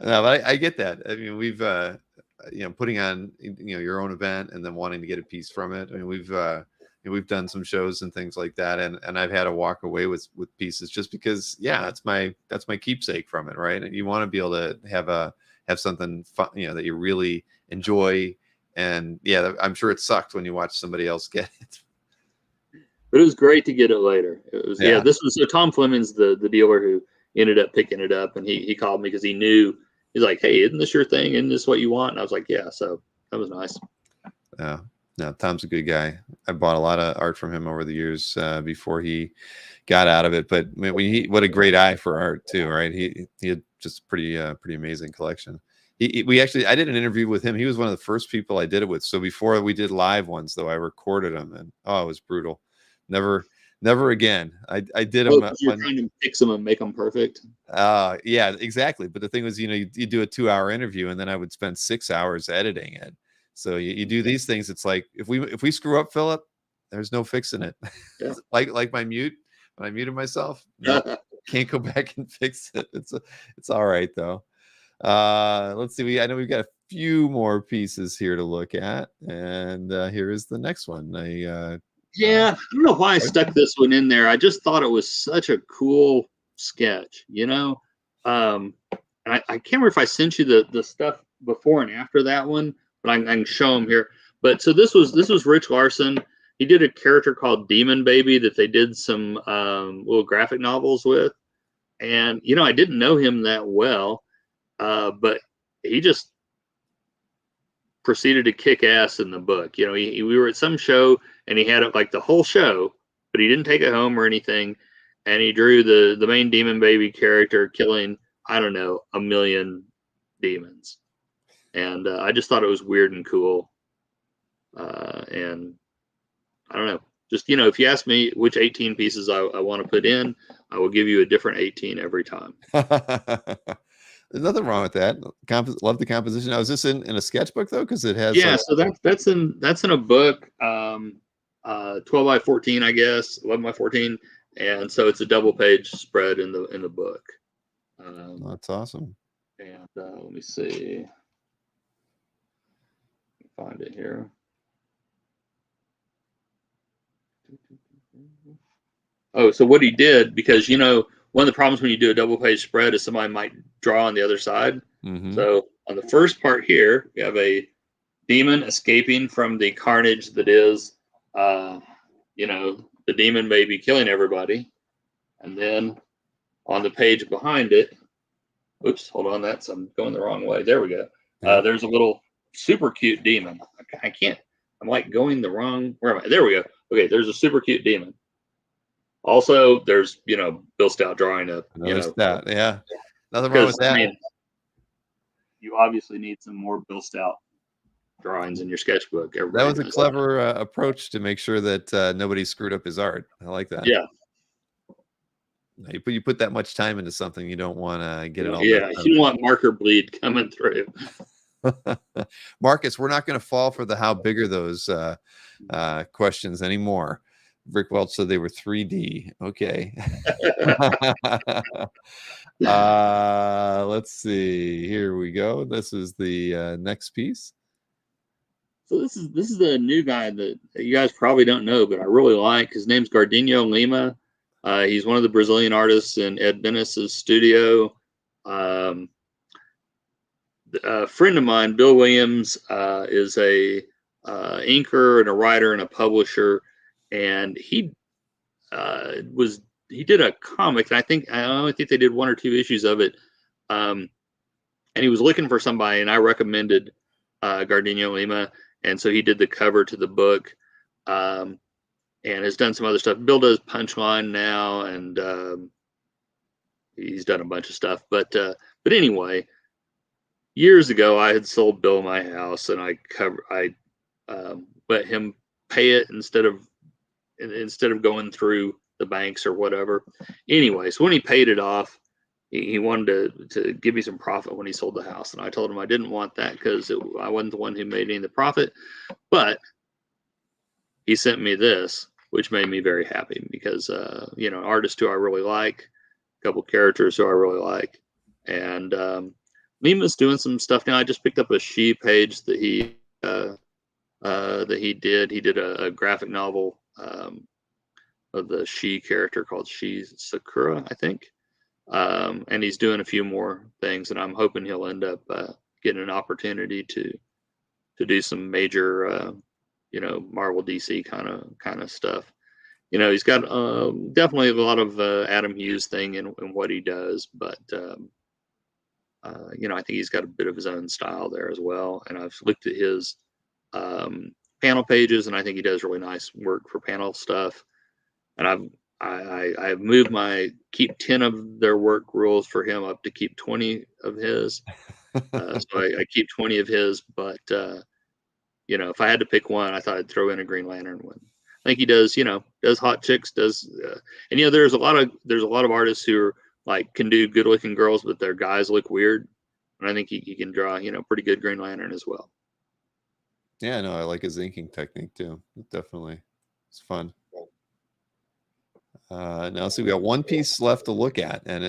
No, but I get that. I mean, we've putting on your own event and then wanting to get a piece from it. I mean, we've done some shows and things like that, and I've had to walk away with pieces just because that's my keepsake from it, right? And you want to be able to have something fun, that you really enjoy. And I'm sure it sucked when you watch somebody else get it. But it was great to get it later. It was this was Tom Fleming's the dealer who ended up picking it up, and he called me because he knew. He's like, "Hey, isn't this your thing? Isn't this what you want?" And I was like, "Yeah." So that was nice. Yeah, no, Tom's a good guy. I bought a lot of art from him over the years before he got out of it. But what a great eye for art too, right? He had just pretty amazing collection. I did an interview with him. He was one of the first people I did it with. So before we did live ones, though, I recorded him, and it was brutal. Never again. I did them. You're trying to fix them and make them perfect. Yeah, exactly. But the thing was, you do a 2-hour interview, and then I would spend 6 hours editing it. So you do these things. It's like if we screw up, Phillip, there's no fixing it. Yeah. like my mute when I muted myself, can't go back and fix it. It's all right though. Let's see. I know we've got a few more pieces here to look at, and here is the next one. I don't know why I stuck this one in there. I just thought it was such a cool sketch, and I can't remember if I sent you the stuff before and after that one, but I can show them here. But so this was Rich Larson. He did a character called Demon Baby that they did some little graphic novels with, and I didn't know him that well, but he just proceeded to kick ass in the book. We were at some show and he had it like the whole show, but he didn't take it home or anything. And he drew the main Demon Baby character killing, I don't know, 1 million demons. And I just thought it was weird and cool. And I don't know, just, if you ask me which 18 pieces I want to put in, I will give you a different 18 every time. There's nothing wrong with that. Love the composition. Now, is this in a sketchbook though? Because it has. Yeah, so that's in a book, 12 by 14, I guess, 11 by 14, and so it's a double page spread in the book. That's awesome. And let me see, find it here. Oh, so what he did, because one of the problems when you do a double page spread is somebody might draw on the other side. Mm-hmm. So on the first part here, we have a demon escaping from the carnage that is, the demon may be killing everybody. And then on the page behind it, oops, hold on, I'm going the wrong way. There we go. There's a little super cute demon. I'm like going the wrong, where am I? There we go. Okay, there's a super cute demon. Also, there's, Bill Stout drawing a, Another stat. Yeah. Nothing wrong because with that. I mean, you obviously need some more Bill Stout drawings in your sketchbook. Everybody That was a knows clever approach to make sure that nobody screwed up his art. I like that. Yeah. You put that much time into something, you don't want to get it all Yeah, messed you don't want marker bleed coming through. up. Marcus, we're not going to fall for the how big are those questions anymore. Rick Welch said they were 3D. Okay. Let's see. Here we go. This is the next piece. So this is the new guy that you guys probably don't know, but I really like. His name's Gardinho Lima. He's one of the Brazilian artists in Ed Venice's studio. A friend of mine, Bill Williams, is a inker and a writer and a publisher, and he did a comic, and I only think they did 1 or 2 issues of it. And he was looking for somebody, and I recommended Gardinho Lima. And so he did the cover to the book, and has done some other stuff. Bill does Punchline now, and he's done a bunch of stuff. But anyway, years ago, I had sold Bill my house, and I let him pay it instead of going through the banks or whatever. Anyway, so when he paid it off, he wanted to give me some profit when he sold the house. And I told him I didn't want that because I wasn't the one who made any of the profit. But he sent me this, which made me very happy because, an artist who I really like, a couple characters who I really like. And Lima's doing some stuff now. I just picked up a She page that he did. He did a graphic novel of the She character called She Sakura, I think. And he's doing a few more things, and I'm hoping he'll end up getting an opportunity to do some major, Marvel DC kind of stuff. He's got definitely a lot of Adam Hughes thing in what he does, but I think he's got a bit of his own style there as well. And I've looked at his panel pages, and I think he does really nice work for panel stuff. And I've moved my keep 10 of their work rules for him up to keep 20 of his. So I keep 20 of his, but if I had to pick one, I thought I'd throw in a Green Lantern one. I think he does hot chicks, and there's a lot of artists who are like can do good looking girls, but their guys look weird. And I think he can draw, pretty good Green Lantern as well. Yeah, no, I like his inking technique too. Definitely. It's fun. Now, so we got one piece left to look at, and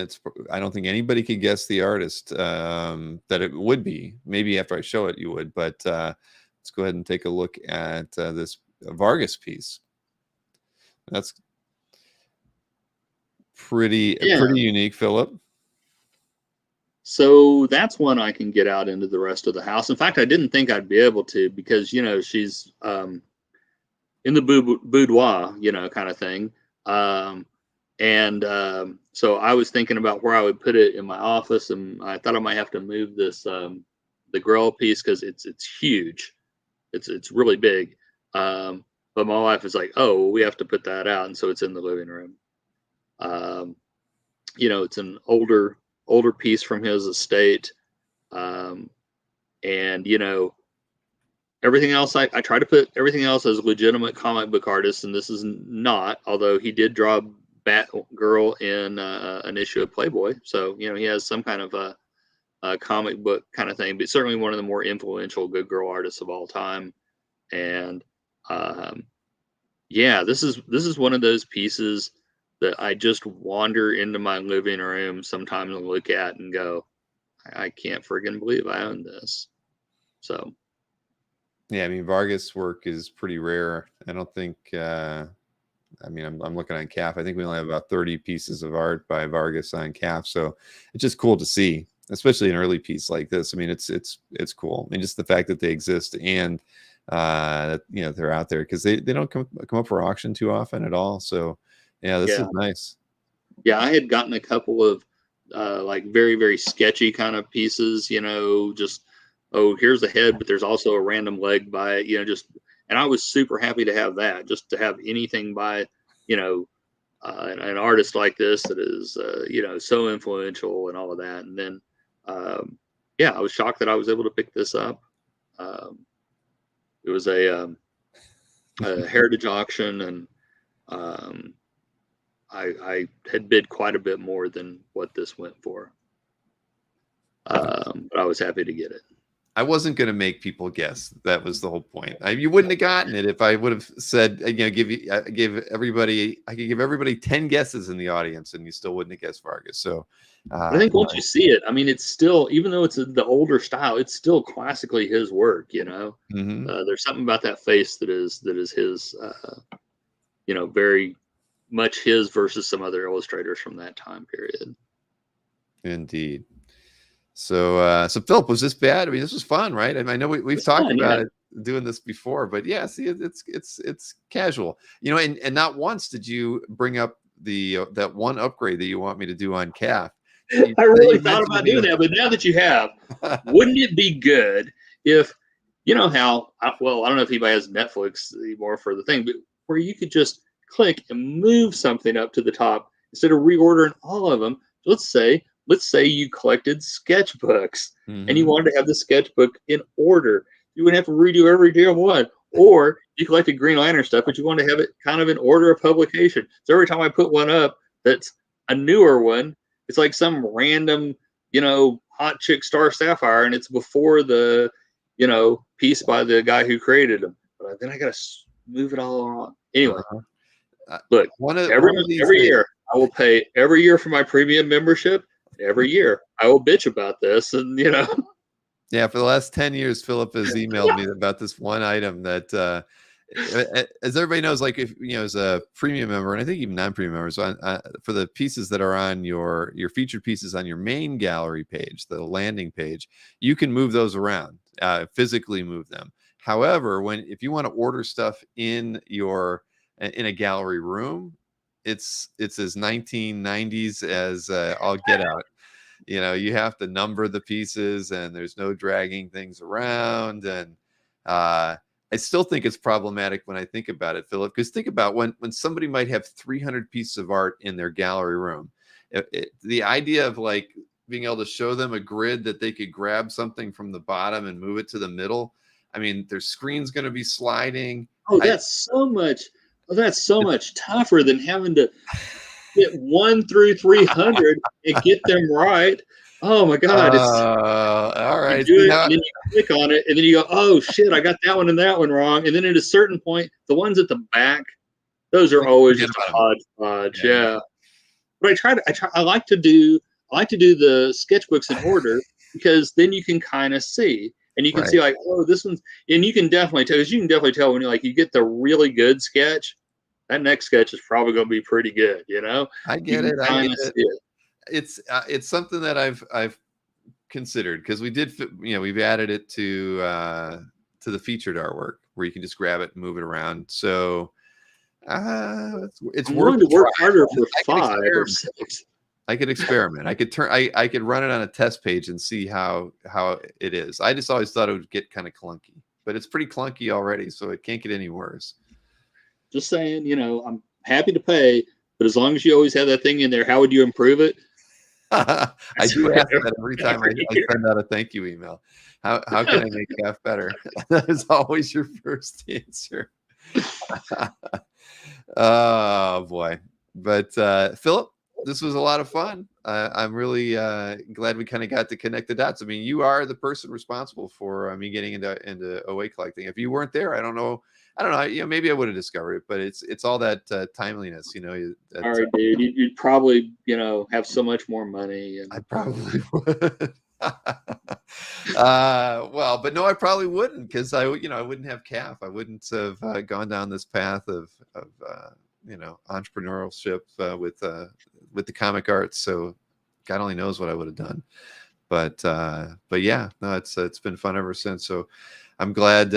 I don't think anybody could guess the artist that it would be. Maybe after I show it, you would, but let's go ahead and take a look at this Vargas piece. That's pretty unique, Philip. So that's one I can get out into the rest of the house. In fact, I didn't think I'd be able to because, she's in the boudoir, kind of thing. So I was thinking about where I would put it in my office, and I thought I might have to move this, the grill piece, because it's huge. It's really big. But my wife is like, oh, well, we have to put that out. And so it's in the living room. It's an older piece from his estate. Everything else, I try to put everything else as legitimate comic book artists, and this is not, although he did draw Batgirl in an issue of Playboy. So, he has some kind of a comic book kind of thing, but certainly one of the more influential good girl artists of all time. And this is one of those pieces that I just wander into my living room sometimes and look at and go, I can't friggin' believe I own this. So. Yeah, I mean, Vargas' work is pretty rare. I don't think, I'm looking on CAF. I think we only have about 30 pieces of art by Vargas on CAF. So it's just cool to see, especially an early piece like this. I mean, it's cool. I mean, just the fact that they exist and that, they're out there, because they don't come up for auction too often at all. So yeah, this is nice. Yeah, I had gotten a couple of like very, very sketchy kind of pieces, just, oh, here's the head, but there's also a random leg by it, And I was super happy to have that, just to have anything by, you know, an artist like this that is, you know, so influential and all of that. And then, yeah, I was shocked that I was able to pick this up. It was a heritage auction, and I had bid quite a bit more than what this went for. But I was happy to get it. I wasn't going to make people guess. That was the whole point. You wouldn't have gotten it if I would have said, you know, I could give everybody 10 guesses in the audience, and you still wouldn't have guessed Vargas. So I think once you see it, I mean, it's still, even though it's the older style, it's still classically his work. You know, there's something about that face that is his. You know, very much his versus some other illustrators from that time period. Indeed. So, Philip, was this bad? I mean, this was fun, right? I mean, I know we've talked about it, doing this before, but yeah, see, it's casual, you know. And not once did you bring up that one upgrade that you want me to do on Calf. I really thought about doing that, but now that you have, wouldn't it be good if, you know how, well, I don't know if anybody has Netflix anymore for the thing, but where you could just click and move something up to the top instead of reordering all of them. Let's say you collected sketchbooks and you wanted to have the sketchbook in order. You wouldn't have to redo every damn one. Or you collected Green Lantern stuff, but you want to have it kind of in order of publication. So every time I put one up that's a newer one, it's like some random, you know, hot chick Star Sapphire, and it's before the, you know, piece by the guy who created them. But then I got to move it all on. Anyway, look, every year I will pay every year for my premium membership. Every year I will bitch about this, and you know. Yeah, for the last 10 years, Philip has emailed me about this one item that, as everybody knows, like, if you know, as a premium member, and I think even non-premium members, for the pieces that are on your featured pieces on your main gallery page, the landing page, you can move those around, physically move them. However, if you want to order stuff in a gallery room, it's as 1990s as all get out. You know, you have to number the pieces, and there's no dragging things around. And I still think it's problematic when I think about it, Philip, because think about when somebody might have 300 pieces of art in their gallery room. The idea of like being able to show them a grid that they could grab something from the bottom and move it to the middle. I mean, their screen's going to be sliding. Oh, that's so much tougher than having to get 1 through 300 and get them right. Oh my God! All right. You do it, and then you click on it, and then you go, "Oh shit, I got that one and that one wrong." And then at a certain point, the ones at the back, those are always just a hodgepodge. Yeah. But I like to do the sketchbooks in order, because then you can kind of see. And you can see like, oh, this one's, and you can definitely tell, because you can definitely tell when you get the really good sketch, that next sketch is probably going to be pretty good. You know, I get it. It's something that I've considered, because we've added it to the featured artwork where you can just grab it and move it around. So it's worth to work harder for 5 or 6. I could experiment. I could run it on a test page and see how it is. I just always thought it would get kind of clunky, but it's pretty clunky already, so it can't get any worse. Just saying, you know, I'm happy to pay, but as long as you always have that thing in there, how would you improve it? I do ask that every time I send out a thank you email. How can I make Calf better? That is always your first answer. Oh boy. But Philip, this was a lot of fun. I'm really glad we kind of got to connect the dots. I mean, you are the person responsible for me getting into OA collecting. If you weren't there, I don't know. You know, maybe I would have discovered it, but it's all that timeliness. You know. All right, dude. You'd probably, you know, have so much more money. And... I probably would. Well, but no, I probably wouldn't, because I wouldn't have Calf. I wouldn't have gone down this path of you know, entrepreneurship with the comic arts. So God only knows what I would have done. But yeah, no, it's been fun ever since. So I'm glad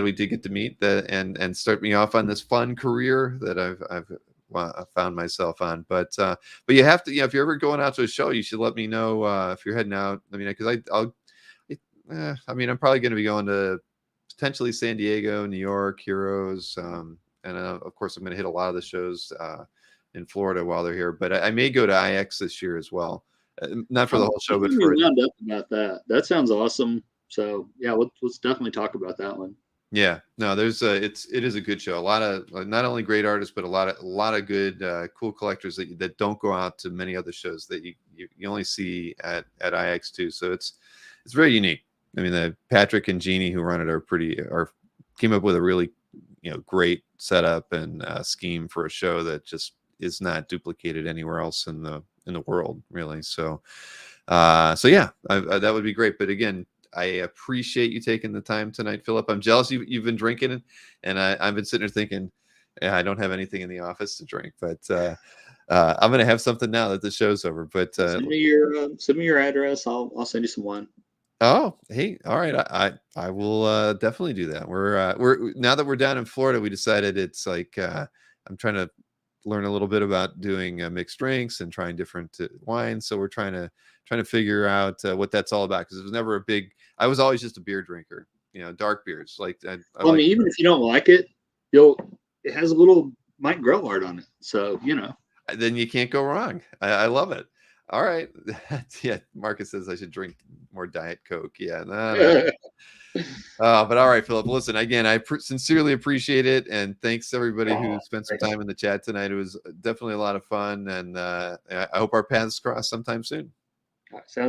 we did get to meet and start me off on this fun career that I've found myself on. But you have to, you know, if you're ever going out to a show, you should let me know if you're heading out. I mean, because I'm probably going to be going to potentially San Diego, New York, Heroes, and of course I'm going to hit a lot of the shows in Florida while they're here. But I may go to IX this year as well, not for the whole show, but for wound up about that. That sounds awesome. So yeah, let's definitely talk about that one. Yeah, no, there's it is a good show. A lot of not only great artists, but a lot of good cool collectors that don't go out to many other shows that you only see at IX too. So it's very unique. I mean, the Patrick and Jeannie who run it are came up with a really great setup and scheme for a show that just is not duplicated anywhere else in the world, really. So yeah, that would be great. But again, I appreciate you taking the time tonight, Philip. I'm jealous you've been drinking, and I've been sitting there thinking, yeah, I don't have anything in the office to drink, but I'm gonna have something now that the show's over. But send me your address. I'll send you some wine. Oh, hey, all right. I will definitely do that. We're now that we're down in Florida, we decided it's like I'm trying to learn a little bit about doing mixed drinks and trying different wines. So we're trying to figure out what that's all about, because it was never I was always just a beer drinker, dark beers. Like I mean, even if you don't like it, it has a little Mike Grell art on it, so then you can't go wrong. I love it. All right. Yeah, Marcus says I should drink more Diet Coke. Yeah. No. But all right, Philip, listen, again, I sincerely appreciate it. And thanks to everybody who spent some time in the chat tonight. It was definitely a lot of fun. And I hope our paths cross sometime soon. Sounds